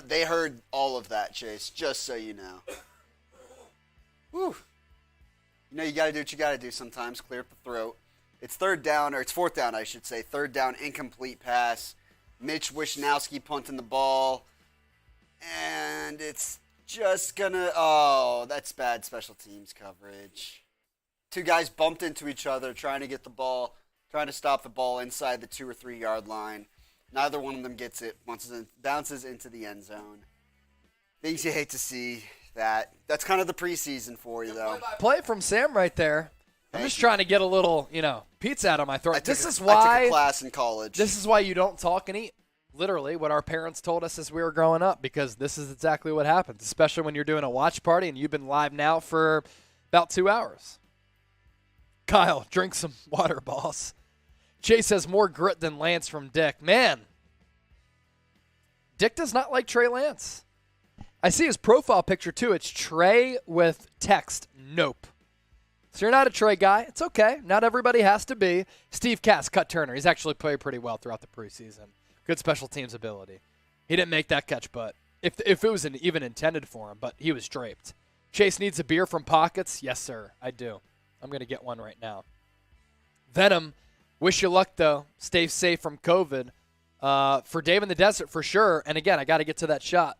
They heard all of that, Chase, just so you know. Whew. You got to do what you got to do sometimes, clear up the throat. It's 4th down, I should say. 3rd down, incomplete pass. Mitch Wishnowsky punting the ball. And it's just gonna... Oh, that's bad special teams coverage. 2 guys bumped into each other trying to get the ball, trying to stop the ball inside the 2 or 3 yard line. Neither one of them gets it. Bounces into the end zone. Things you hate to see. That's kind of the preseason for you, though. Play from Sam right there. I'm just trying to get a little, pizza out of my throat. I took why a class in college. This is why you don't talk and eat. Literally, what our parents told us as we were growing up, because this is exactly what happens, especially when you're doing a watch party and you've been live now for about 2 hours. Kyle, drink some water, boss. Chase has more grit than Lance from Dick. Man, Dick does not like Trey Lance. I see his profile picture, too. It's Trey with text, nope. So you're not a Trey guy. It's okay. Not everybody has to be. Steve Cass, cut Turner. He's actually played pretty well throughout the preseason. Good special teams ability. He didn't make that catch, but if it was even intended for him, but he was draped. Chase needs a beer from Pockets. Yes, sir, I do. I'm going to get one right now. Venom, wish you luck, though. Stay safe from COVID. for Dave in the desert for sure. And again, I got to get to that shot.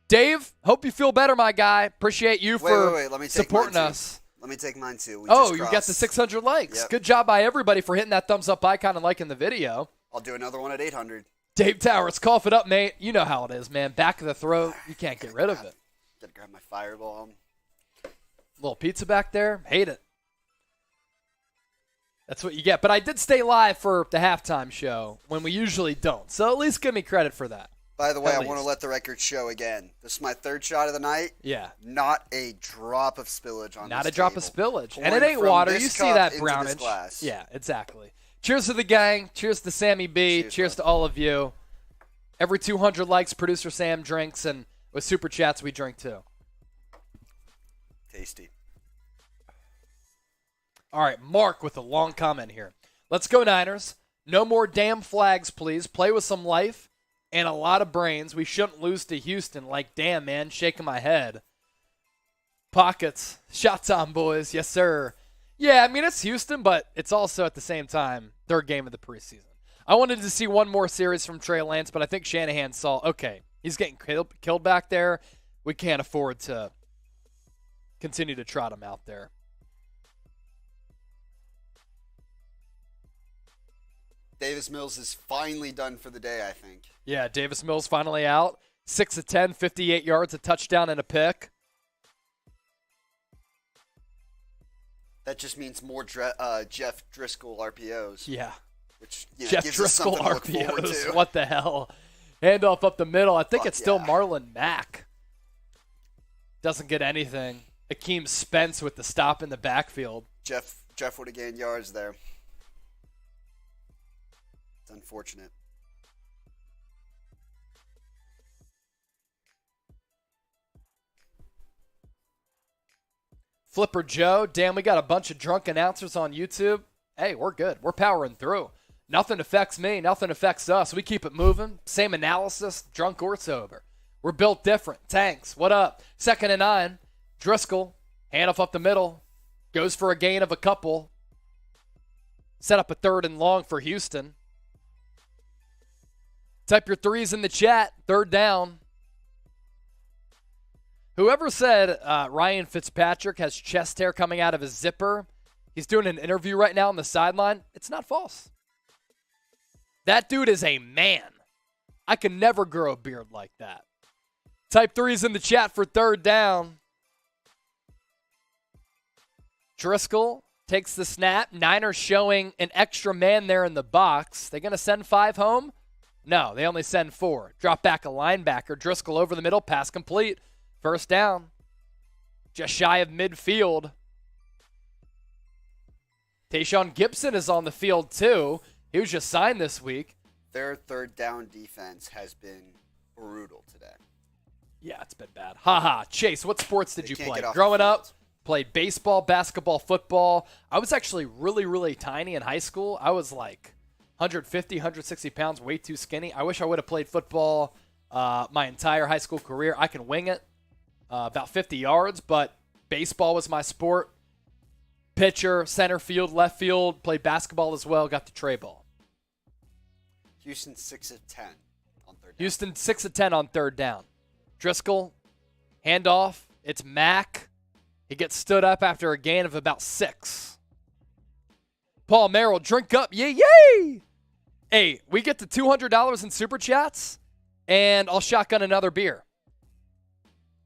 Dave, hope you feel better, my guy. Appreciate you for Let me take supporting mine too. us. Let me take mine too. You got the 600 likes. Yep. Good job by everybody for hitting that thumbs up icon and liking the video. I'll do another one at 800. Dave Towers, cough it up, mate. You know how it is, man. Back of the throat. You can't get rid of it. Gotta grab my fireball. Little pizza back there. Hate it. That's what you get. But I did stay live for the halftime show when we usually don't. So at least give me credit for that. By the way, I want to let the record show again. This is my third shot of the night. Yeah. Not a drop of spillage on Not this a drop table. of spillage. Pouring And it ain't from water. this You see cup that into this brownage. glass. Yeah, exactly. Cheers to the gang. Cheers to Sammy B. Cheers to all of you. Every 200 likes, Producer Sam drinks. And with Super Chats, we drink too. Tasty. All right, Mark with a long comment here. Let's go, Niners. No more damn flags, please. Play with some life and a lot of brains. We shouldn't lose to Houston. Like, damn, man, shaking my head. Pockets. Shots on, boys. Yes, sir. Yeah, I mean, it's Houston, but it's also at the same time their game of the preseason. I wanted to see one more series from Trey Lance, but I think Shanahan saw, okay, he's getting killed back there. We can't afford to continue to trot him out there. Davis Mills is finally done for the day, I think. Yeah, Davis Mills finally out. 6 of 10, 58 yards, a touchdown, and a pick. That just means more Jeff Driscoll RPOs. Yeah. Which Jeff gives Driscoll us something to look forward RPOs. to. What the hell? Handoff up the middle. I think it's still yeah. Marlon Mack. Doesn't get anything. Akeem Spence with the stop in the backfield. Jeff would have gained yards there. It's unfortunate. Flipper Joe. Damn, we got a bunch of drunk announcers on YouTube. Hey, we're good. We're powering through. Nothing affects me. Nothing affects us. We keep it moving. Same analysis, drunk or sober. We're built different. Tanks, what up? 2nd and 9. Driscoll, handoff up the middle. Goes for a gain of a couple. Set up a 3rd and long for Houston. Type your threes in the chat. 3rd down. Whoever said Ryan Fitzpatrick has chest hair coming out of his zipper, he's doing an interview right now on the sideline. It's not false. That dude is a man. I can never grow a beard like that. Type threes in the chat for 3rd down. Driscoll takes the snap. Niners showing an extra man there in the box. They going to send 5 home? No, they only send 4. Drop back a linebacker. Driscoll over the middle. Pass complete. 1st down. Just shy of midfield. Tayshaun Gibson is on the field too. He was just signed this week. Their 3rd down defense has been brutal today. Yeah, it's been bad. Haha. Chase, what sports did you play? Get off Growing the up, field. played baseball, basketball, football. I was actually really, really tiny in high school. I was like 150, 160 pounds, way too skinny. I wish I would have played football my entire high school career. I can wing it about 50 yards, but baseball was my sport. Pitcher, center field, left field, played basketball as well, got the tray ball. Houston 6 of 10 on 3rd down. Houston 6 of 10 on 3rd down. Driscoll, handoff. It's Mack. He gets stood up after a gain of about 6. Paul Merrill, drink up. Yay, yay! Hey, we get to $200 in Super Chats, and I'll shotgun another beer.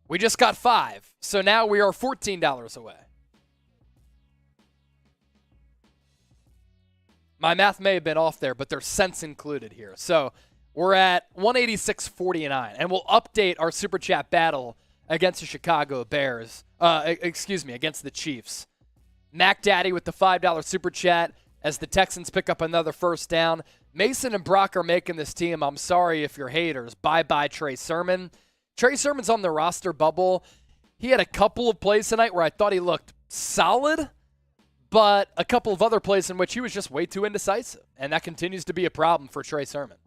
We just got 5, so now we are $14 away. My math may have been off there, but there's cents included here. So we're at 186.49, and we'll update our Super Chat battle against the Chicago Bears. Against the Chiefs. Mac Daddy with the $5 Super Chat as the Texans pick up another 1st down. Mason and Brock are making this team. I'm sorry if you're haters. Bye-bye, Trey Sermon. Trey Sermon's on the roster bubble. He had a couple of plays tonight where I thought he looked solid, but a couple of other plays in which he was just way too indecisive, and that continues to be a problem for Trey Sermon.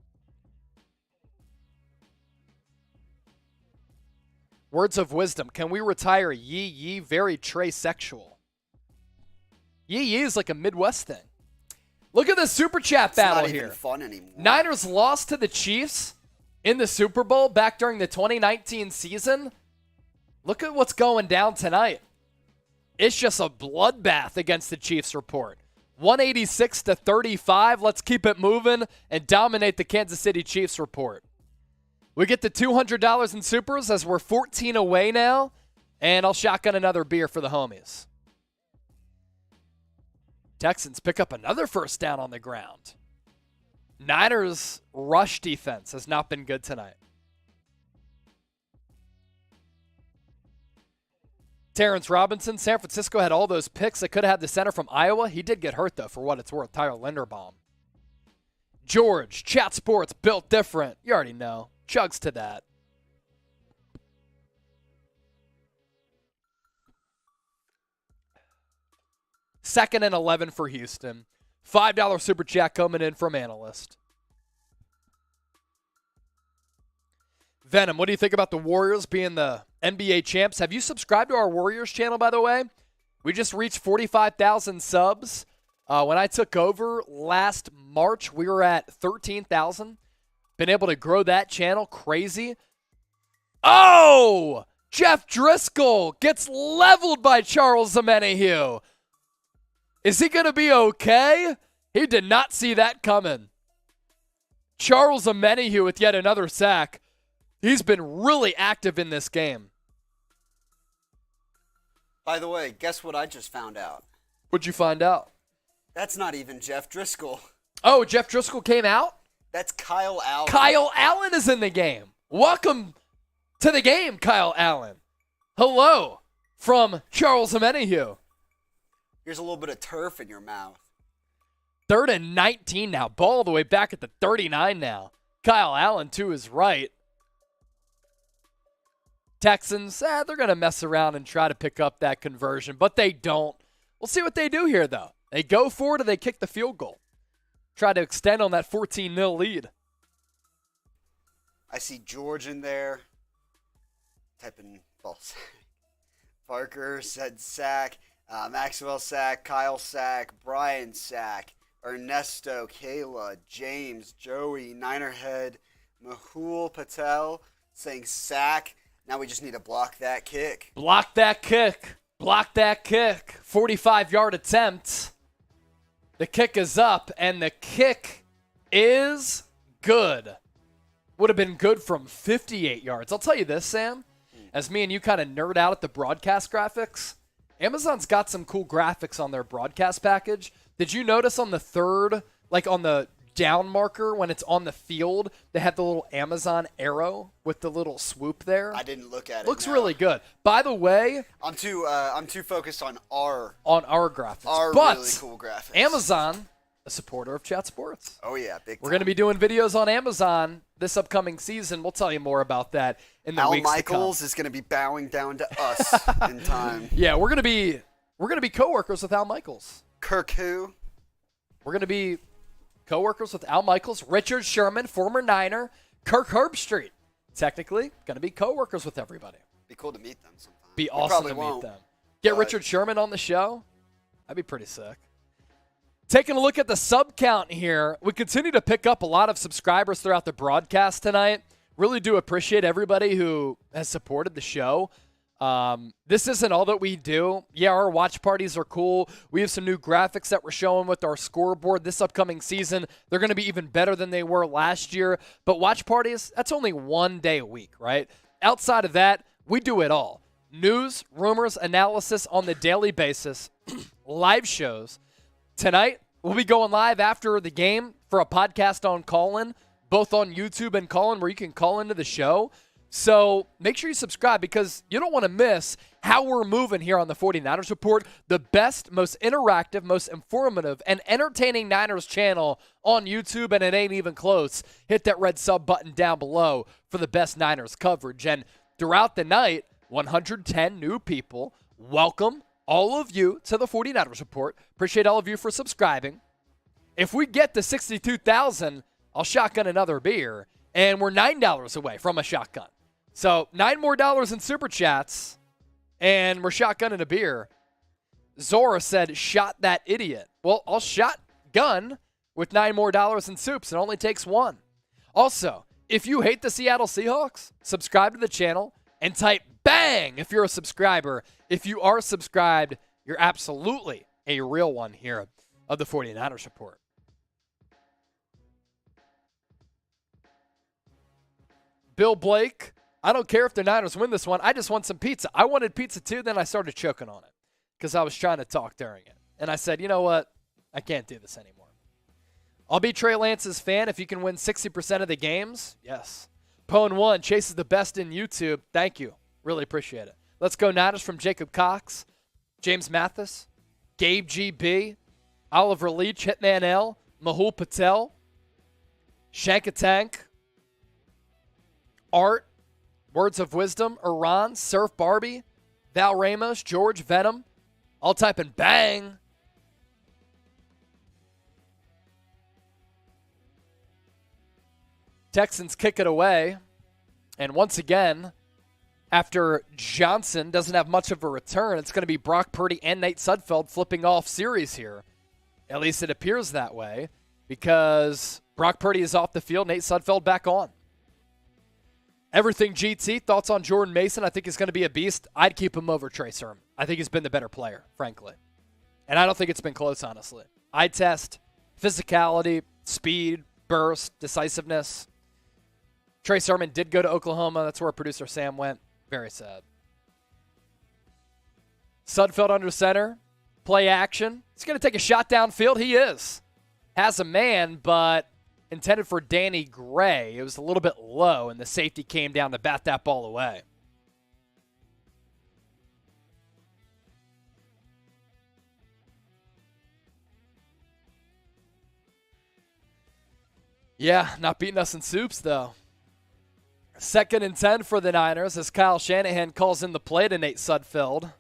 Words of wisdom. Can we retire Yee Yee? Very Trey sexual. Yee Yee is like a Midwest thing. Look at the Super Chat It's battle not even here. fun anymore. Niners lost to the Chiefs in the Super Bowl back during the 2019 season. Look at what's going down tonight. It's just a bloodbath against the Chiefs report. 186-35. Let's keep it moving and dominate the Kansas City Chiefs report. We get the $200 in supers as we're 14 away now, and I'll shotgun another beer for the homies. Texans pick up another first down on the ground. Niners' rush defense has not been good tonight. Terrence Robinson, San Francisco had all those picks. They could have had the center from Iowa. He did get hurt, though, for what it's worth. Tyler Linderbaum. George, Chat Sports, built different. You already know. Chugs to that. Second and 11 for Houston. $5 super chat coming in from analyst. Venom, what do you think about the Warriors being the NBA champs? Have you subscribed to our Warriors channel, by the way? We just reached 45,000 subs. When I took over last March, we were at 13,000. Been able to grow that channel crazy. Oh! Jeff Driscoll gets leveled by Charles Omenihu. Is he going to be okay? He did not see that coming. Charles Omenihu with yet another sack. He's been really active in this game. By the way, guess what I just found out? What'd you find out? That's not even Jeff Driscoll. Oh, Jeff Driscoll came out? That's Kyle Allen. Kyle Allen is in the game. Welcome to the game, Kyle Allen. Hello from Charles Omenihu. Here's a little bit of turf in your mouth. 3rd and 19 now. Ball all the way back at the 39 now. Kyle Allen to his right. Texans, they're going to mess around and try to pick up that conversion, but they don't. We'll see what they do here, though. They go for it or they kick the field goal. Try to extend on that 14-0 lead. I see George in there. Typing ball sack. Parker said sack. Maxwell sack. Kyle sack. Brian sack. Ernesto, Kayla, James, Joey, Ninerhead, Mahul Patel saying sack. Now we just need to block that kick. Block that kick. Block that kick. 45-yard attempt. The kick is up, and the kick is good. Would have been good from 58 yards. I'll tell you this, Sam. As me and you kind of nerd out at the broadcast graphics, Amazon's got some cool graphics on their broadcast package. Did you notice on the third, like on the down marker when it's on the field, they have the little Amazon arrow with the little swoop there? I didn't look at it. Looks no. really good. By the way, I'm too focused on our graphics. But really cool graphics. Amazon, a supporter of Chat Sports. Oh yeah, big time. We're going to be doing videos on Amazon this upcoming season. We'll tell you more about that in the Al weeks Michaels to come. is going to be bowing down to us in time. Yeah, we're going to be coworkers with Al Michaels. Kirk who? We're going to be coworkers with Al Michaels, Richard Sherman, former Niner, Kirk Herbstreit. Technically, going to be coworkers with everybody. Be cool to meet them sometime. Be awesome to meet them. Get Richard Sherman on the show. That'd be pretty sick. Taking a look at the sub count here, we continue to pick up a lot of subscribers throughout the broadcast tonight. Really do appreciate everybody who has supported the show. This isn't all that we do. Yeah, our watch parties are cool. We have some new graphics that we're showing with our scoreboard this upcoming season. They're going to be even better than they were last year. But watch parties, that's only one day a week, right? Outside of that, we do it all. News, rumors, analysis on the daily basis, live shows. Tonight, we'll be going live after the game for a podcast on Callin, both on YouTube and Callin, where you can call into the show. So make sure you subscribe because you don't want to miss how we're moving here on the 49ers Report, the best, most interactive, most informative, and entertaining Niners channel on YouTube, and it ain't even close. Hit that red sub button down below for the best Niners coverage. And throughout the night, 110 new people. Welcome, all of you, to the 49ers Report. Appreciate all of you for subscribing. If we get to 62,000, I'll shotgun another beer, and we're $9 away from a shotgun. So $9 more in super chats, and we're shotgunning a beer. Zora said, shot that idiot. Well, I'll shotgun with $9 more in soups. It only takes one. Also, if you hate the Seattle Seahawks, subscribe to the channel and type BANG if you're a subscriber. If you are subscribed, you're absolutely a real one here of the 49ers Report. Bill Blake, I don't care if the Niners win this one. I just want some pizza. I wanted pizza too, then I started choking on it because I was trying to talk during it. And I said, you know what? I can't do this anymore. I'll be Trey Lance's fan if you can win 60% of the games. Yes. Pone1 chases the best in YouTube. Thank you. Really appreciate it. Let's go Niners from Jacob Cox, James Mathis, Gabe GB, Oliver Leach, Hitman L, Mahul Patel, Shankatank, Art, Words of Wisdom, Iran, Surf Barbie, Val Ramos, George Venom. I'll type in BANG. Texans kick it away. And once again, after Johnson doesn't have much of a return, it's going to be Brock Purdy and Nate Sudfeld flipping off series here. At least it appears that way because Brock Purdy is off the field, Nate Sudfeld back on. Everything GT, thoughts on Jordan Mason? I think he's going to be a beast. I'd keep him over Trey Sermon. I think he's been the better player, frankly. And I don't think it's been close, honestly. Eye test, physicality, speed, burst, decisiveness. Trey Sermon did go to Oklahoma. That's where producer Sam went. Very sad. Sudfeld under center. Play action. He's going to take a shot downfield. He is. Has a man, but intended for Danny Gray. It was a little bit low, and the safety came down to bat that ball away. Yeah, not beating us in soups, though. 2nd and 10 for the Niners as Kyle Shanahan calls in the play to Nate Sudfeld.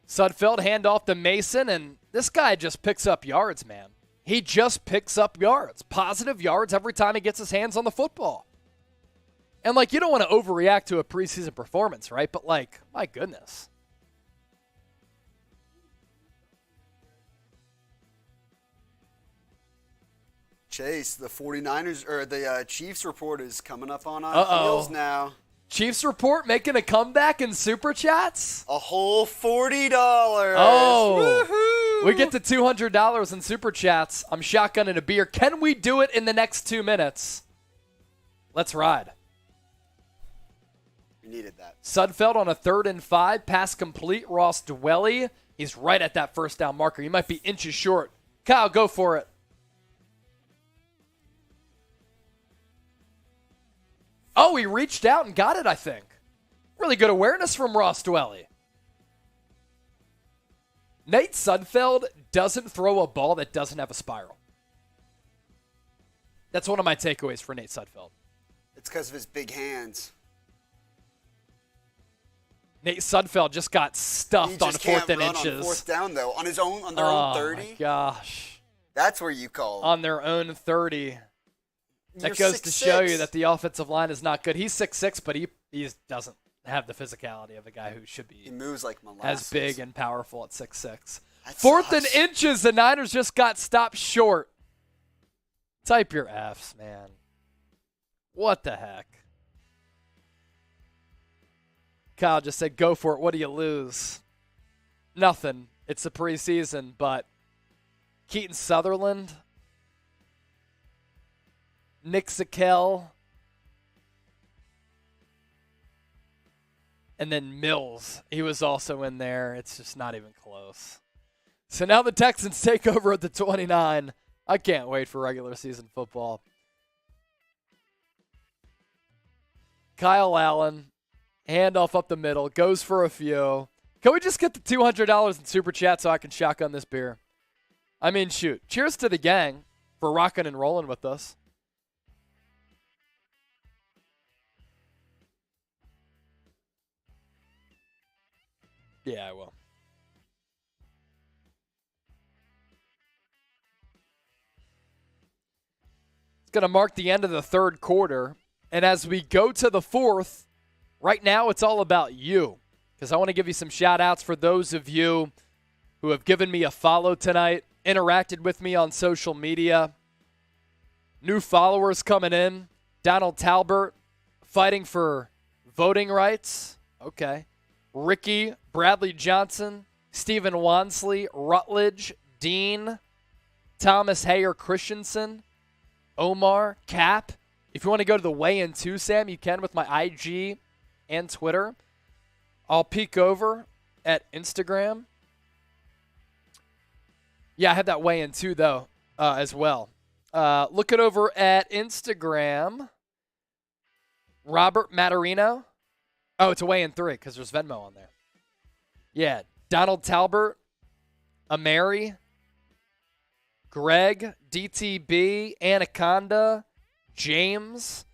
Sudfeld handoff to Mason, and this guy just picks up yards, man. He just picks up yards. Positive yards every time he gets his hands on the football. And, like, you don't want to overreact to a preseason performance, right? But, like, my goodness. Chase, the 49ers, or the Chiefs report is coming up on our heels now. Chiefs report making a comeback in Super Chats? A whole $40. Oh. Woohoo! We get to $200 in Super Chats. I'm shotgunning a beer. Can we do it in the next 2 minutes? Let's ride. We needed that. Sudfeld on a 3rd and 5. Pass complete. Ross Dwelly. He's right at that first down marker. He might be inches short. Kyle, go for it. Oh, he reached out and got it, I think. Really good awareness from Ross Dwelly. Nate Sudfeld doesn't throw a ball that doesn't have a spiral. That's one of my takeaways for Nate Sudfeld. It's because of his big hands. Nate Sudfeld just got stuffed on 4th and inches. On 4th down, though. On his own, on their own 30. Oh, my gosh. That's where you call him. On their own 30. That You're goes to show 6'6". you that the offensive line is not good. He's 6'6", but he doesn't have the physicality of a guy who should be He moves like molasses. as big and powerful at 6'6". That 4th and sucks. inches, the Niners just got stopped short. Type your Fs, man. What the heck? Kyle just said, go for it. What do you lose? Nothing. It's the preseason, but Keaton Sutherland, Nick Zakel, and then Mills. He was also in there. It's just not even close. So now the Texans take over at the 29. I can't wait for regular season football. Kyle Allen, handoff up the middle, goes for a few. Can we just get the $200 in Super Chat so I can shotgun this beer? I mean, shoot. Cheers to the gang for rocking and rolling with us. Yeah, I will. It's going to mark the end of the third quarter. And as we go to the fourth, right now it's all about you. Because I want to give you some shout-outs for those of you who have given me a follow tonight, interacted with me on social media. New followers coming in. Donald Talbert fighting for voting rights. Okay. Ricky, Bradley Johnson, Stephen Wansley, Rutledge, Dean, Thomas Hayer Christensen, Omar, Cap. If you want to go to the weigh-in too, Sam, you can with my IG and Twitter. I'll peek over at Instagram. Yeah, I have that weigh-in too, though, as well. Look it over at Instagram. Robert Matarino. Oh, it's a weigh-in 3 because there's Venmo on there. Yeah, Donald Talbert, Ameri, Greg, DTB, Anaconda, James.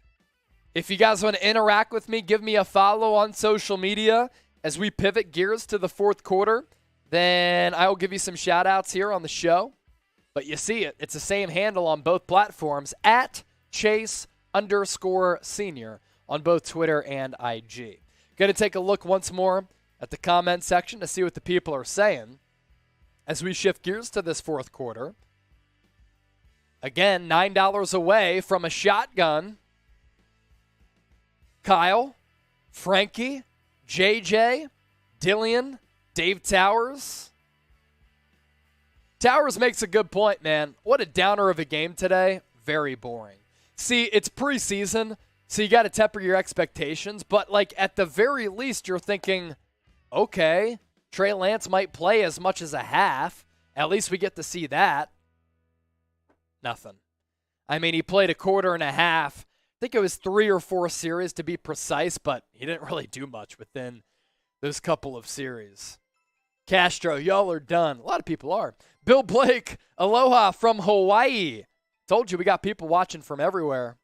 If you guys want to interact with me, give me a follow on social media as we pivot gears to the fourth quarter. Then I will give you some shout-outs here on the show. But you see it. It's the same handle on both platforms, at Chase_senior on both Twitter and IG. Going to take a look once more at the comment section to see what the people are saying as we shift gears to this fourth quarter. Again, $9 away from a shotgun. Kyle, Frankie, JJ, Dillian, Dave Towers. Towers makes a good point, man. What a downer of a game today. Very boring. See, it's preseason, so you got to temper your expectations. But, like, at the very least, you're thinking, okay, Trey Lance might play as much as a half. At least we get to see that. Nothing. I mean, he played a quarter and a half. I think it was 3 or 4 series to be precise, but he didn't really do much within those couple of series. Castro, y'all are done. A lot of people are. Bill Blake, aloha from Hawaii. Told you we got people watching from everywhere.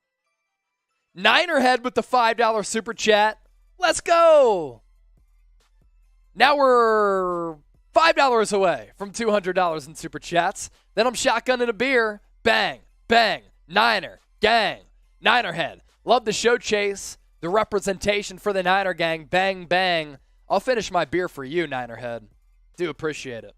Ninerhead with the $5 super chat. Let's go. Now we're $5 away from $200 in super chats. Then I'm shotgunning a beer. Bang, bang, Niner, gang, Ninerhead. Love the show, Chase. The representation for the Niner gang. Bang, bang. I'll finish my beer for you, Ninerhead. Do appreciate it.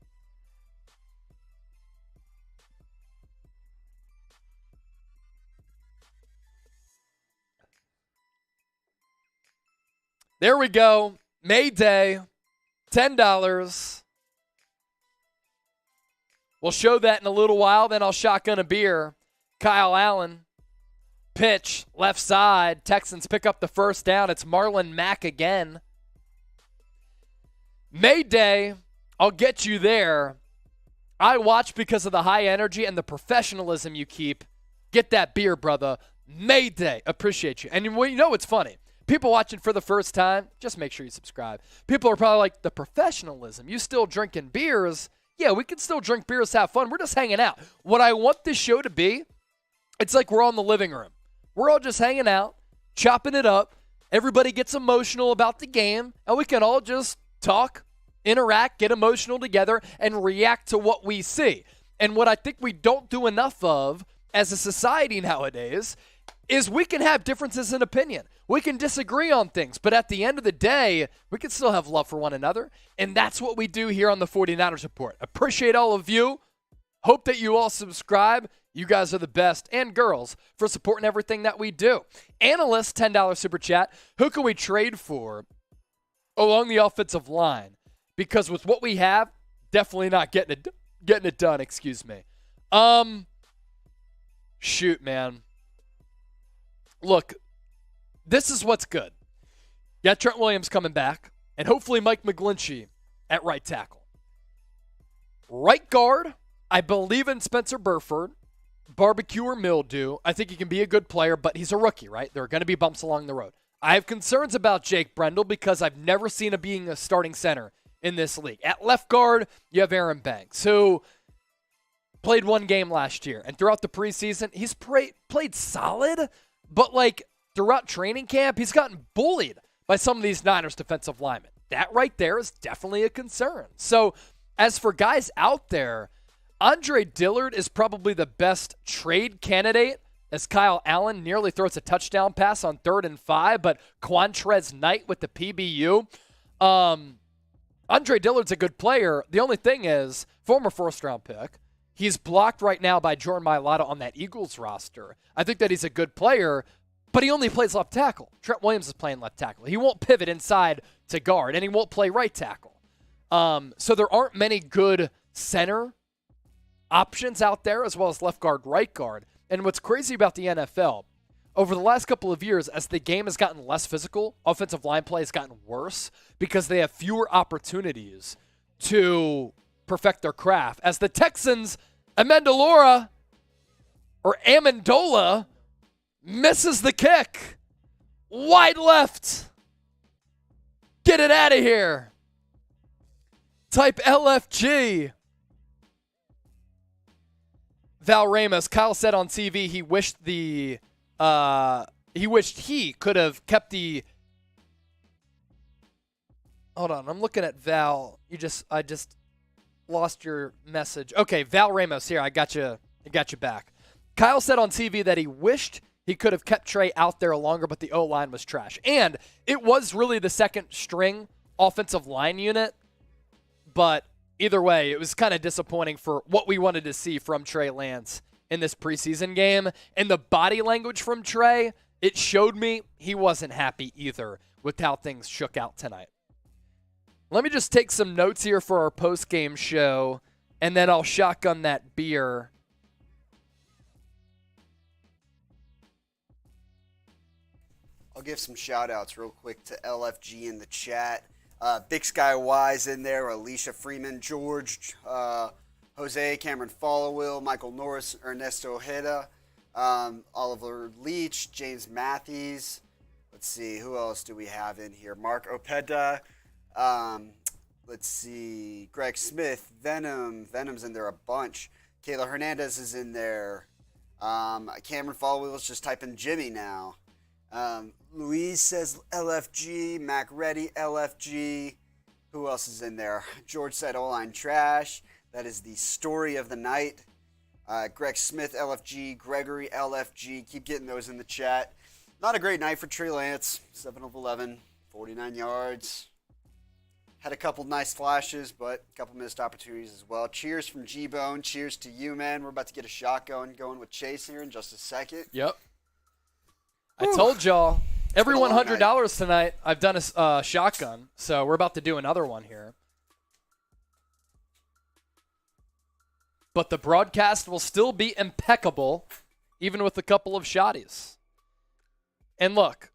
There we go. May Day, $10. We'll show that in a little while. Then I'll shotgun a beer. Kyle Allen, pitch, left side. Texans pick up the first down. It's Marlon Mack again. May Day, I'll get you there. I watch because of the high energy and the professionalism you keep. Get that beer, brother. May Day. Appreciate you. And you know what's funny? People watching for the first time, just make sure you subscribe. People are probably like, the professionalism. You still drinking beers? Yeah, we can still drink beers, have fun. We're just hanging out. What I want this show to be, it's like we're all in the living room. We're all just hanging out, chopping it up. Everybody gets emotional about the game, and we can all just talk, interact, get emotional together, and react to what we see. And what I think we don't do enough of as a society nowadays is we can have differences in opinion. We can disagree on things, but at the end of the day, we can still have love for one another, and that's what we do here on the 49ers Report. Appreciate all of you. Hope that you all subscribe. You guys are the best, and girls, for supporting everything that we do. Analyst, $10 super chat. Who can we trade for along the offensive line? Because with what we have, definitely not getting it done, excuse me. Shoot, man. Look, this is what's good. Yeah, Trent Williams coming back, and hopefully Mike McGlinchey at right tackle. Right guard, I believe in Spencer Burford. Barbecue or mildew. I think he can be a good player, but he's a rookie, right? There are going to be bumps along the road. I have concerns about Jake Brendel because I've never seen him being a starting center in this league. At left guard, you have Aaron Banks, who played 1 game last year. And throughout the preseason, he's played solid, but like throughout training camp, he's gotten bullied by some of these Niners defensive linemen. That right there is definitely a concern. So as for guys out there, Andre Dillard is probably the best trade candidate as Kyle Allen nearly throws a touchdown pass on 3rd and 5, but Quantrez Knight with the PBU. Andre Dillard's a good player. The only thing is, former first-round pick, he's blocked right now by Jordan Mailata on that Eagles roster. I think that he's a good player, but he only plays left tackle. Trent Williams is playing left tackle. He won't pivot inside to guard, and he won't play right tackle. So there aren't many good center options out there, as well as left guard, right guard. And what's crazy about the NFL, over the last couple of years, as the game has gotten less physical, offensive line play has gotten worse because they have fewer opportunities to perfect their craft. As the Texans, Amendola misses the kick. Wide left. Get it out of here. Type LFG. Val Ramos, Kyle said on TV he wished he could have kept the. Hold on, I'm looking at Val. I just lost your message. Okay, Val Ramos here. I got you back. Kyle said on TV that he wished he could have kept Trey out there longer, but the O-line was trash. And it was really the second string offensive line unit, but either way, it was kind of disappointing for what we wanted to see from Trey Lance in this preseason game. And the body language from Trey, it showed me he wasn't happy either with how things shook out tonight. Let me just take some notes here for our post-game show, and then I'll shotgun that beer. I'll give some shout-outs real quick to LFG in the chat. Big Sky Wise in there, Alicia Freeman, George, Jose, Cameron Followill, Michael Norris, Ernesto Ojeda, Oliver Leach, James Matthews. Let's see, who else do we have in here? Mark Opeda. Let's see, Greg Smith, Venom's in there a bunch. Kayla Hernandez is in there. Cameron Followill is just typing Jimmy now. Louise says LFG, Mac Reddy, LFG. Who else is in there? George said O-line trash. That is the story of the night. Greg Smith, LFG, Gregory, LFG. Keep getting those in the chat. Not a great night for Trey Lance. 7 of 11, 49 yards. Had a couple nice flashes, but a couple missed opportunities as well. Cheers from G-Bone. Cheers to you, man. We're about to get a shot going with Chase here in just a second. Yep. I told y'all. Every $100 tonight, I've done a shotgun, so we're about to do another one here. But the broadcast will still be impeccable, even with a couple of shotties. And look,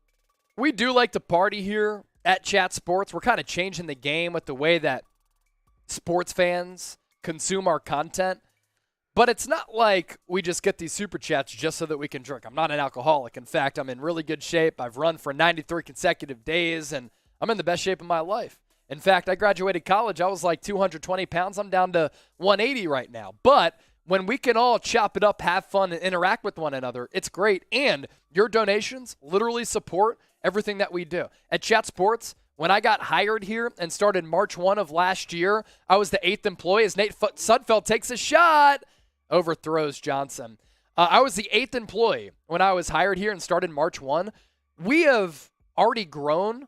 we do like to party here at Chat Sports. We're kind of changing the game with the way that sports fans consume our content. But it's not like we just get these super chats just so that we can drink. I'm not an alcoholic. In fact, I'm in really good shape. I've run for 93 consecutive days, and I'm in the best shape of my life. In fact, I graduated college. I was like 220 pounds. I'm down to 180 right now. But when we can all chop it up, have fun, and interact with one another, it's great. And your donations literally support everything that we do. At Chat Sports, when I got hired here and started March 1 of last year, I was the 8th employee as Nate Sudfeld takes a shot. Overthrows Johnson. I was the 8th employee when I was hired here and started March 1. We have already grown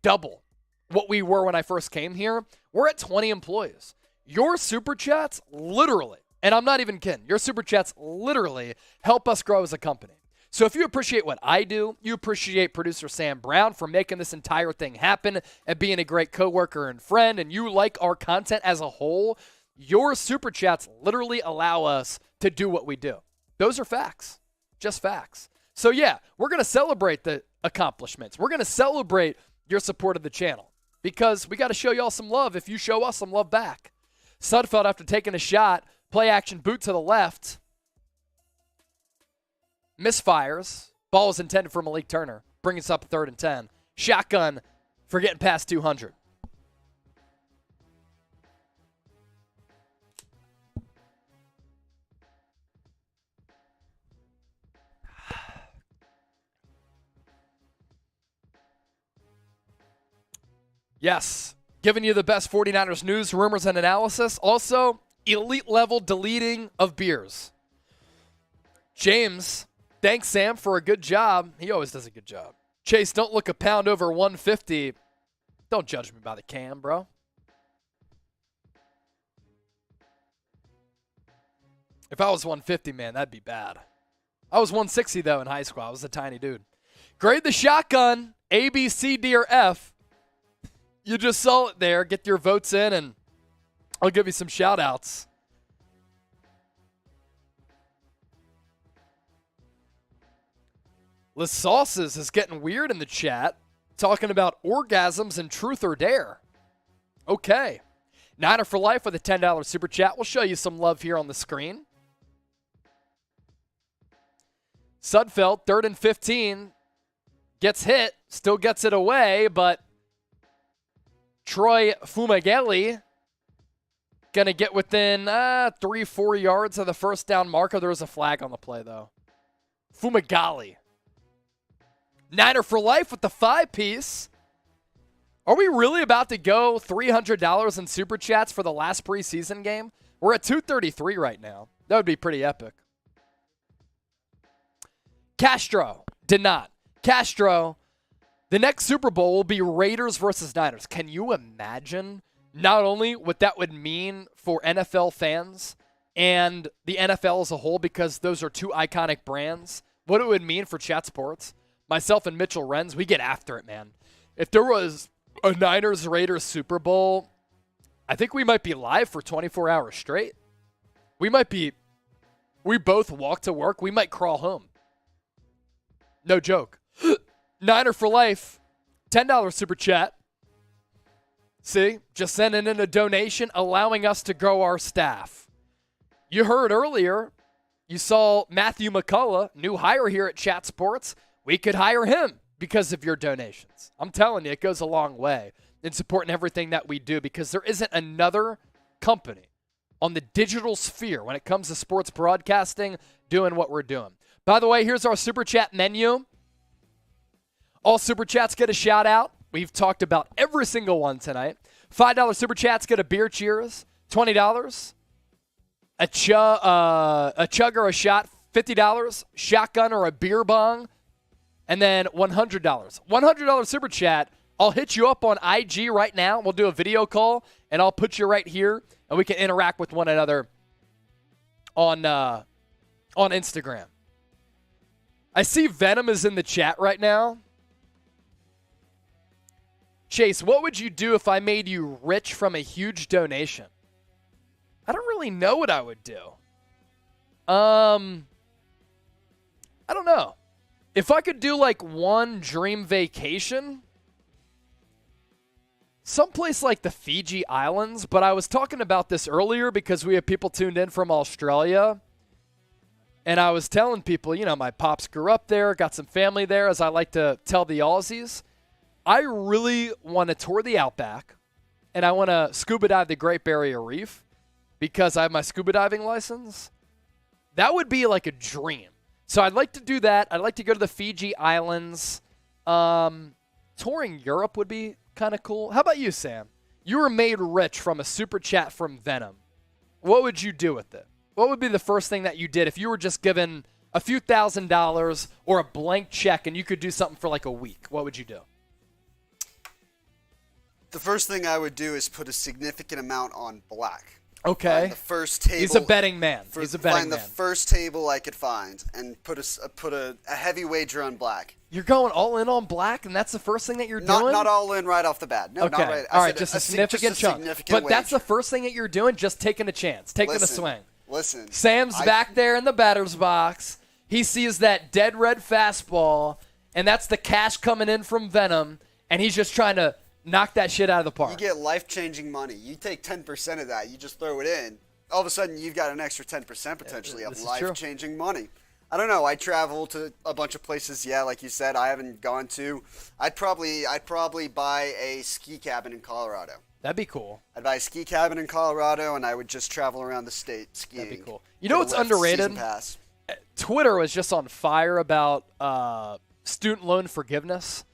double what we were when I first came here. We're at 20 employees. Your super chats literally, and I'm not even kidding, your super chats literally help us grow as a company. So if you appreciate what I do, you appreciate producer Sam Brown for making this entire thing happen and being a great coworker and friend, and you like our content as a whole, your super chats literally allow us to do what we do. Those are facts, just facts. So yeah, we're going to celebrate the accomplishments. We're going to celebrate your support of the channel because we got to show y'all some love if you show us some love back. Sudfeld, after taking a shot, play action boot to the left, misfires. Ball is intended for Malik Turner. Bring us up 3rd and 10. Shotgun for getting past 200. Yes, giving you the best 49ers news, rumors, and analysis. Also, elite level deleting of beers. James Thanks, Sam, for a good job. He always does a good job. Chase, don't look a pound over 150. Don't judge me by the cam, bro. If I was 150, man, that'd be bad. I was 160, though, in high school. I was a tiny dude. Grade the shotgun, A, B, C, D, or F. You just saw it there. Get your votes in, and I'll give you some shout-outs. Les Sauces is getting weird in the chat, talking about orgasms and truth or dare. Okay. Niner for life with a $10 super chat. We'll show you some love here on the screen. Sudfeld, 3rd and 15, gets hit, still gets it away, but Troy Fumagalli going to get within 3-4 yards of the first down marker. There was a flag on the play, though. Fumagalli. Niner for life with the 5-piece. Are we really about to go $300 in super chats for the last preseason game? We're at 233 right now. That would be pretty epic. Castro did not. Castro, the next Super Bowl will be Raiders versus Niners. Can you imagine not only what that would mean for NFL fans and the NFL as a whole, because those are two iconic brands, what it would mean for Chat Sports? Myself and Mitchell Renz, we get after it, man. If there was a Niners-Raiders Super Bowl, I think we might be live for 24 hours straight. We both walk to work. We might crawl home. No joke. Niner for life, $10 super chat. See, just sending in a donation, allowing us to grow our staff. You heard earlier, you saw Matthew McCullough, new hire here at Chat Sports. We could hire him because of your donations. I'm telling you, it goes a long way in supporting everything that we do, because there isn't another company on the digital sphere when it comes to sports broadcasting doing what we're doing. By the way, here's our super chat menu. All super chats get a shout out. We've talked about every single one tonight. $5 super chats get a beer cheers. $20. A chug or a shot, $50. Shotgun or a beer bong. And then $100. $100 super chat. I'll hit you up on IG right now. We'll do a video call, and I'll put you right here, and we can interact with one another on Instagram. I see Venom is in the chat right now. Chase, what would you do if I made you rich from a huge donation? I don't really know what I would do. I don't know. If I could do like one dream vacation, someplace like the Fiji Islands, but I was talking about this earlier because we have people tuned in from Australia. And I was telling people, you know, my pops grew up there, got some family there, as I like to tell the Aussies. I really want to tour the Outback, and I want to scuba dive the Great Barrier Reef because I have my scuba diving license. That would be like a dream. So I'd like to do that. I'd like to go to the Fiji Islands. Touring Europe would be kind of cool. How about you, Sam? You were made rich from a super chat from Venom. What would you do with it? What would be the first thing that you did if you were just given a few $1,000s or a blank check and you could do something for like a week? What would you do? The first thing I would do is put a significant amount on black. Okay. Find the first table. He's a betting man. He's a betting man. Find the first table I could find and put a heavy wager on black. You're going all in on black, and that's the first thing that you're doing? Not all in right off the bat. No, okay. not right. All right, just a significant chunk. But that's the first thing that you're doing, just taking a chance, taking a swing. Listen. Sam's back there in the batter's box. He sees that dead red fastball, and that's the cash coming in from Venom, and he's just trying to knock that shit out of the park. You get life-changing money. You take 10% of that. You just throw it in. All of a sudden, you've got an extra 10% potentially of life-changing money. I don't know. I travel to a bunch of places. Yeah, like you said, I haven't gone to. I'd probably buy a ski cabin in Colorado. That'd be cool. I'd buy a ski cabin in Colorado, and I would just travel around the state skiing. That'd be cool. You know what's underrated? Twitter was just on fire about student loan forgiveness.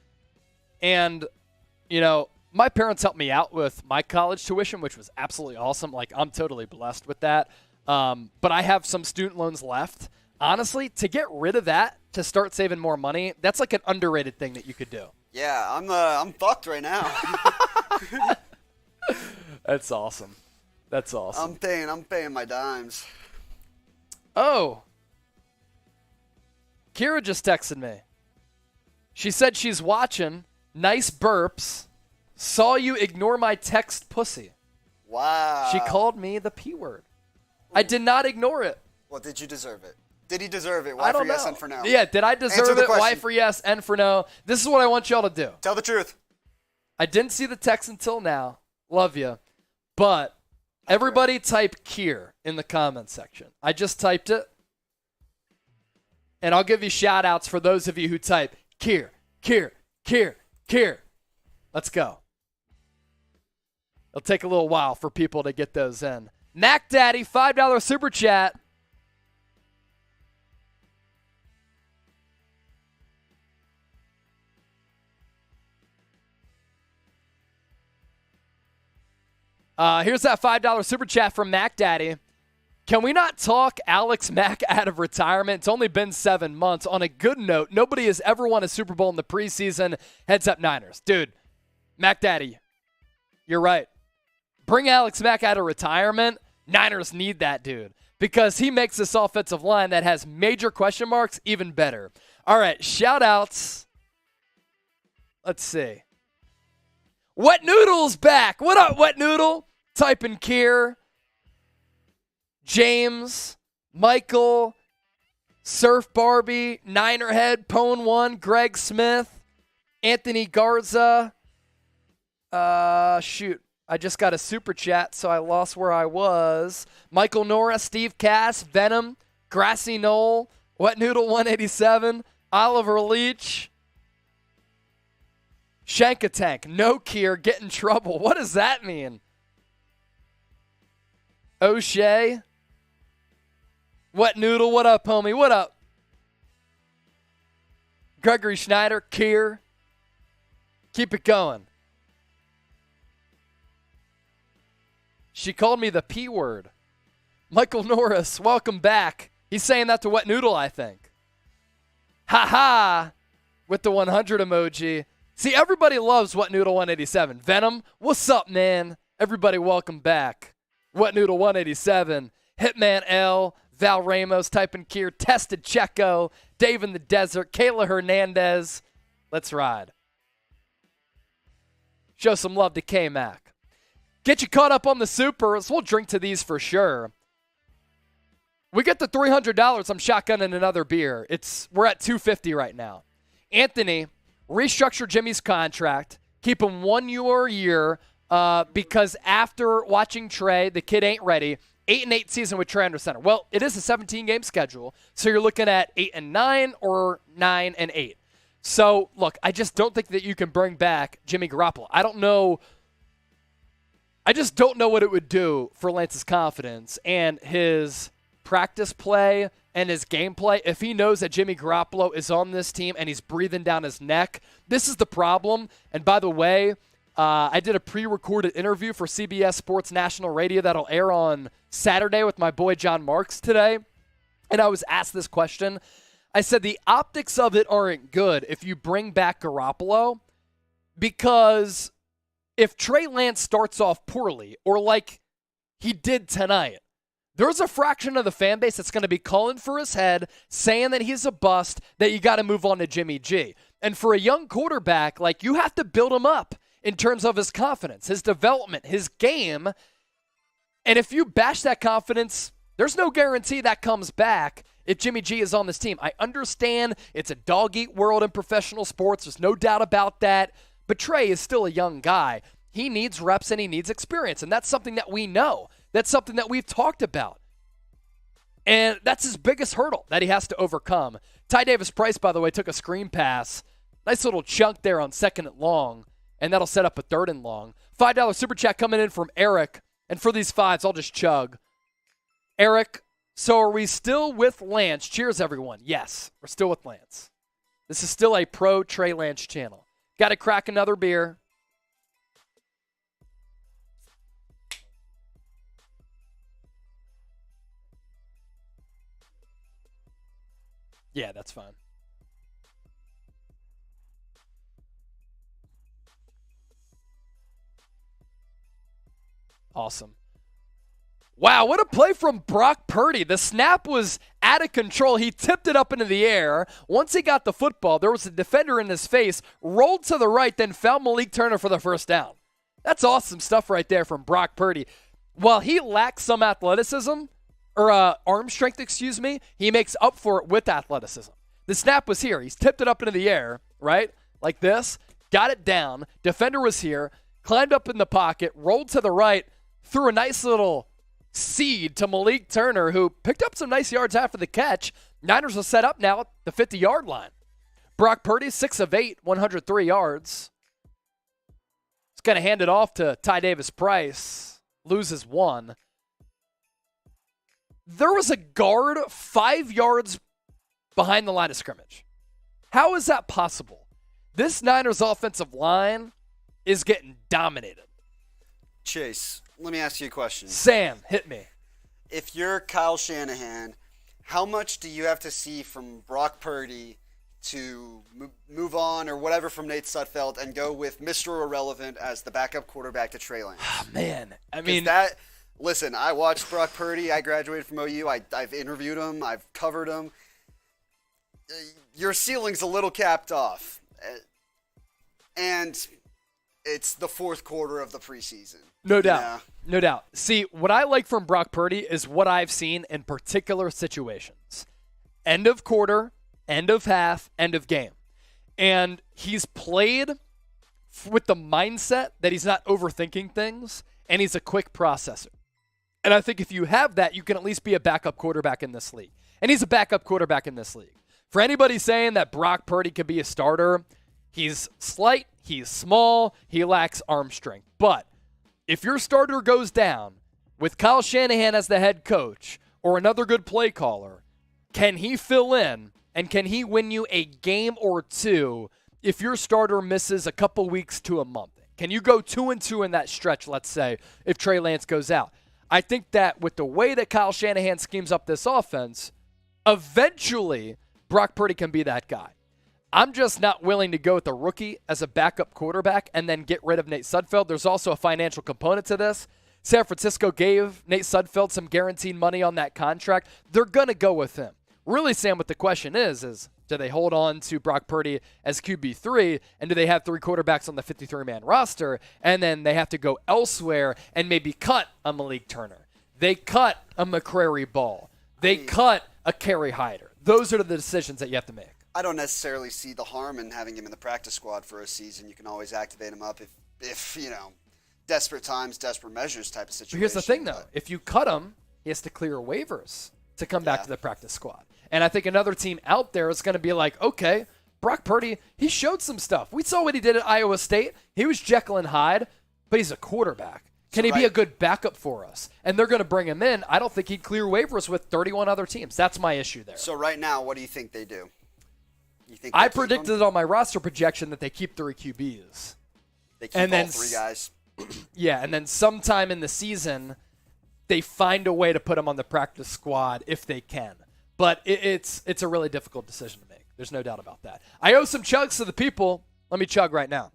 And, you know, my parents helped me out with my college tuition, which was absolutely awesome. Like, I'm totally blessed with that. But I have some student loans left. honestly, to get rid of that, to start saving more money, that's like an underrated thing that you could do. Yeah, I'm fucked right now. That's awesome. That's awesome. I'm paying my dimes. Oh. Kira just texted me. She said she's watching. Nice burps. Saw you ignore my text, pussy. Wow. She called me the P word. I did not ignore it. Well, did you deserve it? Did he deserve it? Y for yes and for no. Yeah, did I deserve it? Question. Y for yes, N for no. This is what I want y'all to do. Tell the truth. I didn't see the text until now. Love you. But everybody type Kier in the comments section. I just typed it. And I'll give you shout outs for those of you who type Kier, Kier, Kier, Kier. Let's go. It'll take a little while for people to get those in. Mac Daddy, $5 super chat. Here's that $5 super chat from Mac Daddy. Can we not talk Alex Mack out of retirement? It's only been 7 months. On a good note, nobody has ever won a Super Bowl in the preseason. Heads up, Niners. Dude, Mac Daddy, you're right. Bring Alex Mack out of retirement. Niners need that dude because he makes this offensive line that has major question marks even better. All right, shout-outs. Let's see. Wet Noodle's back. What up, Wet Noodle? Type in Kier. James, Michael, Surf Barbie, Ninerhead, Pone One, Greg Smith, Anthony Garza. Shoot. I just got a super chat, so I lost where I was. Michael Nora, Steve Cass, Venom, Grassy Knoll, Wet Noodle 187, Oliver Leach, Shankatank, No Kier, get in trouble. What does that mean? O'Shea, Wet Noodle, what up, homie? What up? Gregory Schneider, Kier. Keep it going. She called me the P word. Michael Norris, welcome back. He's saying that to Wet Noodle, I think. Ha ha! With the 100 emoji. See, everybody loves Wet Noodle 187. Venom, what's up, man? Everybody, welcome back. Wet Noodle 187. Hitman L. Val Ramos, typing Kier. Tested Checo. Dave in the Desert. Kayla Hernandez. Let's ride. Show some love to K-Mac. Get you caught up on the supers. We'll drink to these for sure. We get the $300. I'm shotgunning another beer. We're at $250 right now. Anthony, restructure Jimmy's contract. Keep him 1 year because after watching Trey, the kid ain't ready. 8-8 season with Trey under center. Well, it is a 17-game schedule, so you're looking at 8-9 or 9-8. So, look, I just don't think that you can bring back Jimmy Garoppolo. I just don't know what it would do for Lance's confidence and his practice play and his gameplay if he knows that Jimmy Garoppolo is on this team and he's breathing down his neck. This is the problem. And by the way, I did a pre-recorded interview for CBS Sports National Radio that'll air on Saturday with my boy John Marks today. And I was asked this question. I said the optics of it aren't good if you bring back Garoppolo because if Trey Lance starts off poorly or like he did tonight, there's a fraction of the fan base that's going to be calling for his head, saying that he's a bust, that you got to move on to Jimmy G. And for a young quarterback, like you have to build him up in terms of his confidence, his development, his game. And if you bash that confidence, there's no guarantee that comes back if Jimmy G is on this team. I understand it's a dog-eat world in professional sports. There's no doubt about that. But Trey is still a young guy. He needs reps and he needs experience. And that's something that we know. That's something that we've talked about. And that's his biggest hurdle that he has to overcome. Ty Davis Price, by the way, took a screen pass. Nice little chunk there on 2nd and long. And that'll set up a 3rd and long. $5 super chat coming in from Eric. And for these fives, I'll just chug. Eric, so are we still with Lance? Cheers, everyone. Yes, we're still with Lance. This is still a pro Trey Lance channel. Got to crack another beer. Yeah, that's fine. Awesome. Wow, what a play from Brock Purdy. The snap was out of control. He tipped it up into the air. Once he got the football, there was a defender in his face, rolled to the right, then found Malik Turner for the first down. That's awesome stuff right there from Brock Purdy. While he lacks some athleticism, or arm strength, he makes up for it with athleticism. The snap was here. He's tipped it up into the air, right? Like this. Got it down. Defender was here. Climbed up in the pocket. Rolled to the right. Threw a nice little seed to Malik Turner, who picked up some nice yards after the catch. Niners will set up now at the 50-yard line. Brock Purdy, 6 of 8, 103 yards. He's going to hand it off to Ty Davis-Price. Loses 1. There was a guard 5 yards behind the line of scrimmage. How is that possible? This Niners offensive line is getting dominated. Chase, let me ask you a question. Sam, hit me. If you're Kyle Shanahan, how much do you have to see from Brock Purdy to move on or whatever from Nate Sudfeld and go with Mr. Irrelevant as the backup quarterback to Trey Lance? Oh, man. I mean, listen, I watched Brock Purdy. I graduated from OU. I've interviewed him. I've covered him. Your ceiling's a little capped off. And it's the fourth quarter of the preseason. No doubt. Yeah. No doubt. See, what I like from Brock Purdy is what I've seen in particular situations. End of quarter, end of half, end of game. And he's played with the mindset that he's not overthinking things, and he's a quick processor. And I think if you have that, you can at least be a backup quarterback in this league. And he's a backup quarterback in this league. For anybody saying that Brock Purdy could be a starter, he's slight, he's small, he lacks arm strength. But if your starter goes down with Kyle Shanahan as the head coach or another good play caller, can he fill in and can he win you a game or two if your starter misses a couple weeks to a month? Can you go 2-2 in that stretch, let's say, if Trey Lance goes out? I think that with the way that Kyle Shanahan schemes up this offense, eventually Brock Purdy can be that guy. I'm just not willing to go with a rookie as a backup quarterback and then get rid of Nate Sudfeld. There's also a financial component to this. San Francisco gave Nate Sudfeld some guaranteed money on that contract. They're going to go with him. Really, Sam, what the question is do they hold on to Brock Purdy as QB3, and do they have 3 quarterbacks on the 53-man roster, and then they have to go elsewhere and maybe cut a Malik Turner? They cut a McCrary Ball. They cut a Kerry Hyder. Those are the decisions that you have to make. I don't necessarily see the harm in having him in the practice squad for a season. You can always activate him up if desperate times, desperate measures type of situation. But here's the thing, though. If you cut him, he has to clear waivers to come back to the practice squad. And I think another team out there is going to be like, okay, Brock Purdy, he showed some stuff. We saw what he did at Iowa State. He was Jekyll and Hyde, but he's a quarterback. Can he be a good backup for us? And they're going to bring him in. I don't think he'd clear waivers with 31 other teams. That's my issue there. So right now, what do you think they do? I predicted on my roster projection that they keep 3 QBs. They keep all 3 guys. Yeah, and then sometime in the season, they find a way to put them on the practice squad if they can. But it's a really difficult decision to make. There's no doubt about that. I owe some chugs to the people. Let me chug right now.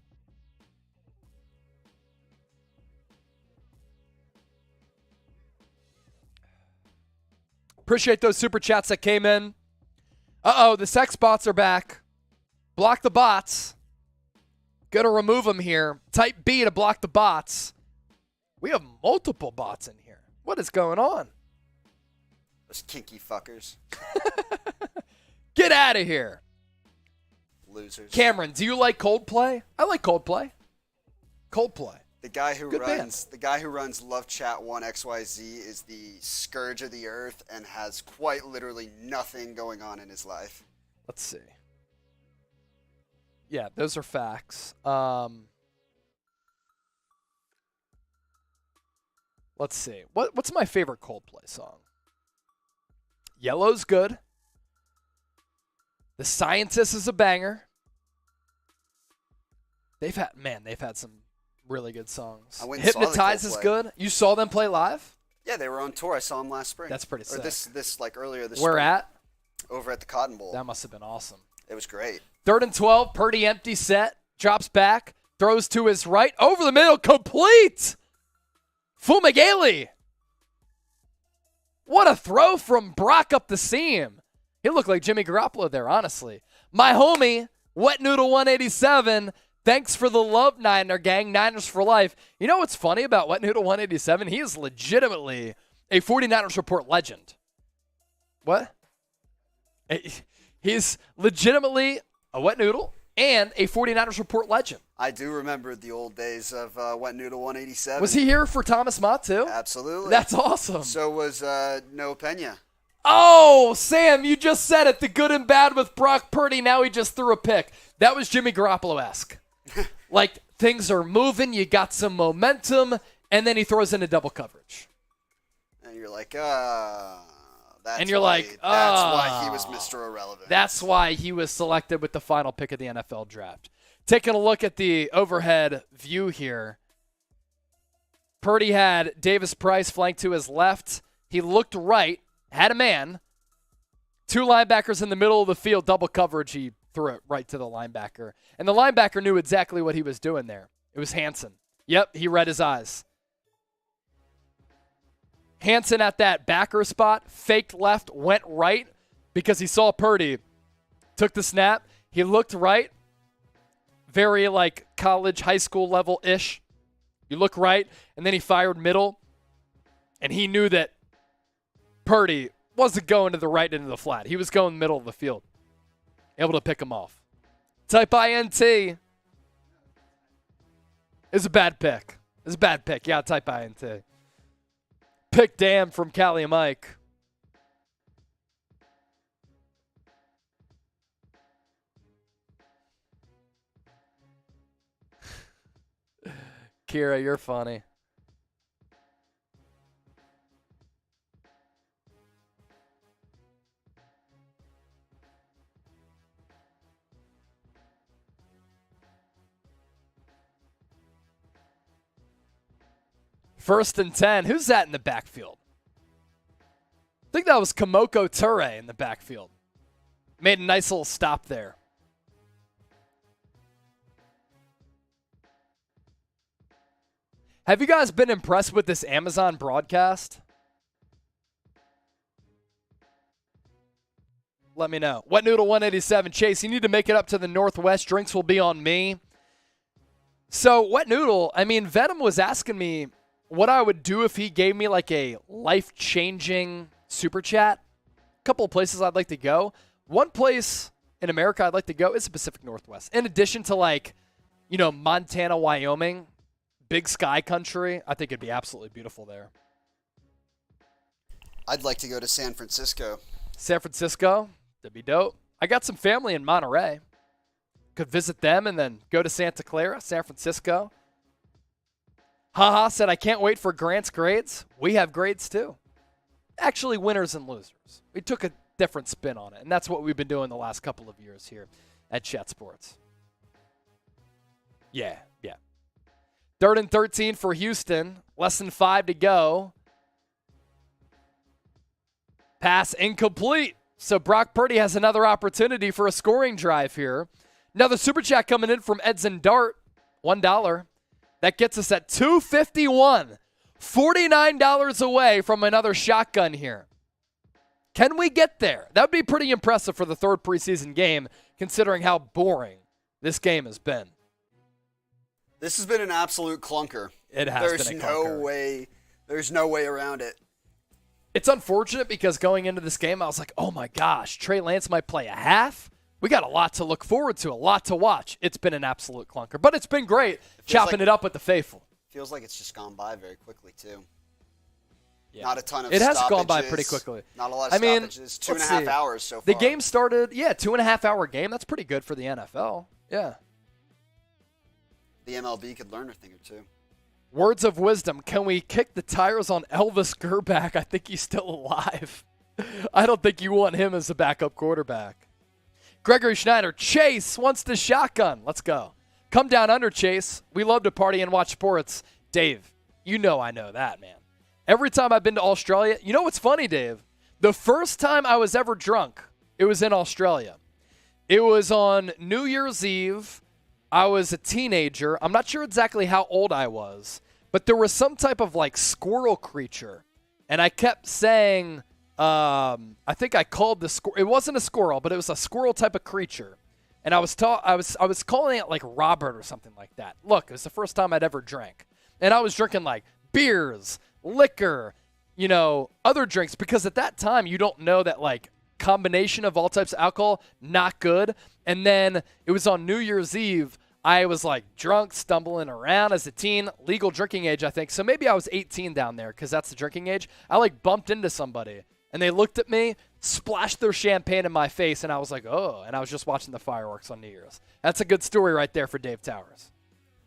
Appreciate those super chats that came in. Uh-oh, the sex bots are back. Block the bots. Gonna remove them here. Type B to block the bots. We have multiple bots in here. What is going on? Those kinky fuckers. Get out of here. Losers. Cameron, do you like Coldplay? I like Coldplay. Coldplay. The guy who runs Love Chat 1 XYZ is the scourge of the earth and has quite literally nothing going on in his life. Let's see. Yeah, those are facts. Let's see. What's my favorite Coldplay song? Yellow's good. The Scientist is a banger. They've had some really good songs. Hypnotize is good. You saw them play live? Yeah, they were on tour. I saw them last spring. That's pretty sick. Or this earlier this Where spring. at? over at the Cotton Bowl. That must have been awesome. It was great. 3rd and 12, Purdy empty set, drops back, throws to his right, over the middle, complete! Fumigale. What a throw from Brock up the seam. He looked like Jimmy Garoppolo there, honestly. My homie, Wet Noodle 187, thanks for the love, Niner gang, Niners for life. You know what's funny about Wet Noodle 187? He is legitimately a 49ers Report legend. What? He's legitimately a Wet Noodle and a 49ers Report legend. I do remember the old days of Wet Noodle 187. Was he here for Thomas Mott too? Absolutely. That's awesome. So was Noah Pena. Oh, Sam, you just said it. The good and bad with Brock Purdy. Now he just threw a pick. That was Jimmy Garoppolo-esque. Like, things are moving, you got some momentum, and then he throws into double coverage. And you're like, that's and you're why, like, that's why he was Mr. Irrelevant. That's why he was selected with the final pick of the NFL draft. Taking a look at the overhead view here. Purdy had Davis Price flanked to his left. He looked right, had a man. 2 linebackers in the middle of the field, double coverage. He threw it right to the linebacker. And the linebacker knew exactly what he was doing there. It was Hansen. Yep, he read his eyes. Hansen at that backer spot, faked left, went right because he saw Purdy. Took the snap. He looked right. Very like college, high school level-ish. You look right, and then he fired middle. And he knew that Purdy wasn't going to the right into the flat. He was going middle of the field. Able to pick him off. Type INT. It's a bad pick. It's a bad pick. Yeah, type INT. Pick damn from Callie and Mike. Kira, you're funny. First and 10. Who's that in the backfield? I think that was Kamoko Ture in the backfield. Made a nice little stop there. Have you guys been impressed with this Amazon broadcast? Let me know. Wet Noodle 187. Chase, you need to make it up to the Northwest. Drinks will be on me. So, Wet Noodle, I mean, Venom was asking me what I would do if he gave me like a life-changing super chat. A couple of places I'd like to go. One place in America I'd like to go is the Pacific Northwest. In addition to like, you know, Montana, Wyoming, big sky country, I think it'd be absolutely beautiful there. I'd like to go to San Francisco. San Francisco, that'd be dope. I got some family in Monterey. Could visit them and then go to Santa Clara, San Francisco. Haha said, I can't wait for Grant's grades. We have grades too. Actually, winners and losers. We took a different spin on it, and that's what we've been doing the last couple of years here at Chat Sports. Yeah. 3rd and 13 for Houston. Less than 5 to go. Pass incomplete. So Brock Purdy has another opportunity for a scoring drive here. Another super chat coming in from Edson Dart. $1. That gets us at $251. $49 away from another shotgun here. Can we get there? That would be pretty impressive for the 3rd preseason game, considering how boring this game has been. This has been an absolute clunker. It has been a clunker. There's no way around it. It's unfortunate because going into this game, I was like, oh my gosh, Trey Lance might play a half. We got a lot to look forward to, a lot to watch. It's been an absolute clunker, but it's been great chopping it up with the faithful. Feels like it's just gone by very quickly, too. Yeah. Not a ton of It has stoppages. gone by pretty quickly. Not a lot of stoppages. 2.5 hours so far. The game started, 2.5 hour game. That's pretty good for the NFL. Yeah. The MLB could learn a thing or two. Words of wisdom. Can we kick the tires on Elvis Gerback? I think he's still alive. I don't think you want him as a backup quarterback. Gregory Schneider. Chase wants the shotgun. Let's go. Come down under, Chase. We love to party and watch sports. Dave, you know I know that, man. Every time I've been to Australia, you know what's funny, Dave? The first time I was ever drunk It was in Australia. It was on New Year's Eve. I was a teenager. I'm not sure exactly how old I was, but there was some type of like squirrel creature. And I kept saying, I think I called the squirrel. It wasn't a squirrel, but it was a squirrel type of creature. And I was calling it like Robert or something like that. Look, it was the first time I'd ever drank. And I was drinking like beers, liquor, other drinks, because at that time you don't know that like combination of all types of alcohol, not good. And then it was on New Year's Eve. I was like drunk, stumbling around as a teen, legal drinking age, I think. So maybe I was 18 down there because that's the drinking age. I like bumped into somebody and they looked at me, splashed their champagne in my face, and I was like, oh, and I was just watching the fireworks on New Year's. That's a good story right there for Dave Towers.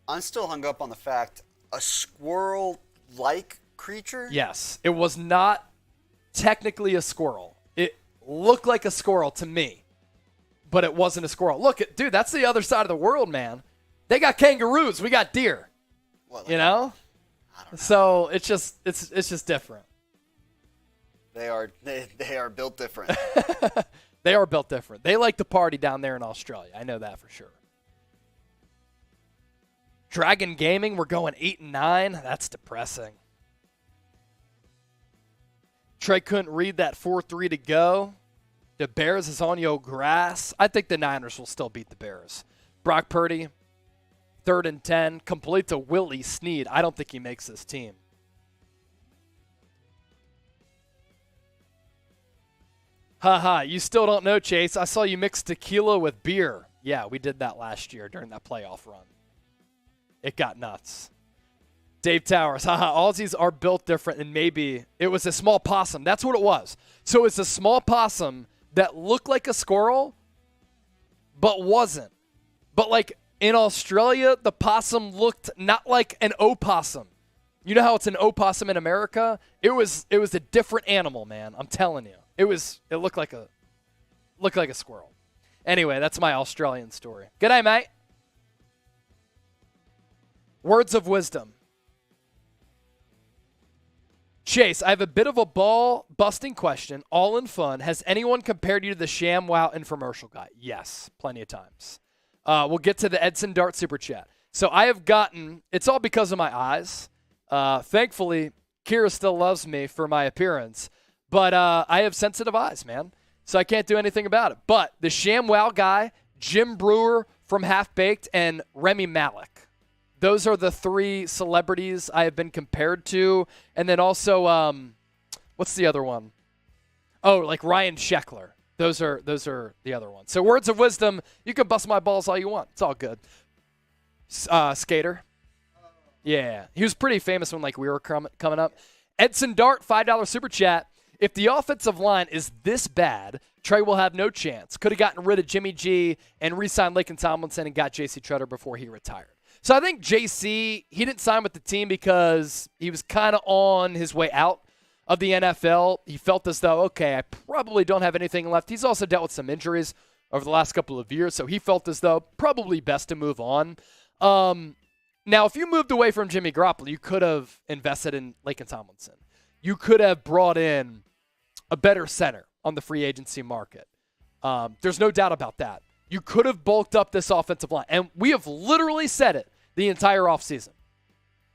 I'm still hung up on the fact a squirrel-like creature? Yes. It was not technically a squirrel. It looked like a squirrel to me, but it wasn't a squirrel. Look, dude, that's the other side of the world, man. They got kangaroos. We got deer. What, like, you know? I don't know. So it's just different. They are built different. They are built different. They like to party down there in Australia. I know that for sure. Dragon Gaming, we're going 8-9. That's depressing. Trey couldn't read that 4-3 to go. The Bears is on your grass. I think the Niners will still beat the Bears. Brock Purdy, 3rd and 10, complete to Willie Snead. I don't think he makes this team. Haha, you still don't know, Chase. I saw you mix tequila with beer. Yeah, we did that last year during that playoff run. It got nuts. Dave Towers, haha, Aussies are built different, and maybe it was a small possum. That's what it was. So it's a small possum that looked like a squirrel, but wasn't. But like in Australia, the possum looked not like an opossum. You know how it's an opossum in America? It was a different animal, man. I'm telling you. It looked like a squirrel. Anyway, that's my Australian story. Good day, mate. Words of wisdom. Chase, I have a bit of a ball-busting question, all in fun. Has anyone compared you to the ShamWow infomercial guy? Yes, plenty of times. We'll get to the Edson Dart Super Chat. So I have gotten, it's all because of my eyes. Thankfully, Kira still loves me for my appearance. But I have sensitive eyes, man. So I can't do anything about it. But the ShamWow guy, Jim Brewer from Half Baked, and Remy Malik. Those are the 3 celebrities I have been compared to. And then also, what's the other one? Oh, like Ryan Sheckler. Those are the other ones. So words of wisdom, you can bust my balls all you want. It's all good. Skater. Yeah. He was pretty famous when we were coming up. Edson Dart, $5 Super Chat. If the offensive line is this bad, Trey will have no chance. Could have gotten rid of Jimmy G and re-signed Laken Tomlinson and got J.C. Treader before he retired. So I think J.C., he didn't sign with the team because he was kind of on his way out of the NFL. He felt as though, okay, I probably don't have anything left. He's also dealt with some injuries over the last couple of years, so he felt as though probably best to move on. Now, if you moved away from Jimmy Garoppolo, you could have invested in Laken Tomlinson. You could have brought in a better center on the free agency market. There's no doubt about that. You could have bulked up this offensive line. And we have literally said it the entire offseason.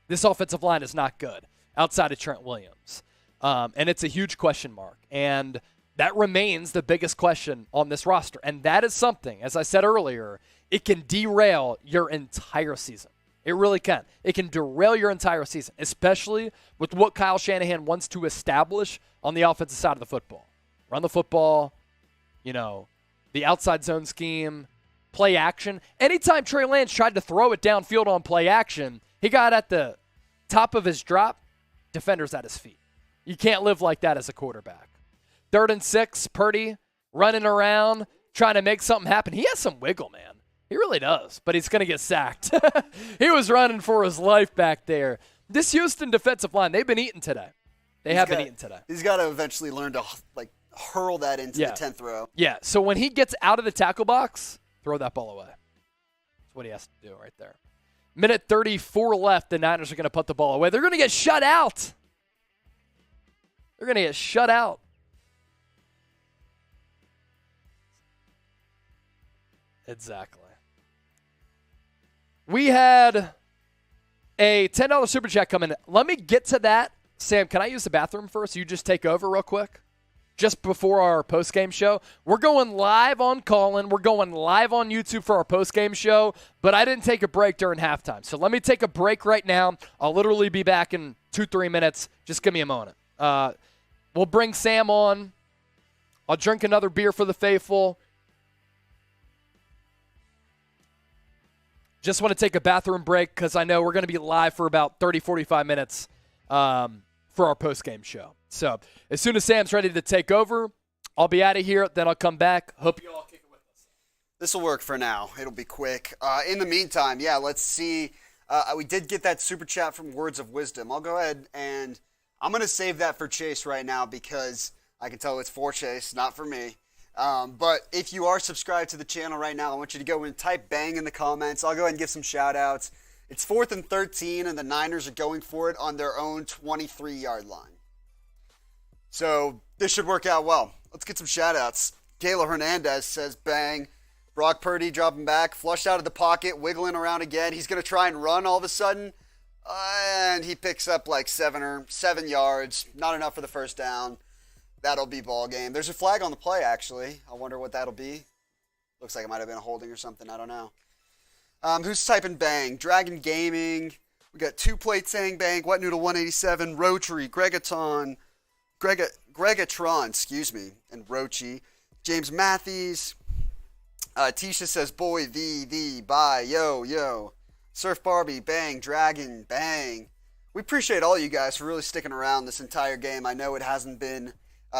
This offensive line is not good outside of Trent Williams. And it's a huge question mark. And that remains the biggest question on this roster. And that is something, as I said earlier, it can derail your entire season. It really can. It can derail your entire season, especially with what Kyle Shanahan wants to establish on the offensive side of the football. Run the football, the outside zone scheme, play action. Anytime Trey Lance tried to throw it downfield on play action, he got at the top of his drop, defenders at his feet. You can't live like that as a quarterback. 3rd and 6, Purdy running around, trying to make something happen. He has some wiggle, man. He really does, but he's going to get sacked. He was running for his life back there. This Houston defensive line, they've been eating today. They have been eating today. He's got to eventually learn to hurl that into the 10th row. Yeah, so when he gets out of the tackle box, throw that ball away. That's what he has to do right there. Minute 34 left, the Niners are going to put the ball away. They're going to get shut out. They're going to get shut out. Exactly. We had a $10 super chat come in. Let me get to that. Sam, can I use the bathroom first? You just take over real quick. Just before our post-game show. We're going live on Callin. We're going live on YouTube for our post-game show, but I didn't take a break during halftime. So let me take a break right now. I'll literally be back in 2-3 minutes. Just give me a moment. We'll bring Sam on. I'll drink another beer for the faithful. Just want to take a bathroom break because I know we're going to be live for about 30, 45 minutes for our post-game show. So as soon as Sam's ready to take over, I'll be out of here. Then I'll come back. Hope you all kick it with us. This will work for now. It'll be quick. In the meantime, let's see. We did get that super chat from Words of Wisdom. I'll go ahead and I'm going to save that for Chase right now because I can tell it's for Chase, not for me. But if you are subscribed to the channel right now, I want you to go and type bang in the comments. I'll go ahead and give some shout outs. It's 4th and 13, and the Niners are going for it on their own 23-yard line. So this should work out well. Let's get some shout outs. Kayla Hernandez says bang. Brock Purdy dropping back, flushed out of the pocket, wiggling around again. He's going to try and run all of a sudden, and he picks up like 7 yards. Not enough for the first down. That'll be ball game. There's a flag on the play, actually. I wonder what that'll be. Looks like it might have been a holding or something. I don't know. Who's typing bang? Dragon Gaming. We got 2 Plate saying bang. Wet Noodle 187. Rotary. Gregatron, and Rochi. James Matthews. Tisha says boy, bye, yo. Surf Barbie, bang. Dragon, bang. We appreciate all you guys for really sticking around this entire game. I know it hasn't been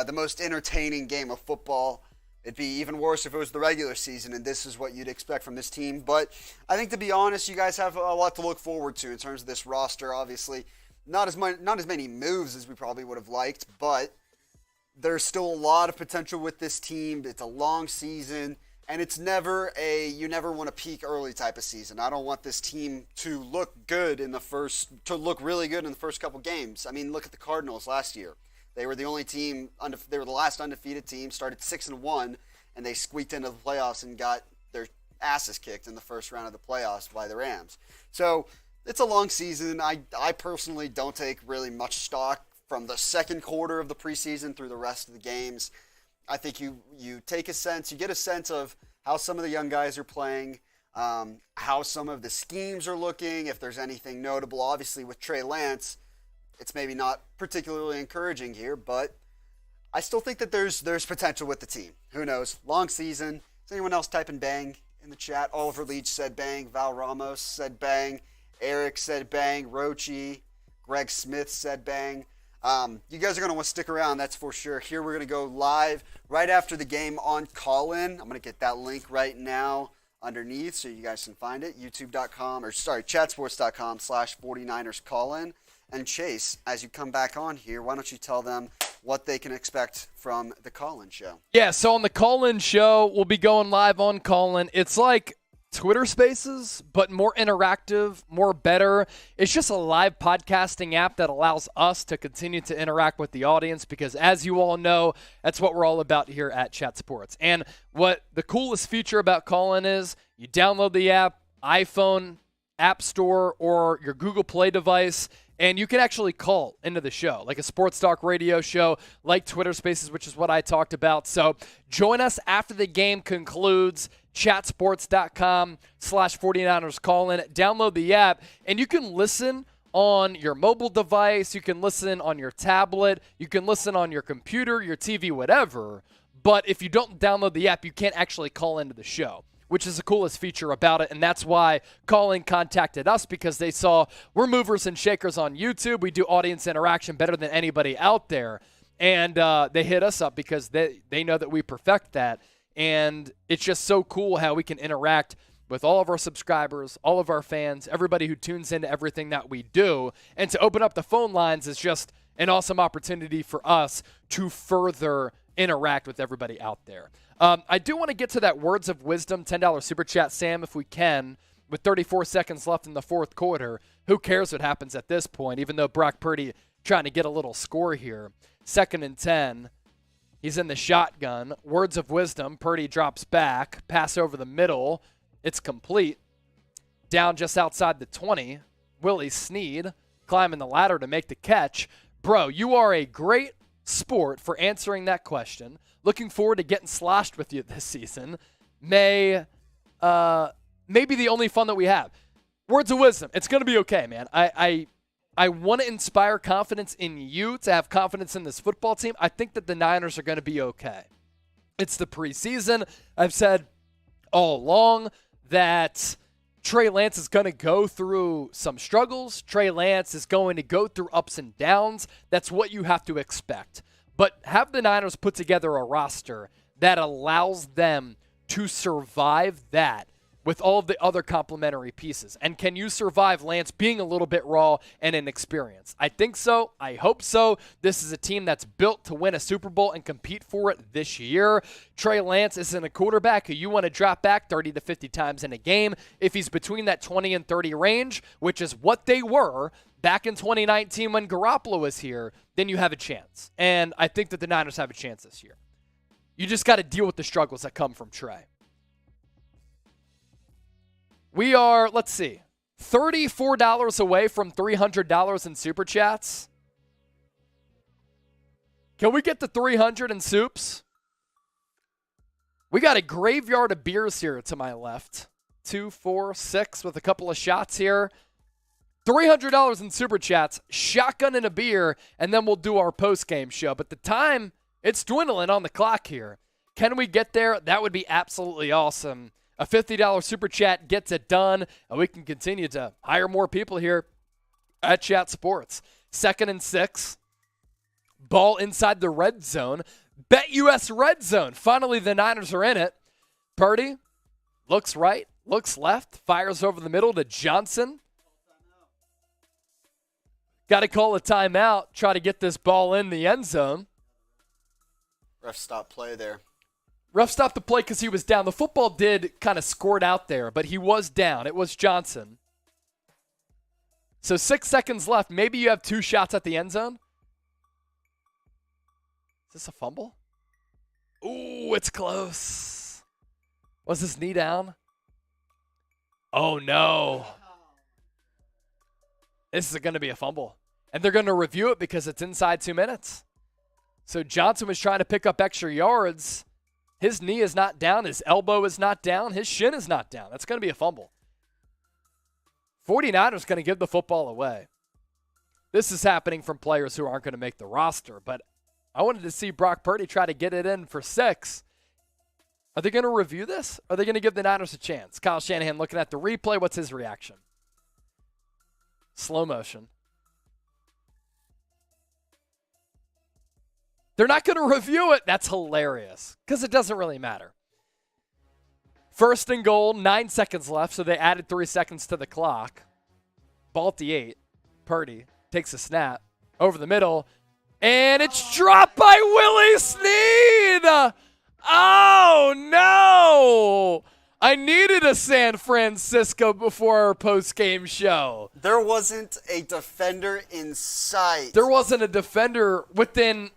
the most entertaining game of football. It'd be even worse if it was the regular season, and this is what you'd expect from this team. But I think, to be honest, you guys have a lot to look forward to in terms of this roster. Obviously, not as many moves as we probably would have liked, but there's still a lot of potential with this team. It's a long season, and it's never you never want to peak early type of season. I don't want this team to look really good in the first couple games. I mean, look at the Cardinals last year. They were the only team, they were the last undefeated team, started 6-1, and they squeaked into the playoffs and got their asses kicked in the first round of the playoffs by the Rams. So it's a long season. I personally don't take really much stock from the second quarter of the preseason through the rest of the games. I think you get a sense of how some of the young guys are playing, how some of the schemes are looking, if there's anything notable. Obviously with Trey Lance, it's maybe not particularly encouraging here, but I still think that there's potential with the team. Who knows? Long season. Is anyone else typing bang in the chat? Oliver Leach said bang. Val Ramos said bang. Eric said bang. Rochi. Greg Smith said bang. You guys are going to want to stick around, that's for sure. Here we're going to go live right after the game on Callin. I'm going to get that link right now underneath so you guys can find it. chatsports.com/49erscallin. And Chase, as you come back on here, why don't you tell them what they can expect from the Callin show? Yeah, so on the Callin show, we'll be going live on Callin. It's like Twitter Spaces, but more interactive, more better. It's just a live podcasting app that allows us to continue to interact with the audience because, as you all know, that's what we're all about here at Chat Sports. And what the coolest feature about Callin is, you download the app, iPhone, App Store, or your Google Play device, and you can actually call into the show, like a sports talk radio show, like Twitter Spaces, which is what I talked about. So join us after the game concludes, chatsports.com/49erscallin. Download the app, and you can listen on your mobile device. You can listen on your tablet. You can listen on your computer, your TV, whatever. But if you don't download the app, you can't actually call into the show, which is the coolest feature about it, and that's why Callin contacted us because they saw we're movers and shakers on YouTube. We do audience interaction better than anybody out there, and they hit us up because they know that we perfect that, and it's just so cool how we can interact with all of our subscribers, all of our fans, everybody who tunes into everything that we do, and to open up the phone lines is just an awesome opportunity for us to further interact with everybody out there. I do want to get to that Words of Wisdom $10 super chat, Sam, if we can, with 34 seconds left in the fourth quarter. Who cares what happens at this point, even though Brock Purdy trying to get a little score here. 2nd and 10. He's in the shotgun. Words of wisdom. Purdy drops back. Pass over the middle. It's complete. Down just outside the 20. Willie Snead climbing the ladder to make the catch. Bro, you are a great sport for answering that question. Looking forward to getting sloshed with you this season. Maybe the only fun that we have. Words of wisdom. It's going to be okay, man. I want to inspire confidence in you to have confidence in this football team. I think that the Niners are going to be okay. It's the preseason. I've said all along that Trey Lance is going to go through some struggles. Trey Lance is going to go through ups and downs. That's what you have to expect. But have the Niners put together a roster that allows them to survive that with all of the other complementary pieces. And can you survive Lance being a little bit raw and inexperienced? I think so. I hope so. This is a team that's built to win a Super Bowl and compete for it this year. Trey Lance isn't a quarterback who you want to drop back 30 to 50 times in a game. If he's between that 20 and 30 range, which is what they were back in 2019 when Garoppolo was here, then you have a chance. And I think that the Niners have a chance this year. You just got to deal with the struggles that come from Trey. We are, let's see, $34 away from $300 in Super Chats. Can we get the 300 in Soups? We got a graveyard of beers here to my left. 2, 4, 6 with a couple of shots here. $300 in Super Chats, shotgun and a beer, and then we'll do our post-game show. But the time, it's dwindling on the clock here. Can we get there? That would be absolutely awesome. A $50 Super Chat gets it done, and we can continue to hire more people here at Chat Sports. 2nd and 6. Ball inside the red zone. BetUS red zone. Finally, the Niners are in it. Purdy looks right, looks left, fires over the middle to Johnson. Got to call a timeout, try to get this ball in the end zone. Ref stop play there. Ref stopped the play because he was down. The football did kind of squirt out there, but he was down. It was Johnson. So 6 seconds left. Maybe you have 2 shots at the end zone. Is this a fumble? Ooh, it's close. Was his knee down? Oh, no. This is going to be a fumble. And they're going to review it because it's inside 2 minutes. So Johnson was trying to pick up extra yards. His knee is not down. His elbow is not down. His shin is not down. That's going to be a fumble. 49ers going to give the football away. This is happening from players who aren't going to make the roster, but I wanted to see Brock Purdy try to get it in for 6. Are they going to review this? Are they going to give the Niners a chance? Kyle Shanahan looking at the replay. What's his reaction? Slow motion. They're not going to review it. That's hilarious because it doesn't really matter. 1st and goal, 9 seconds left, so they added 3 seconds to the clock. Ball at the 8. Purdy takes a snap over the middle, and it's dropped by Willie Snead. Oh, no. I needed a San Francisco before our post-game show. There wasn't a defender in sight. There wasn't a defender within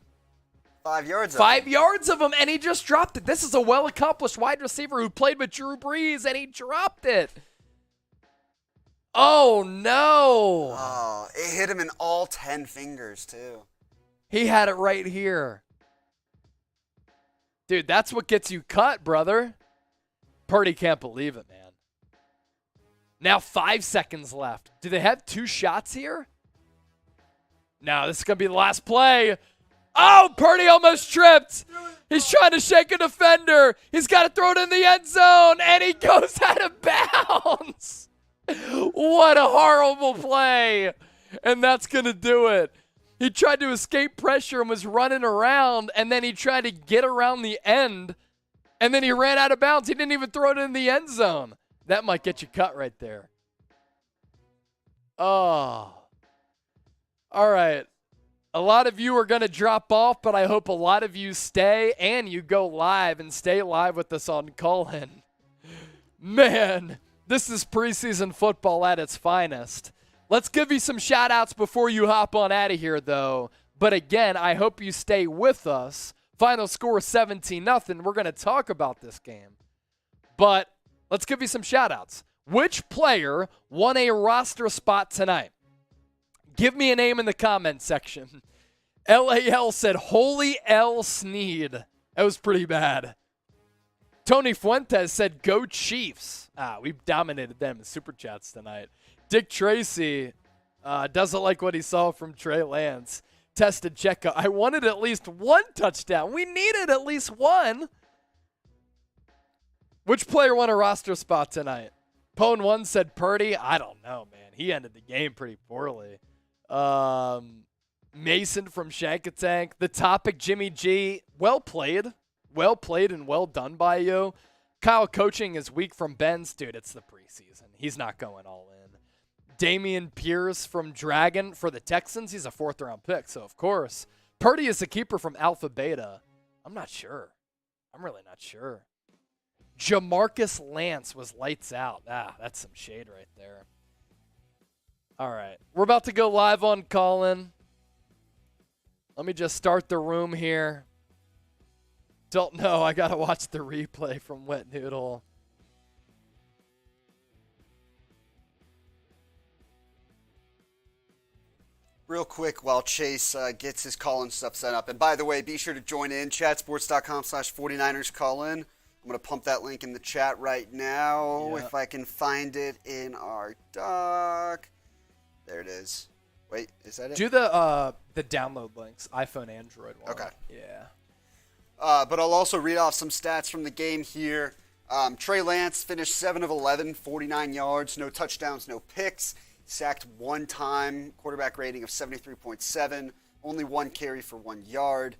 5 yards of 5 yards of him, and he just dropped it. This is a well-accomplished wide receiver who played with Drew Brees, and he dropped it. Oh, no. Oh, it hit him in all 10 fingers, too. He had it right here. Dude, that's what gets you cut, brother. Purdy can't believe it, man. Now 5 seconds left. Do they have 2 shots here? No, this is going to be the last play. Oh, Purdy almost tripped. He's trying to shake a defender. He's got to throw it in the end zone, and he goes out of bounds. What a horrible play. And that's going to do it. He tried to escape pressure and was running around, and then he tried to get around the end, and then he ran out of bounds. He didn't even throw it in the end zone. That might get you cut right there. Oh. All right. A lot of you are going to drop off, but I hope a lot of you stay and you go live and stay live with us on Call-In. Man, this is preseason football at its finest. Let's give you some shout-outs before you hop on out of here, though. But again, I hope you stay with us Final score 17-0. We're going to talk about this game. But let's give you some shout-outs. Which player won a roster spot tonight? Give me a name in the comment section. LAL said, Holy L. Sneed. That was pretty bad. Tony Fuentes said, Go Chiefs. We've dominated them in Super Chats tonight. Dick Tracy doesn't like what he saw from Trey Lance. Tested Checo. I wanted at least one touchdown. We needed at least one. Which player won a roster spot tonight? Pone 1 said Purdy. I don't know, man. He ended the game pretty poorly. Mason from Shankatank. The Topic, Jimmy G. Well played. Well played and well done by you. Kyle Coaching is weak from Ben's. Dude, it's the preseason. He's not going all in. Damian Pierce from Dragon for the Texans. He's a 4th-round pick, so of course. Purdy is a keeper from Alpha Beta. I'm not sure. I'm really not sure. Jamarcus Lance was lights out. That's some shade right there. All right. We're about to go live on Call-In. Let me just start the room here. Don't know. I got to watch the replay from Wet Noodle. Real quick while Chase gets his call-in stuff set up. And by the way, be sure to join in. Chatsports.com/49ers call-in. I'm going to pump that link in the chat right now, if I can find it in our doc. There it is. Wait, is that it? Do the download links, iPhone, Android one. Okay. Yeah. But I'll also read off some stats from the game here. Trey Lance finished 7 of 11, 49 yards, no touchdowns, no picks. Sacked 1 time, quarterback rating of 73.7, only 1 carry for 1 yard.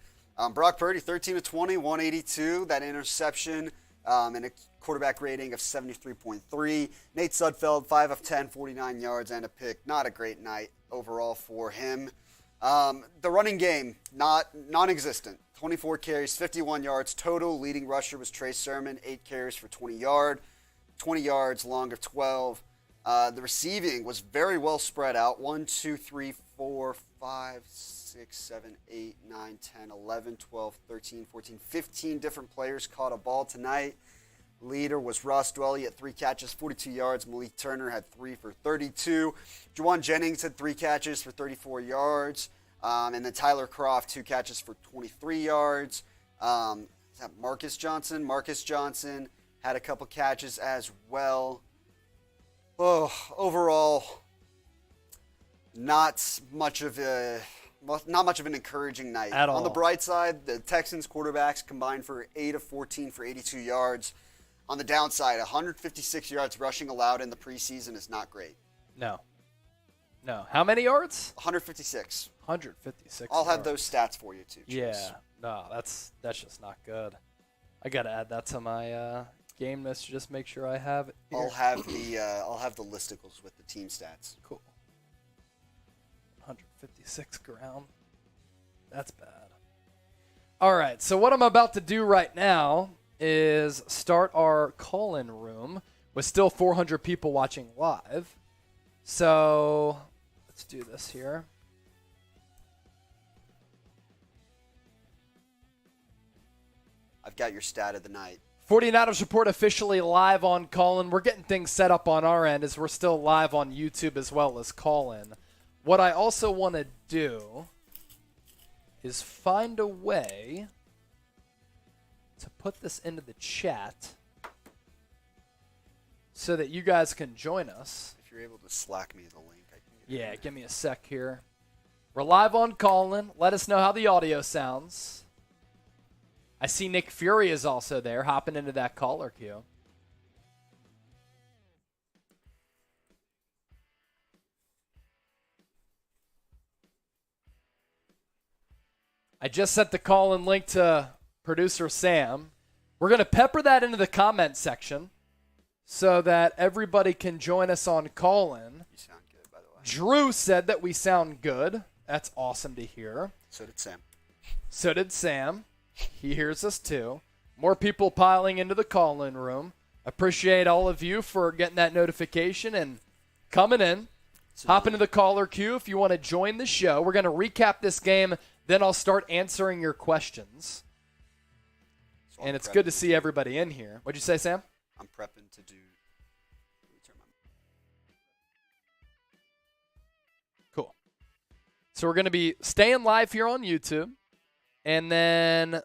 Brock Purdy, 13 of 20, 182, that interception, and a quarterback rating of 73.3. Nate Sudfeld, 5 of 10, 49 yards and a pick. Not a great night overall for him. The running game, non-existent. 24 carries, 51 yards total. Leading rusher was Trey Sermon, 8 carries for 20 yards, long of 12. The receiving was very well spread out. 1, 2, 3, 4, 5, 6, 7, 8, 9, 10, 11, 12, 13, 14, 15 different players caught a ball tonight. Leader was Ross Dwelly at 3 catches, 42 yards. Malik Turner had 3 for 32. Juwan Jennings had 3 catches for 34 yards. And then Tyler Croft, 2 catches for 23 yards. Is that Marcus Johnson? Marcus Johnson had a couple catches as well. Oh, overall, not much of an encouraging night. At all. On the bright side, the Texans quarterbacks combined for 8 of 14 for 82 yards. On the downside, 156 yards rushing allowed in the preseason is not great. No. How many yards? 156. 156. I'll have those stats for you too, Chase. Yeah. No, that's just not good. I got to add that to my game list to just make sure I have it here. I'll have the listicles with the team stats. Cool. 156 ground. That's bad. All right, so what I'm about to do right now is start our call-in room with still 400 people watching live. So let's do this here. I've got your stat of the night. 49ers Report officially live on Call-In. We're getting things set up on our end as we're still live on YouTube as well as Call-In. What I also want to do is find a way to put this into the chat so that you guys can join us. If you're able to Slack me the link, I can get Yeah, give me a sec here. We're live on Call-In. Let us know how the audio sounds. I see Nick Fury is also there, hopping into that caller queue. I just sent the call-in link to producer Sam. We're going to pepper that into the comment section so that everybody can join us on call-in. You sound good, by the way. Drew said that we sound good. That's awesome to hear. So did Sam. So did Sam. He hears us too. More people piling into the call-in room. Appreciate all of you for getting that notification and coming in. Hop into the caller queue if you want to join the show. We're going to recap this game, then I'll start answering your questions. So And I'm it's good to prepping see everybody in here. What'd you say, Sam? I'm prepping to do. Let me turn my. Cool. So we're going to be staying live here on YouTube, and then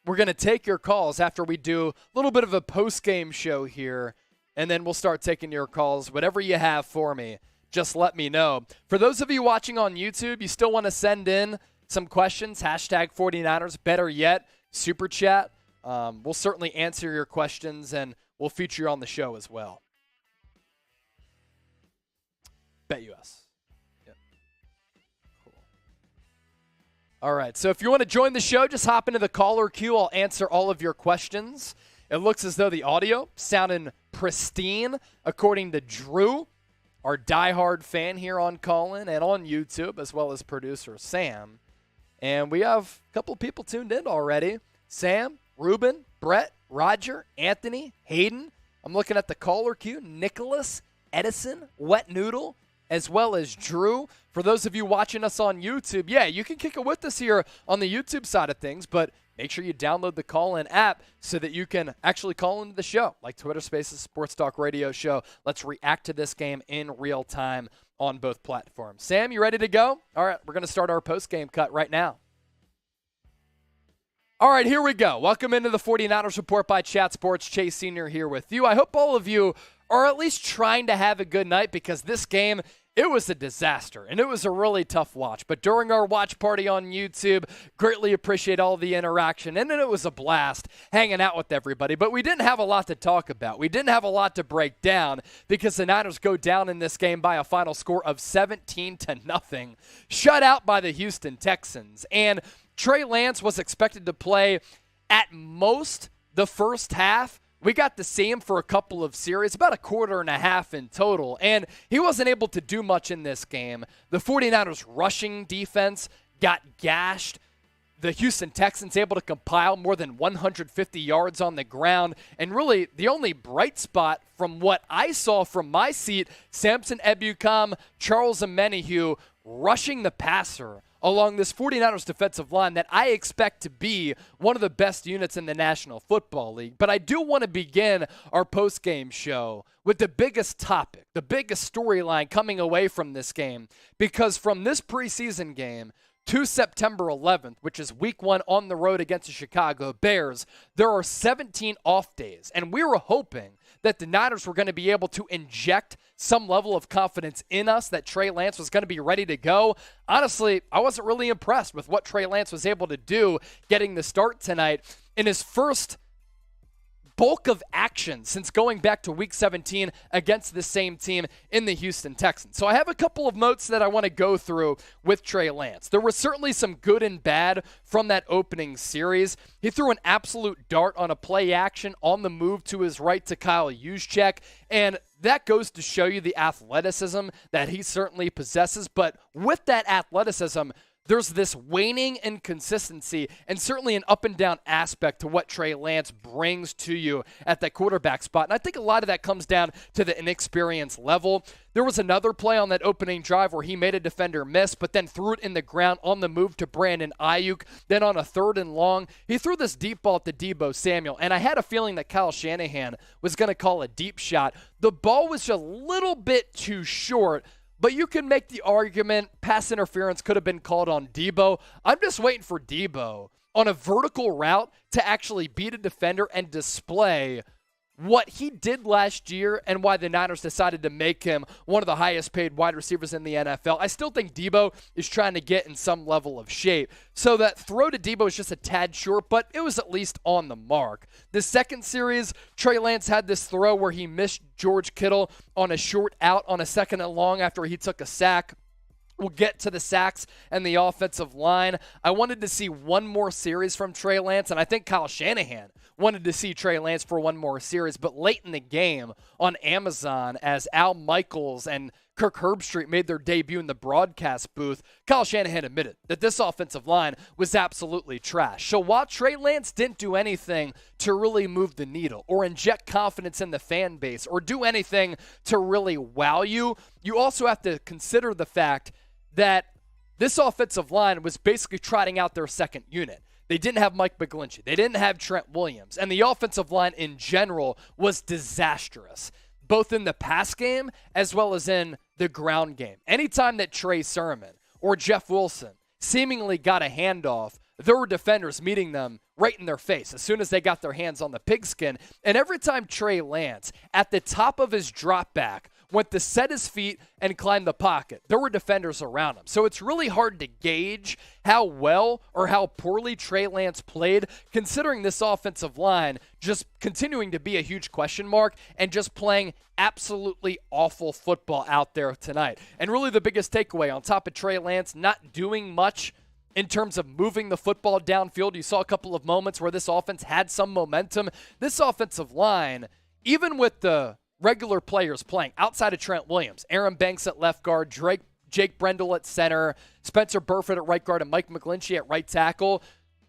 we're going to take your calls after we do a little bit of a post-game show here, and then we'll start taking your calls. Whatever you have for me, just let me know. For those of you watching on YouTube, you still want to send in some questions, hashtag 49ers, better yet, super chat. We'll certainly answer your questions, and we'll feature you on the show as well. BetUS. Yep. Cool. All right, so if you want to join the show, just hop into the caller queue. I'll answer all of your questions. It looks as though the audio sounding pristine, according to Drew, our diehard fan here on Callin and on YouTube, as well as producer Sam. And we have a couple of people tuned in already. Sam, Ruben, Brett, Roger, Anthony, Hayden. I'm looking at the caller queue. Nicholas, Edison, Wet Noodle, as well as Drew. For those of you watching us on YouTube, yeah, you can kick it with us here on the YouTube side of things, but make sure you download the Call-In app so that you can actually call into the show, like Twitter Spaces, Sports Talk Radio Show. Let's react to this game in real time on both platforms. Sam, you ready to go? All right, we're going to start our post-game cut right now. All right, here we go. Welcome into the 49ers Report by Chat Sports. Chase Sr. here with you. I hope all of you are at least trying to have a good night, because this game, it was a disaster, and it was a really tough watch. But during our watch party on YouTube, greatly appreciate all the interaction, and then it was a blast hanging out with everybody. But we didn't have a lot to talk about. We didn't have a lot to break down, because the Niners go down in this game by a final score of 17-0, shut out by the Houston Texans. And Trey Lance was expected to play at most the first half. We got to see him for a couple of series, about a quarter and a half in total, and he wasn't able to do much in this game. The 49ers rushing defense got gashed. The Houston Texans able to compile more than 150 yards on the ground, and really the only bright spot from what I saw from my seat, Samson Ebukam, Charles Omenihu rushing the passer along this 49ers defensive line that I expect to be one of the best units in the National Football League. But I do want to begin our post-game show with the biggest topic, the biggest storyline coming away from this game, because from this preseason game to September 11th, which is week 1 on the road against the Chicago Bears, there are 17 off days, and we were hoping that the Niners were going to be able to inject some level of confidence in us, that Trey Lance was going to be ready to go. Honestly, I wasn't really impressed with what Trey Lance was able to do getting the start tonight in his first bulk of action since going back to Week 17 against the same team in the Houston Texans. So I have a couple of notes that I want to go through with Trey Lance. There was certainly some good and bad from that opening series. He threw an absolute dart on a play action on the move to his right to Kyle Juszczyk, and that goes to show you the athleticism that he certainly possesses. But with that athleticism, there's this waning inconsistency and certainly an up and down aspect to what Trey Lance brings to you at that quarterback spot. And I think a lot of that comes down to the inexperience level. There was another play on that opening drive where he made a defender miss, but then threw it in the ground on the move to Brandon Ayuk. Then on a 3rd and long, he threw this deep ball to Deebo Samuel. And I had a feeling that Kyle Shanahan was going to call a deep shot. The ball was just a little bit too short, but you can make the argument pass interference could have been called on Deebo. I'm just waiting for Deebo on a vertical route to actually beat a defender and display what he did last year and why the Niners decided to make him one of the highest paid wide receivers in the NFL. I still think Deebo is trying to get in some level of shape. So that throw to Deebo is just a tad short, but it was at least on the mark. The second series, Trey Lance had this throw where he missed George Kittle on a short out on a 2nd and long after he took a sack. We'll get to the sacks and the offensive line. I wanted to see one more series from Trey Lance, and I think Kyle Shanahan wanted to see Trey Lance for one more series. But late in the game on Amazon, as Al Michaels and Kirk Herbstreit made their debut in the broadcast booth, Kyle Shanahan admitted that this offensive line was absolutely trash. So while Trey Lance didn't do anything to really move the needle or inject confidence in the fan base or do anything to really wow you, you also have to consider the fact that this offensive line was basically trotting out their second unit. They didn't have Mike McGlinchey. They didn't have Trent Williams. And the offensive line in general was disastrous, both in the pass game as well as in the ground game. Anytime that Trey Sermon or Jeff Wilson seemingly got a handoff, there were defenders meeting them right in their face as soon as they got their hands on the pigskin. And every time Trey Lance, at the top of his drop back, went to set his feet and climb the pocket, there were defenders around him. So it's really hard to gauge how well or how poorly Trey Lance played, considering this offensive line just continuing to be a huge question mark and just playing absolutely awful football out there tonight. And really the biggest takeaway, on top of Trey Lance not doing much in terms of moving the football downfield, you saw a couple of moments where this offense had some momentum. This offensive line, even with the regular players playing outside of Trent Williams, Aaron Banks at left guard, Jake Brendel at center, Spencer Burford at right guard, and Mike McGlinchey at right tackle.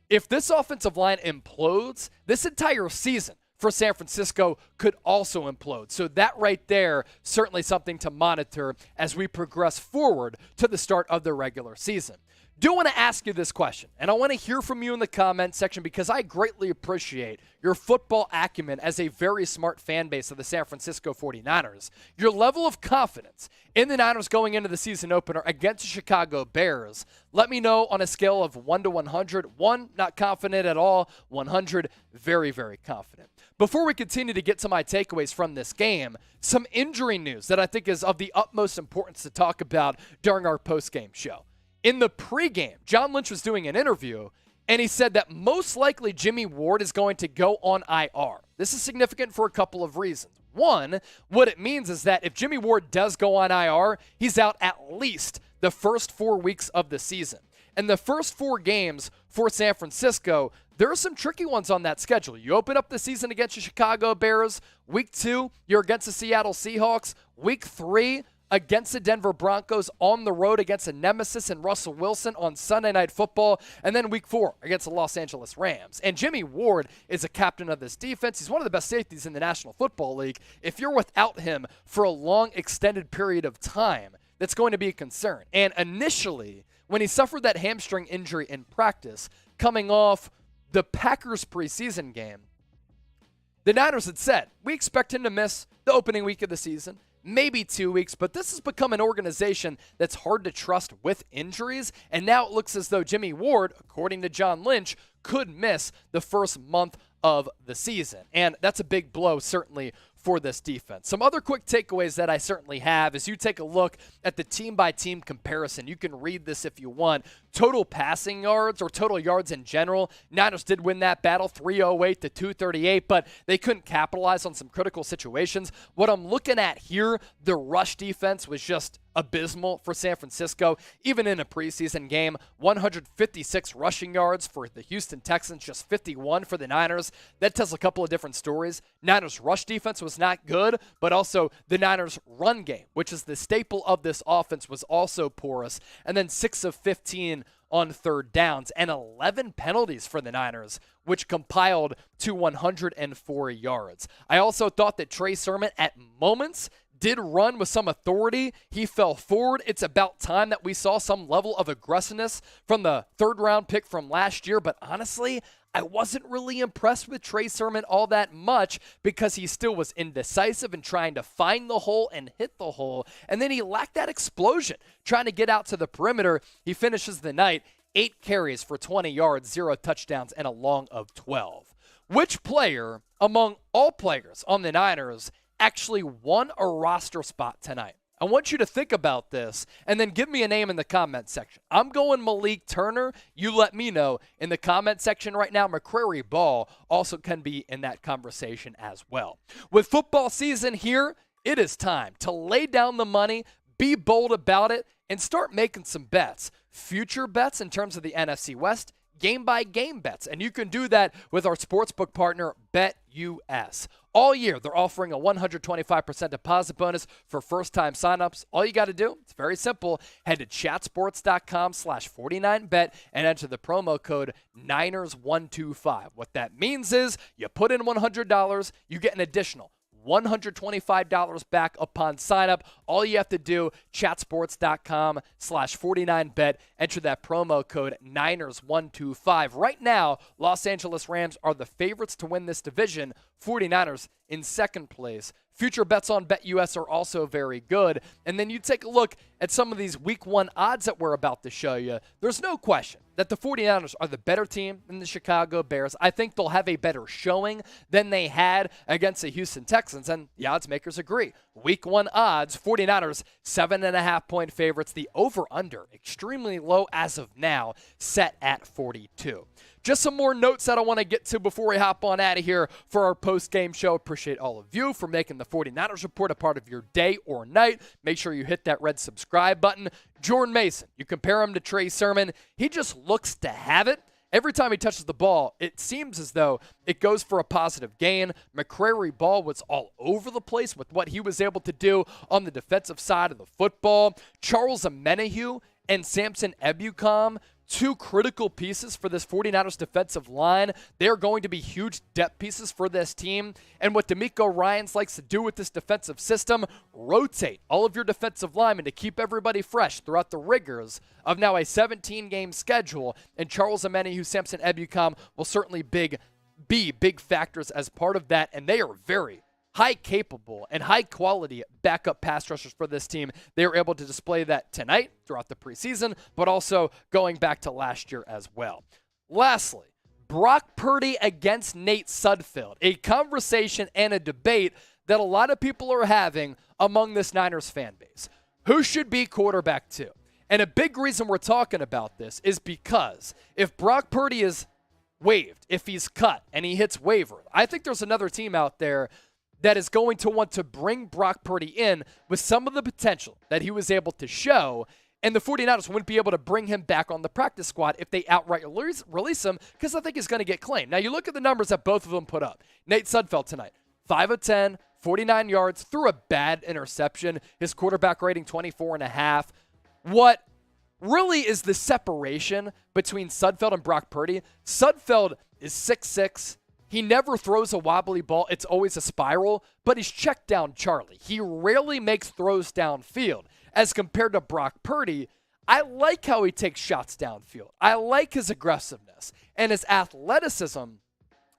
If this offensive line implodes, this entire season for San Francisco could also implode. So that right there, certainly something to monitor as we progress forward to the start of the regular season. Do want to ask you this question, and I want to hear from you in the comment section because I greatly appreciate your football acumen as a very smart fan base of the San Francisco 49ers. Your level of confidence in the Niners going into the season opener against the Chicago Bears. Let me know on a scale of 1 to 100. 1, not confident at all. 100, very, very confident. Before we continue to get to my takeaways from this game, some injury news that I think is of the utmost importance to talk about during our post-game show. In the pregame, John Lynch was doing an interview, and he said that most likely Jimmy Ward is going to go on IR. This is significant for a couple of reasons. One, what it means is that if Jimmy Ward does go on IR, he's out at least the first 4 weeks of the season. And the first 4 games for San Francisco, there are some tricky ones on that schedule. You open up the season against the Chicago Bears. Week 2, you're against the Seattle Seahawks. Week 3, against the Denver Broncos, on the road against a nemesis and Russell Wilson on Sunday Night Football, and then Week 4 against the Los Angeles Rams. And Jimmy Ward is a captain of this defense. He's one of the best safeties in the National Football League. If you're without him for a long, extended period of time, that's going to be a concern. And initially, when he suffered that hamstring injury in practice, coming off the Packers preseason game, the Niners had said, we expect him to miss the opening week of the season, maybe 2 weeks, but this has become an organization that's hard to trust with injuries, and now it looks as though Jimmy Ward, according to John Lynch, could miss the first month of the season, and that's a big blow, certainly, for this defense. Some other quick takeaways that I certainly have is you take a look at the team-by-team comparison. You can read this if you want. Total passing yards or total yards in general, Niners did win that battle 308 to 238, but they couldn't capitalize on some critical situations. What I'm looking at here, the rush defense was just abysmal for San Francisco, even in a preseason game. 156 rushing yards for the Houston Texans, just 51 for the Niners. That tells a couple of different stories. Niners rush defense was not good, but also the Niners run game, which is the staple of this offense, was also porous. And then 6 of 15 on third downs and 11 penalties for the Niners, which compiled to 104 yards. I also thought that Trey Sermon at moments did run with some authority. He fell forward. It's about time that we saw some level of aggressiveness from the third-round pick from last year, but honestly, I wasn't really impressed with Trey Sermon all that much because he still was indecisive and trying to find the hole and hit the hole, and then he lacked that explosion trying to get out to the perimeter. He finishes the night 8 carries for 20 yards, 0 touchdowns, and a long of 12. Which player among all players on the Niners actually won a roster spot tonight? I want you to think about this and then give me a name in the comment section. I'm going Malik Turner. You let me know in the comment section right now. McCrary Ball also can be in that conversation as well. With football season here, it is time to lay down the money, be bold about it, and start making some bets. Future bets in terms of the NFC West, game-by-game bets. And you can do that with our sportsbook partner, BetUS. All year, they're offering a 125% deposit bonus for first-time signups. All you got to do, it's very simple. Head to chatsports.com/49bet and enter the promo code Niners125. What that means is you put in $100, you get an additional $125 back upon sign-up. All you have to do, chatsports.com/49bet. Enter that promo code Niners125. Right now, Los Angeles Rams are the favorites to win this division. 49ers in second place. Future bets on BetUS are also very good. And then you take a look at some of these week one odds that we're about to show you. There's no question that the 49ers are the better team than the Chicago Bears. I think they'll have a better showing than they had against the Houston Texans, and the odds makers agree. Week one odds, 49ers 7.5-point favorites. The over-under, extremely low as of now, set at 42. Just some more notes that I want to get to before we hop on out of here for our post-game show. Appreciate all of you for making the 49ers Report a part of your day or night. Make sure you hit that red subscribe button. Jordan Mason, you compare him to Trey Sermon. He just looks to have it. Every time he touches the ball, it seems as though it goes for a positive gain. McCrary Ball was all over the place with what he was able to do on the defensive side of the football. Charles Omenihu and Samson Ebukam, two critical pieces for this 49ers defensive line. They're going to be huge depth pieces for this team. And what DeMeco Ryans likes to do with this defensive system, rotate all of your defensive linemen to keep everybody fresh throughout the rigors of now a 17-game schedule. And Charles Omenihu, Samson Ebukam will certainly be big factors as part of that. And they are very high capable and high quality backup pass rushers for this team. They were able to display that tonight throughout the preseason, but also going back to last year as well. Lastly, Brock Purdy against Nate Sudfeld, a conversation and a debate that a lot of people are having among this Niners fan base. Who should be quarterback two? And a big reason we're talking about this is because if Brock Purdy is waived, if he's cut and he hits waiver, I think there's another team out there that is going to want to bring Brock Purdy in with some of the potential that he was able to show, and the 49ers wouldn't be able to bring him back on the practice squad if they outright release him, because I think he's going to get claimed. Now, you look at the numbers that both of them put up. Nate Sudfeld tonight, 5 of 10, 49 yards, threw a bad interception. His quarterback rating, 24.5. What really is the separation between Sudfeld and Brock Purdy? Sudfeld is 6'6". He never throws a wobbly ball. It's always a spiral, but he's checked down Charlie. He rarely makes throws downfield. As compared to Brock Purdy, I like how he takes shots downfield. I like his aggressiveness, and his athleticism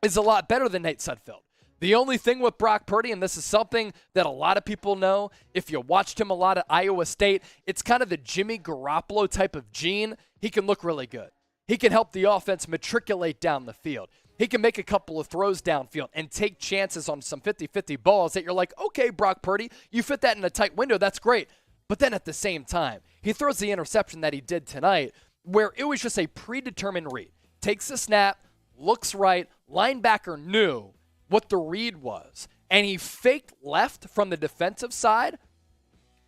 is a lot better than Nate Sudfeld. The only thing with Brock Purdy, and this is something that a lot of people know, if you watched him a lot at Iowa State, it's kind of the Jimmy Garoppolo type of gene. He can look really good. He can help the offense matriculate down the field. He can make a couple of throws downfield and take chances on some 50-50 balls that you're like, okay, Brock Purdy, you fit that in a tight window. That's great. But then at the same time, he throws the interception that he did tonight where it was just a predetermined read. Takes the snap, looks right, linebacker knew what the read was, and he faked left from the defensive side,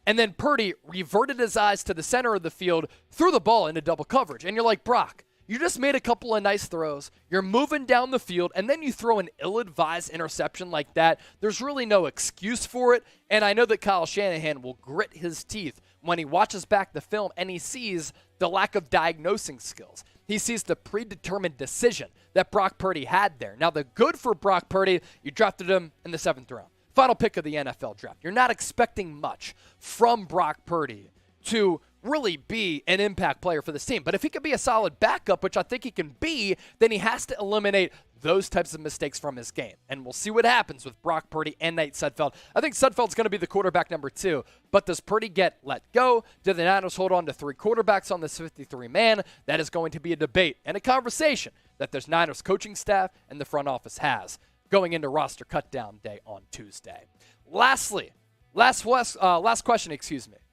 and then Purdy reverted his eyes to the center of the field, threw the ball into double coverage. And you're like, Brock, you just made a couple of nice throws. You're moving down the field, and then you throw an ill-advised interception like that. There's really no excuse for it, and I know that Kyle Shanahan will grit his teeth when he watches back the film and he sees the lack of diagnosing skills. He sees the predetermined decision that Brock Purdy had there. Now, the good for Brock Purdy, you drafted him in the 7th round. Final pick of the NFL draft. You're not expecting much from Brock Purdy to really be an impact player for this team. But if he could be a solid backup, which I think he can be, then he has to eliminate those types of mistakes from his game. And we'll see what happens with Brock Purdy and Nate Sudfeld. I think Sudfeld's going to be the quarterback number 2. But does Purdy get let go? Do the Niners hold on to 3 quarterbacks on this 53-man? That is going to be a debate and a conversation that this Niners coaching staff and the front office has going into roster cutdown day on Tuesday. Lastly, last question,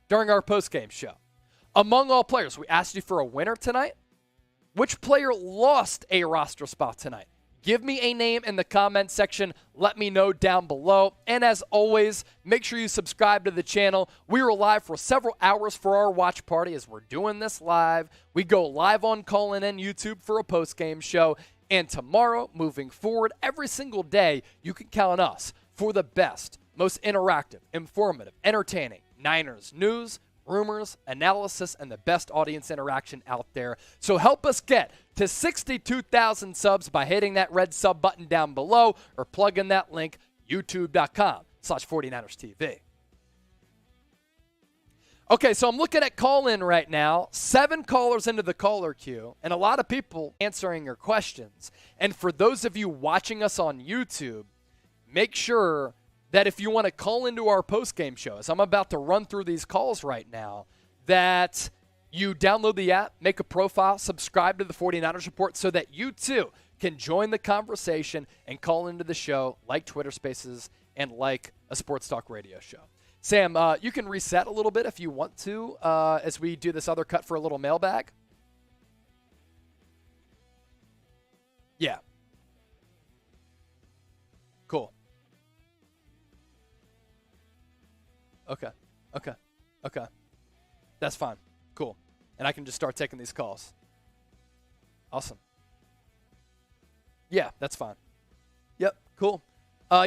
during our postgame show. Among all players, we asked you for a winner tonight. Which player lost a roster spot tonight? Give me a name in the comment section. Let me know down below. And as always, make sure you subscribe to the channel. We were live for several hours for our watch party as we're doing this live. We go live on Callin and YouTube for a postgame show. And tomorrow, moving forward, every single day, you can count on us for the best, most interactive, informative, entertaining Niners news, rumors, analysis, and the best audience interaction out there. So help us get to 62,000 subs by hitting that red sub button down below or plug in that link, youtube.com YouTube.com/49ers TV. Okay, so I'm looking at call-in right now. 7 callers into the caller queue, and a lot of people answering your questions. And for those of you watching us on YouTube, make sure that if you want to call into our post-game shows, I'm about to run through these calls right now, that you download the app, make a profile, subscribe to the 49ers Report so that you too can join the conversation and call into the show like Twitter Spaces and like a sports talk radio show. Sam, you can reset a little bit if you want to as we do this other cut for a little mailbag. Yeah. Cool. Okay. That's fine. Cool. And I can just start taking these calls. Awesome. Yeah, that's fine. Yep, cool.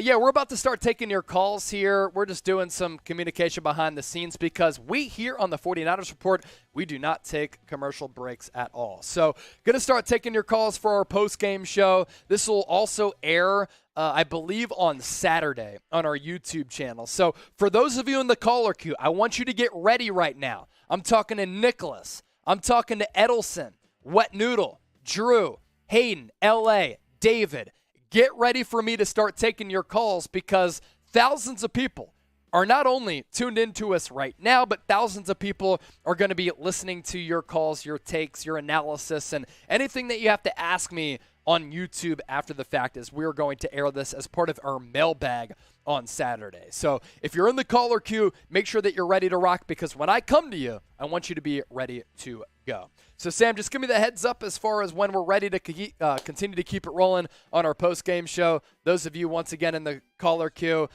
Yeah, we're about to start taking your calls here. We're just doing some communication behind the scenes because we here on the 49ers Report, we do not take commercial breaks at all. So going to start taking your calls for our post-game show. This will also air, I believe, on Saturday on our YouTube channel. So for those of you in the caller queue, I want you to get ready right now. I'm talking to Nicholas. I'm talking to Edelson, Wet Noodle, Drew, Hayden, L.A., David. Get ready for me to start taking your calls because thousands of people are not only tuned into us right now, but thousands of people are going to be listening to your calls, your takes, your analysis, and anything that you have to ask me on YouTube after the fact is we're going to air this as part of our mailbag on Saturday. So if you're in the caller queue, make sure that you're ready to rock because when I come to you, I want you to be ready to go. So Sam, just give me the heads up as far as when we're ready to continue to keep it rolling on our post-game show. Those of you, once again, in the caller queue,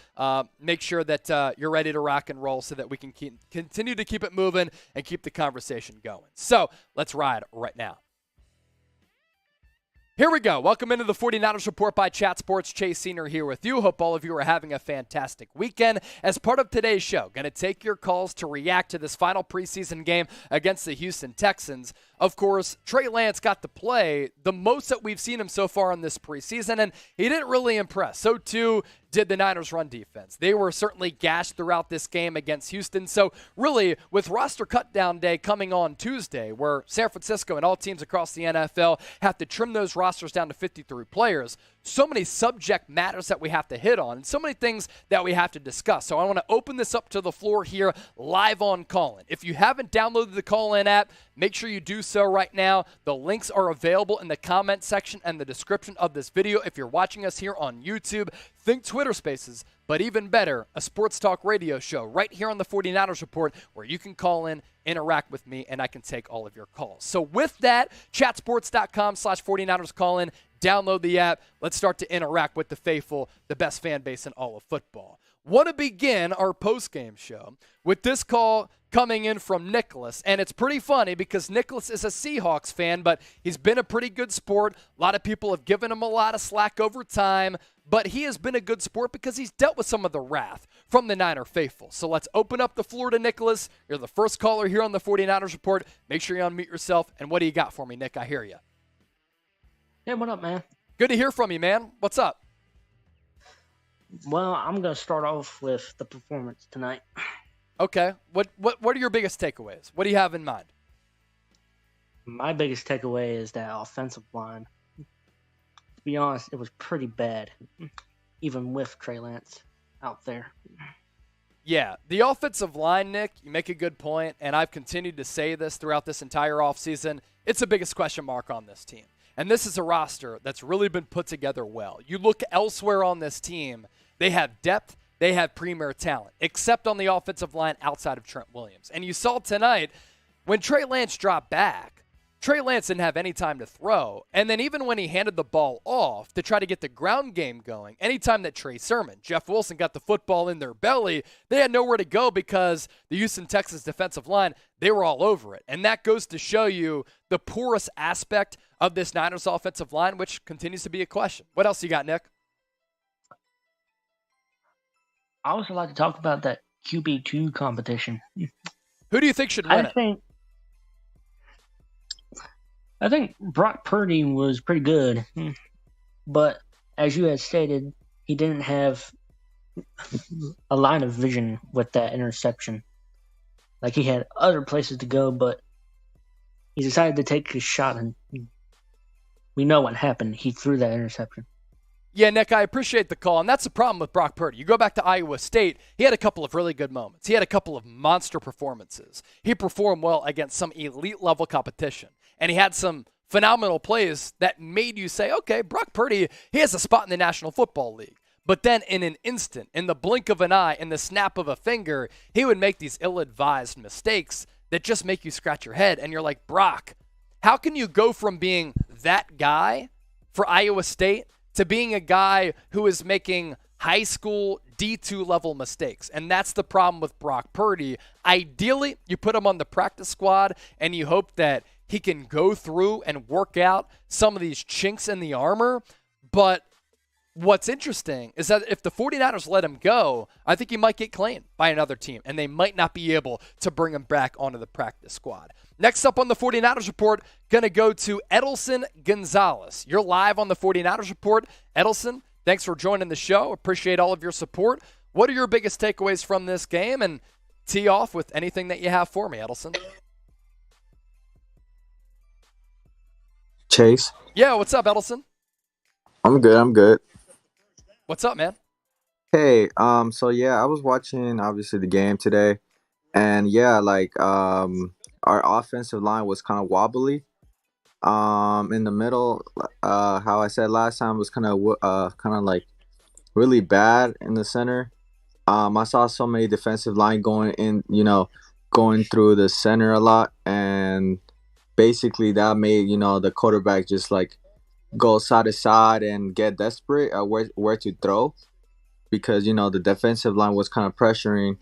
make sure that you're ready to rock and roll so that we can continue to keep it moving and keep the conversation going. So let's ride right now. Here we go. Welcome into the 49ers Report by Chat Sports. Chase Senior here with you. Hope all of you are having a fantastic weekend. As part of today's show, going to take your calls to react to this final preseason game against the Houston Texans. Of course, Trey Lance got to play the most that we've seen him so far in this preseason, and he didn't really impress. So, too, did the Niners run defense. They were certainly gashed throughout this game against Houston. So, really, with roster cutdown day coming on Tuesday, where San Francisco and all teams across the NFL have to trim those rosters down to 53 players, so many subject matters that we have to hit on and so many things that we have to discuss. So I want to open this up to the floor here live on Callin. If you haven't downloaded the Callin app, make sure you do so right now. The links are available in the comment section and the description of this video. If you're watching us here on YouTube, think Twitter Spaces, but even better, a sports talk radio show right here on the 49ers Report where you can call in, interact with me, and I can take all of your calls. So with that, chatsports.com/49ers call in. Download the app. Let's start to interact with the faithful, the best fan base in all of football. Want to begin our post-game show with this call coming in from Nicholas. And it's pretty funny because Nicholas is a Seahawks fan, but he's been a pretty good sport. A lot of people have given him a lot of slack over time, but he has been a good sport because he's dealt with some of the wrath from the Niner faithful. So let's open up the floor to Nicholas. You're the first caller here on the 49ers Report. Make sure you unmute yourself. And what do you got for me, Nick? I hear you. Hey, what up, man? Good to hear from you, man. What's up? Well, I'm going to start off with the performance tonight. Okay. What are your biggest takeaways? What do you have in mind? My biggest takeaway is that offensive line. To be honest, it was pretty bad, even with Trey Lance out there. Yeah, the offensive line, Nick, you make a good point, and I've continued to say this throughout this entire offseason. It's the biggest question mark on this team. And this is a roster that's really been put together well. You look elsewhere on this team, they have depth, they have premier talent, except on the offensive line outside of Trent Williams. And you saw tonight, when Trey Lance dropped back, Trey Lance didn't have any time to throw. And then even when he handed the ball off to try to get the ground game going, anytime that Trey Sermon, Jeff Wilson got the football in their belly, they had nowhere to go because the Houston Texans defensive line, they were all over it. And that goes to show you the porous aspect of this Niners offensive line, which continues to be a question. What else you got, Nick? I also like to talk about that QB2 competition. Who do you think should win it? I think Brock Purdy was pretty good, but as you had stated, he didn't have a line of vision with that interception. Like, he had other places to go, but he decided to take his shot, and we know what happened. He threw that interception. Yeah, Nick, I appreciate the call, and that's the problem with Brock Purdy. You go back to Iowa State, he had a couple of really good moments. He had a couple of monster performances. He performed well against some elite-level competition, and he had some phenomenal plays that made you say, okay, Brock Purdy, he has a spot in the National Football League. But then in an instant, in the blink of an eye, in the snap of a finger, he would make these ill-advised mistakes that just make you scratch your head, and you're like, Brock, how can you go from being that guy for Iowa State to being a guy who is making high school D2 level mistakes? And that's the problem with Brock Purdy. Ideally, you put him on the practice squad and you hope that he can go through and work out some of these chinks in the armor. But what's interesting is that if the 49ers let him go, I think he might get claimed by another team, and they might not be able to bring him back onto the practice squad. Next up on the 49ers Report, going to go to Edelson Gonzalez. You're live on the 49ers Report. Edelson, thanks for joining the show. Appreciate all of your support. What are your biggest takeaways from this game? And tee off with anything that you have for me, Edelson. Chase. Yeah, what's up, Edelson? I'm good. What's up, man? Hey, so yeah, I was watching obviously the game today, and yeah, our offensive line was kind of wobbly. In the middle, how I said last time was kind of like really bad in the center. I saw so many defensive line going in, going through the center a lot, and basically that made the quarterback just like go side to side and get desperate at where to throw, because the defensive line was kind of pressuring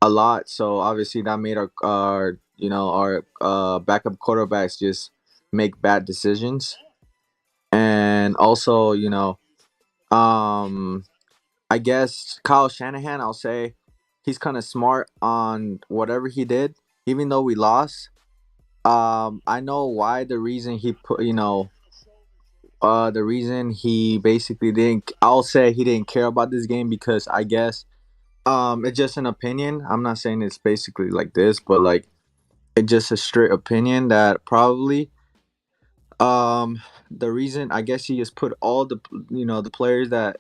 a lot. So obviously that made our backup quarterbacks just make bad decisions. And also I guess Kyle Shanahan, I'll say he's kind of smart on whatever he did, even though we lost. I know why. The reason he put the reason he basically didn't, I'll say he didn't care about this game, because I guess it's just an opinion. I'm not saying it's basically like this, but like it's just a straight opinion that probably the reason, I guess, he just put all the the players that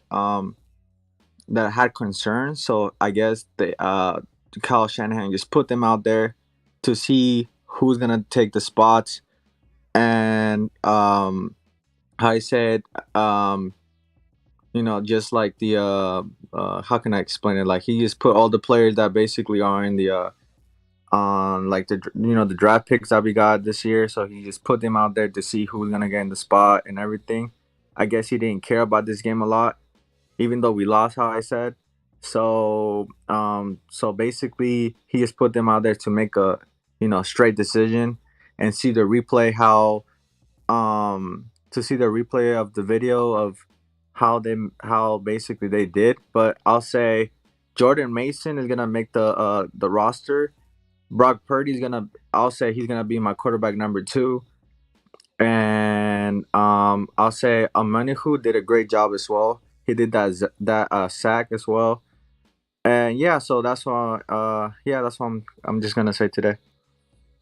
had concerns. So I guess Kyle Shanahan just put them out there to see who's gonna take the spots. And I said, just like the how can I explain it? Like, he just put all the players that basically are in the on like the draft picks that we got this year. So he just put them out there to see who's gonna get in the spot and everything. I guess he didn't care about this game a lot, even though we lost, how I said. So so basically he just put them out there to make a straight decision, and see the replay to see the replay of the video of how basically they did. But I'll say Jordan Mason is gonna make the roster. Brock Purdy's I'll say he's gonna be my quarterback number 2. And I'll say Amanihu did a great job as well. He did that sack as well. And yeah, so that's what I'm just gonna say today.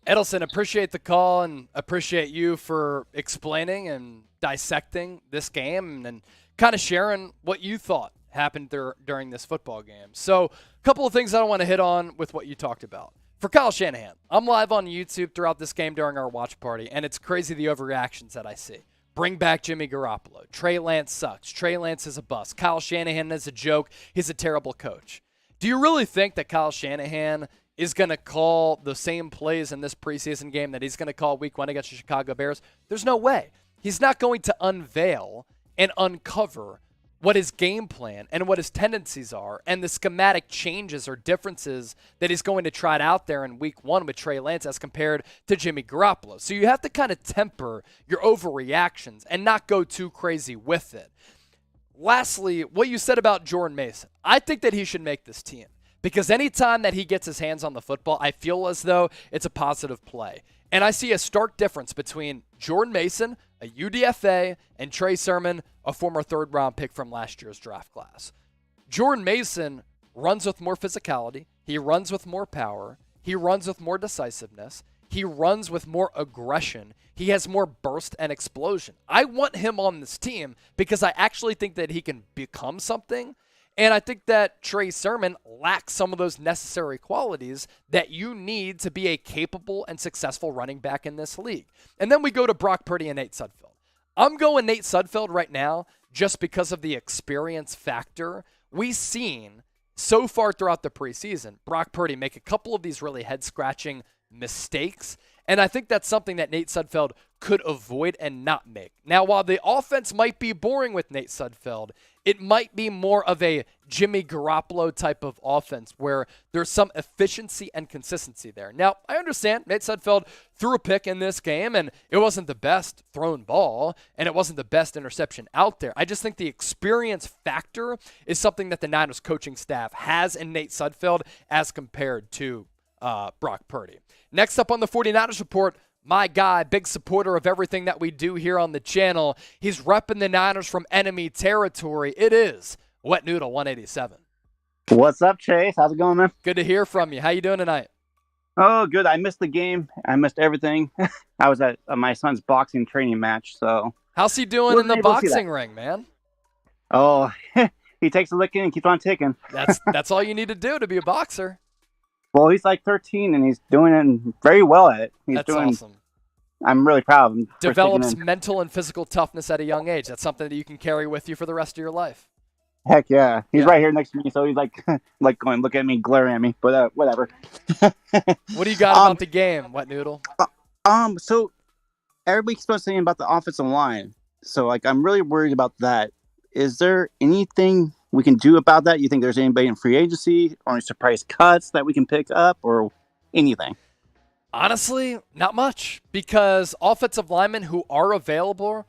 Edelson, appreciate the call and appreciate you for explaining and dissecting this game and kind of sharing what you thought happened during this football game. So a couple of things I want to hit on with what you talked about. For Kyle Shanahan, I'm live on YouTube throughout this game during our watch party, and it's crazy the overreactions that I see. Bring back Jimmy Garoppolo. Trey Lance sucks. Trey Lance is a bust. Kyle Shanahan is a joke. He's a terrible coach. Do you really think that Kyle Shanahan is going to call the same plays in this preseason game that he's going to call week 1 against the Chicago Bears? There's no way. He's not going to unveil and uncover what his game plan and what his tendencies are and the schematic changes or differences that he's going to try out there in week 1 with Trey Lance as compared to Jimmy Garoppolo. So you have to kind of temper your overreactions and not go too crazy with it. Lastly, what you said about Jordan Mason. I think that he should make this team, because anytime that he gets his hands on the football, I feel as though it's a positive play. And I see a stark difference between Jordan Mason, a UDFA, and Trey Sermon, a former third-round pick from last year's draft class. Jordan Mason runs with more physicality. He runs with more power. He runs with more decisiveness. He runs with more aggression. He has more burst and explosion. I want him on this team because I actually think that he can become something. And I think that Trey Sermon lacks some of those necessary qualities that you need to be a capable and successful running back in this league. And then we go to Brock Purdy and Nate Sudfeld. I'm going Nate Sudfeld right now just because of the experience factor. We've seen so far throughout the preseason Brock Purdy make a couple of these really head-scratching mistakes, and I think that's something that Nate Sudfeld could avoid and not make. Now, while the offense might be boring with Nate Sudfeld, it might be more of a Jimmy Garoppolo type of offense where there's some efficiency and consistency there. Now, I understand Nate Sudfeld threw a pick in this game, and it wasn't the best thrown ball, and it wasn't the best interception out there. I just think the experience factor is something that the Niners coaching staff has in Nate Sudfeld as compared to Brock Purdy. Next up on the 49ers report, my guy, big supporter of everything that we do here on the channel. He's repping the Niners from enemy territory. It is Wet Noodle 187. What's up, Chase? How's it going, man? Good to hear from you. How you doing tonight? Oh, good. I missed the game. I missed everything. I was at my son's boxing training match, so. How's he doing in the boxing ring, man? Oh, he takes a licking and keeps on ticking. That's all you need to do to be a boxer. Well, he's like 13, and he's doing it very well at it. That's awesome. I'm really proud of him. Develops mental and physical toughness at a young age. That's something that you can carry with you for the rest of your life. Heck yeah. He's right here next to me, so he's like going, look at me, glaring at me, but whatever. What do you got about the game, Wet Noodle? So everybody's supposed to say about the offensive line. So, I'm really worried about that. Is there anything we can do about that? You think there's anybody in free agency or any surprise cuts that we can pick up or anything? Honestly, not much, because offensive linemen who are available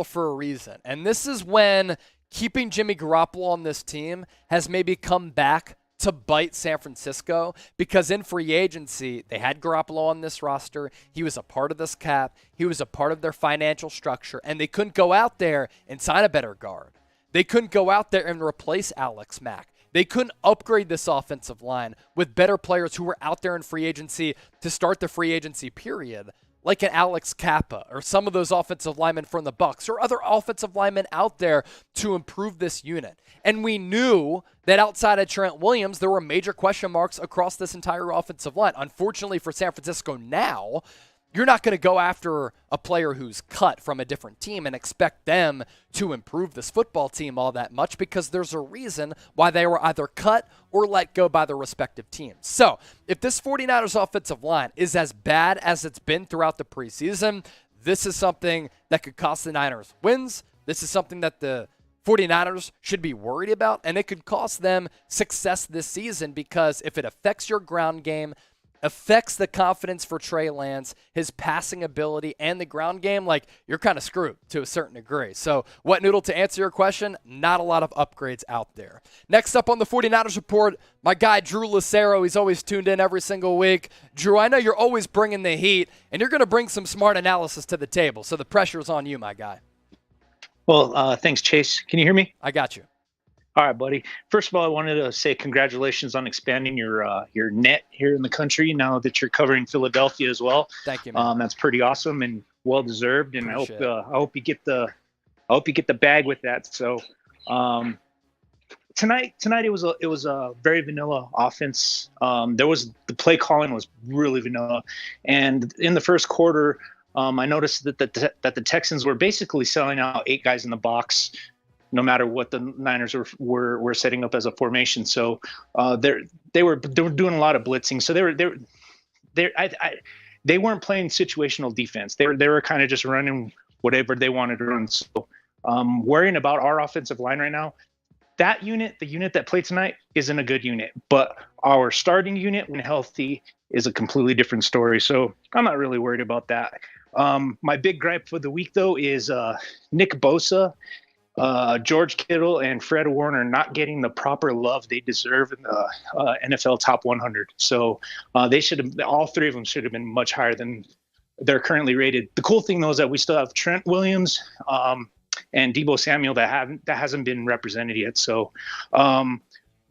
for a reason. And this is when keeping Jimmy Garoppolo on this team has maybe come back to bite San Francisco, because in free agency, they had Garoppolo on this roster. He was a part of this cap. He was a part of their financial structure, and they couldn't go out there and sign a better guard. They couldn't go out there and replace Alex Mack. They couldn't upgrade this offensive line with better players who were out there in free agency to start the free agency period, like an Alex Kappa or some of those offensive linemen from the Bucs or other offensive linemen out there to improve this unit. And we knew that outside of Trent Williams, there were major question marks across this entire offensive line. Unfortunately for San Francisco now, you're not going to go after a player who's cut from a different team and expect them to improve this football team all that much, because there's a reason why they were either cut or let go by their respective teams. So if this 49ers offensive line is as bad as it's been throughout the preseason, this is something that could cost the Niners wins. This is something that the 49ers should be worried about, and it could cost them success this season, because if it affects your ground game, affects the confidence for Trey Lance, his passing ability, and the ground game, you're kind of screwed to a certain degree. So, Wet Noodle, to answer your question, not a lot of upgrades out there. Next up on the 49ers report, my guy Drew Lucero. He's always tuned in every single week. Drew, I know you're always bringing the heat, and you're going to bring some smart analysis to the table, so the pressure's on you, my guy. Well, thanks, Chase. Can you hear me? I got you. All right, buddy. First of all, I wanted to say congratulations on expanding your net here in the country now that you're covering Philadelphia as well. Thank you, man. That's pretty awesome and well deserved. And I hope you get the bag with that. So tonight it was a very vanilla offense. The play calling was really vanilla, and in the first quarter, I noticed that the Texans were basically selling out 8 guys in the box, no matter what the Niners were setting up as a formation. So they were doing a lot of blitzing. So they weren't playing situational defense. They were kind of just running whatever they wanted to run. So worrying about our offensive line right now, the unit that played tonight isn't a good unit, but our starting unit, when healthy, is a completely different story. So I'm not really worried about that. My big gripe for the week, though, is Nick Bosa, George Kittle, and Fred Warner not getting the proper love they deserve in the NFL Top 100. So all 3 of them should have been much higher than they're currently rated. The cool thing, though, is that we still have Trent Williams, and Deebo Samuel that hasn't been represented yet. So,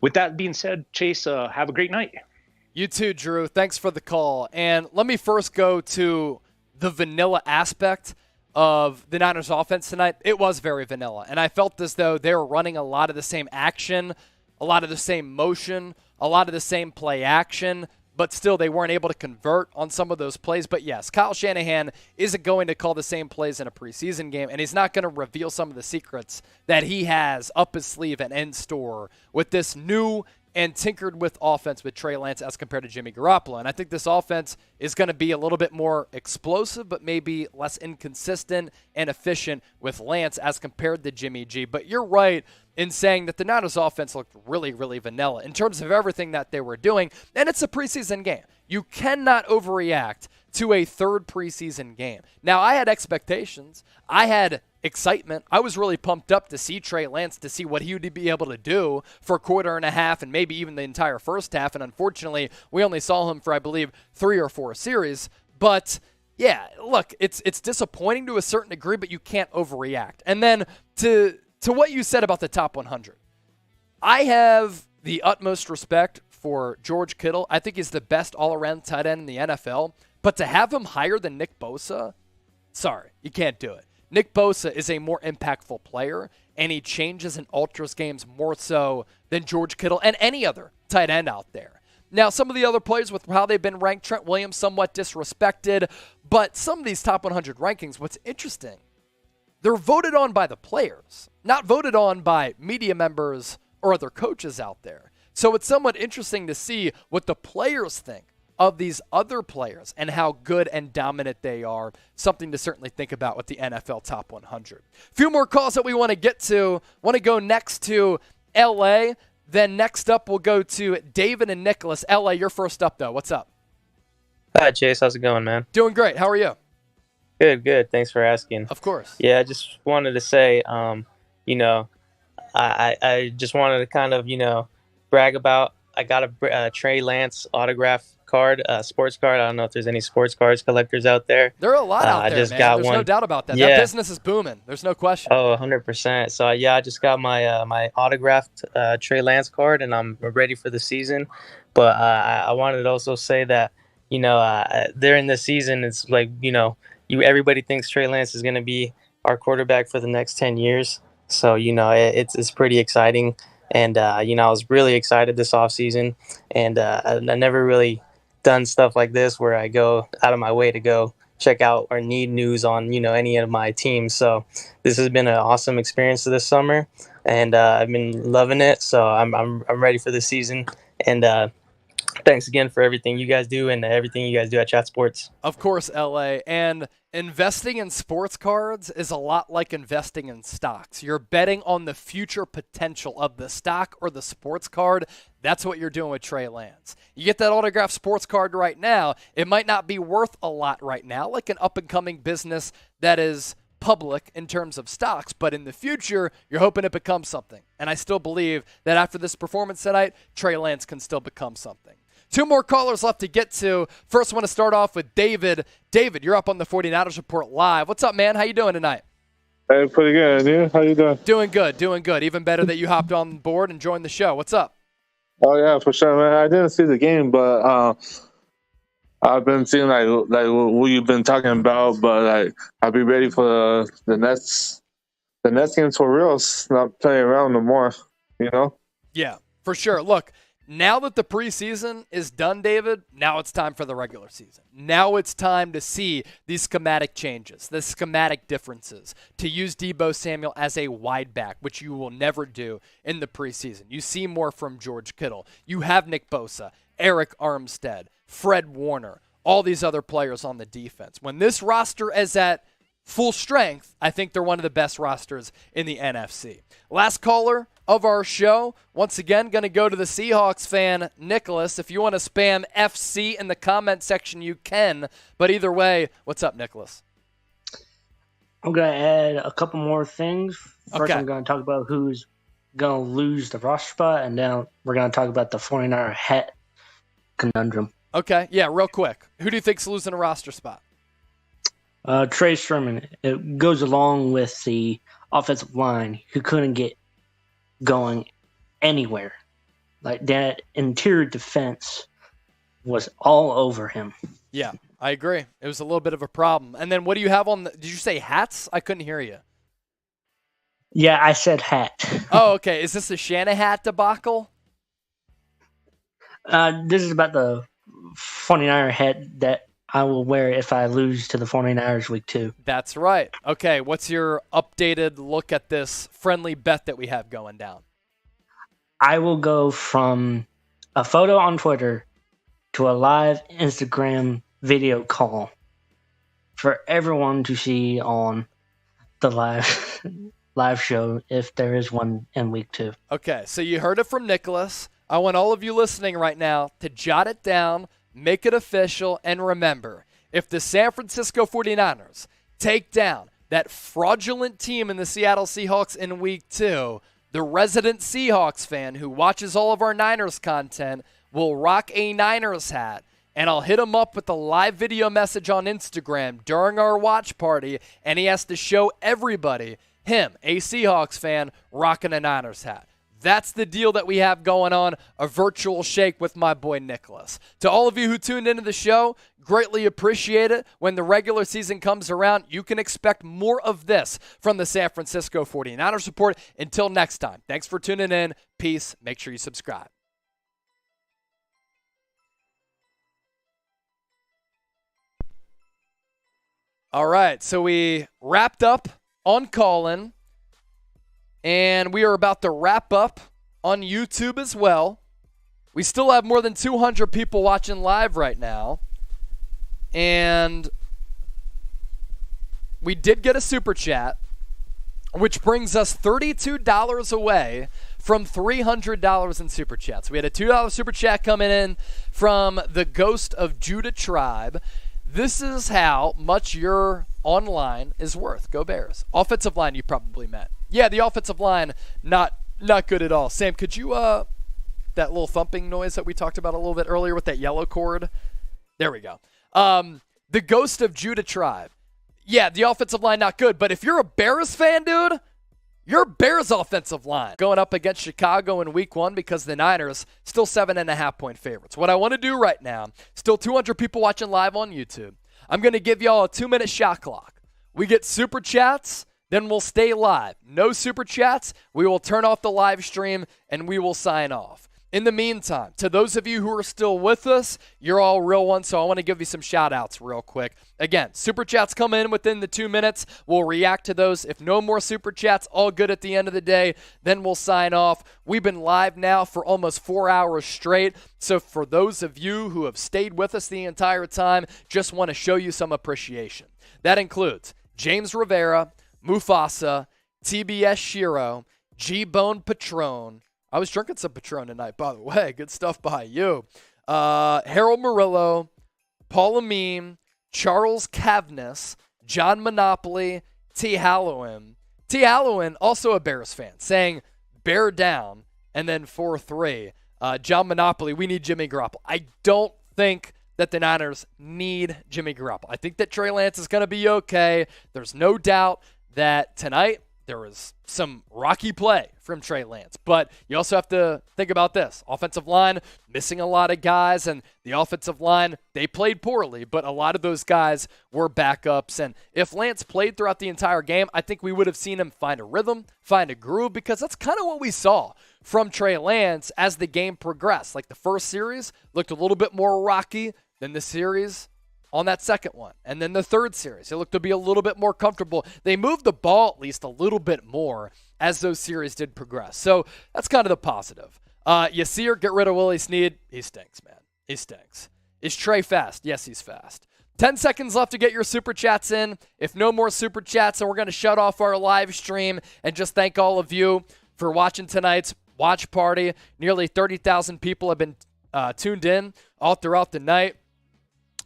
with that being said, Chase, have a great night. You too, Drew. Thanks for the call. And let me first go to the vanilla aspect of the Niners offense tonight. It was very vanilla, and I felt as though they were running a lot of the same action, a lot of the same motion, a lot of the same play action, but still they weren't able to convert on some of those plays. But yes, Kyle Shanahan isn't going to call the same plays in a preseason game, and he's not going to reveal some of the secrets that he has up his sleeve and in store with this new and tinkered with offense with Trey Lance as compared to Jimmy Garoppolo. And I think this offense is going to be a little bit more explosive, but maybe less inconsistent and efficient with Lance as compared to Jimmy G. But you're right in saying that the Niners offense looked really, really vanilla in terms of everything that they were doing. And it's a preseason game. You cannot overreact to a third preseason game. Now, I had expectations. I had excitement. I was really pumped up to see Trey Lance, to see what he would be able to do for a quarter and a half and maybe even the entire first half. And unfortunately, we only saw him for, I believe, 3 or 4 series. But yeah, look, it's disappointing to a certain degree, but you can't overreact. And then to what you said about the top 100, I have the utmost respect for George Kittle. I think he's the best all-around tight end in the NFL. But to have him higher than Nick Bosa, sorry, you can't do it. Nick Bosa is a more impactful player, and he changes and alters games more so than George Kittle and any other tight end out there. Now, some of the other players with how they've been ranked, Trent Williams somewhat disrespected, but some of these top 100 rankings, what's interesting, they're voted on by the players, not voted on by media members or other coaches out there. So it's somewhat interesting to see what the players think of these other players and how good and dominant they are. Something to certainly think about with the NFL Top 100. A few more calls that we want to get to. Want to go next to LA. Then next up, we'll go to David and Nicholas. LA, you're first up, though. What's up? Hi, Chase. How's it going, man? Doing great. How are you? Good. Thanks for asking. Of course. Yeah, I just wanted to say, I just wanted to kind of, brag about, I got a Trey Lance autograph card, sports card. I don't know if there's any sports cards collectors out there. There are a lot out there, I just man. got There's one. no doubt about that. Yeah. That business is booming. There's no question. Oh, 100%. So, yeah, I just got my my autographed Trey Lance card, and I'm ready for the season. But I wanted to also say that, during the season, it's like, everybody thinks Trey Lance is going to be our quarterback for the next 10 years. So, it's pretty exciting. And, I was really excited this offseason. And I never really done stuff like this where I go out of my way to go check out or need news on, any of my teams. So this has been an awesome experience this summer. And I've been loving it. So I'm ready for the season. And thanks again for everything you guys do and everything you guys do at Chat Sports. Of course, LA. And investing in sports cards is a lot like investing in stocks. You're betting on the future potential of the stock or the sports card. That's what you're doing with Trey Lance. You get that autographed sports card right now. It might not be worth a lot right now, like an up-and-coming business that is public in terms of stocks, but in the future, you're hoping it becomes something. And I still believe that after this performance tonight, Trey Lance can still become something. 2 more callers left to get to. First, I want to start off with David. David, you're up on the 49ers Report Live. What's up, man? How you doing tonight? Hey, pretty good. You? How you doing? Doing good. Even better that you hopped on board and joined the show. What's up? Oh, yeah, for sure, man. I didn't see the game, but I've been seeing, like what you've been talking about, but, I'll be ready for the next games for real. Not playing around no more, Yeah, for sure. Look, now that the preseason is done, David, now it's time for the regular season. Now it's time to see these schematic changes, the schematic differences, to use Deebo Samuel as a wide back, which you will never do in the preseason. You see more from George Kittle. You have Nick Bosa, Eric Armstead, Fred Warner, all these other players on the defense. When this roster is at full strength, I think they're one of the best rosters in the NFC. Last caller of our show, once again, going to go to the Seahawks fan, Nicholas. If you want to spam FC in the comment section, you can. But either way, what's up, Nicholas? I'm going to add a couple more things. First, Okay. I'm going to talk about who's going to lose the roster spot, and then we're going to talk about the 49er hat conundrum. Okay, yeah, real quick. Who do you think's losing a roster spot? Trey Sermon. It goes along with the offensive line who couldn't get going anywhere. Like that interior defense was all over him. Yeah, I agree. It was a little bit of a problem. And then what do you have on did you say hats? I couldn't hear you. Yeah, I said hat. Oh, okay. Is this the Shanahan debacle? This is about the 49er hat that I will wear if I lose to the 49ers week 2. That's right. Okay, what's your updated look at this friendly bet that we have going down? I will go from a photo on Twitter to a live Instagram video call for everyone to see on the live show if there is one in week 2. Okay, so you heard it from Nicholas. I want all of you listening right now to jot it down, make it official, and remember, if the San Francisco 49ers take down that fraudulent team in the Seattle Seahawks in week 2, the resident Seahawks fan who watches all of our Niners content will rock a Niners hat, and I'll hit him up with a live video message on Instagram during our watch party, and he has to show everybody him, a Seahawks fan, rocking a Niners hat. That's the deal that we have going on, a virtual shake with my boy Nicholas. To all of you who tuned into the show, greatly appreciate it. When the regular season comes around, you can expect more of this from the San Francisco 49ers Report. Until next time, thanks for tuning in. Peace. Make sure you subscribe. All right, so we wrapped up on Callin'. And we are about to wrap up on YouTube as well. We still have more than 200 people watching live right now. And we did get a super chat, which brings us $32 away from $300 in super chats. We had a $2 super chat coming in from the Ghost of Judah Tribe. This is how much your online is worth. Go Bears. Offensive line you probably meant. Yeah, the offensive line, not good at all. Sam, could you, that little thumping noise that we talked about a little bit earlier with that yellow cord? There we go. The Ghost of Judah Tribe. Yeah, the offensive line, not good. But if you're a Bears fan, dude, your Bears offensive line going up against Chicago in week 1 because the Niners still 7.5-point favorites. What I want to do right now, still 200 people watching live on YouTube. I'm going to give y'all a 2-minute shot clock. We get super chats, then we'll stay live. No super chats, we will turn off the live stream, and we will sign off. In the meantime, to those of you who are still with us, you're all real ones, so I want to give you some shout-outs real quick. Again, super chats come in within the 2 minutes. We'll react to those. If no more super chats, all good at the end of the day, then we'll sign off. We've been live now for almost 4 hours straight, so for those of you who have stayed with us the entire time, just want to show you some appreciation. That includes James Rivera, Mufasa, TBS Shiro, G-Bone Patron. I was drinking some Patron tonight, by the way. Good stuff by you. Harold Murillo, Paula Meme, Charles Cavness, John Monopoly, T. Hallowen. T. Hallowen, also a Bears fan, saying bear down and then 4-3. John Monopoly, we need Jimmy Garoppolo. I don't think that the Niners need Jimmy Garoppolo. I think that Trey Lance is going to be okay. There's no doubt that tonight there was some rocky play from Trey Lance. But you also have to think about this. Offensive line missing a lot of guys, and the offensive line, they played poorly, but a lot of those guys were backups. And if Lance played throughout the entire game, I think we would have seen him find a rhythm, find a groove, because that's kind of what we saw from Trey Lance as the game progressed. Like the first series looked a little bit more rocky than the series on that second one. And then the third series, it looked to be a little bit more comfortable. They moved the ball at least a little bit more as those series did progress. So that's kind of the positive. Yasir, get rid of Willie Snead. He stinks, man. He stinks. Is Trey fast? Yes, he's fast. 10 seconds left to get your super chats in. If no more super chats, then we're going to shut off our live stream and just thank all of you for watching tonight's watch party. Nearly 30,000 people have been tuned in all throughout the night.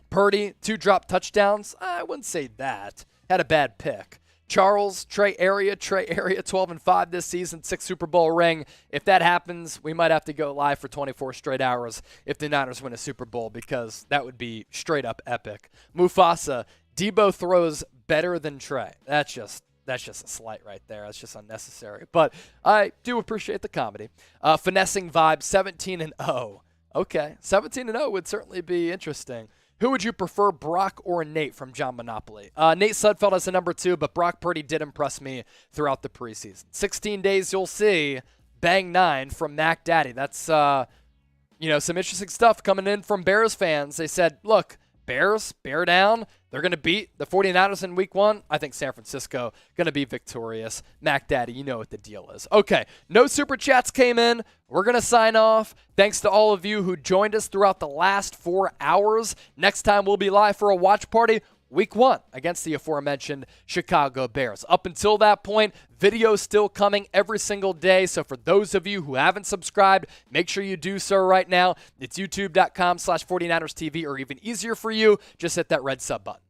Purdy, 2 drop touchdowns. I wouldn't say that. Had a bad pick. Charles, Trey Area, 12-5 this season, 6 Super Bowl ring. If that happens, we might have to go live for 24 straight hours if the Niners win a Super Bowl, because that would be straight up epic. Mufasa, Debo throws better than Trey. That's That's just a slight right there. That's just unnecessary. But I do appreciate the comedy. Finessing vibe 17-0. Okay, 17-0 would certainly be interesting. Who would you prefer, Brock or Nate from John Monopoly? Nate Sudfeld as the number 2, but Brock Purdy did impress me throughout the preseason. 16 days, you'll see. Bang 9 from Mac Daddy. That's, some interesting stuff coming in from Bears fans. They said, look, Bears, bear down. They're going to beat the 49ers in week 1. I think San Francisco going to be victorious. Mac Daddy, you know what the deal is. Okay, no super chats came in. We're going to sign off. Thanks to all of you who joined us throughout the last 4 hours. Next time we'll be live for a watch party. Week 1 against the aforementioned Chicago Bears. Up until that point, videos still coming every single day. So for those of you who haven't subscribed, make sure you do so right now. It's youtube.com/49ers TV, or even easier for you, just hit that red sub button.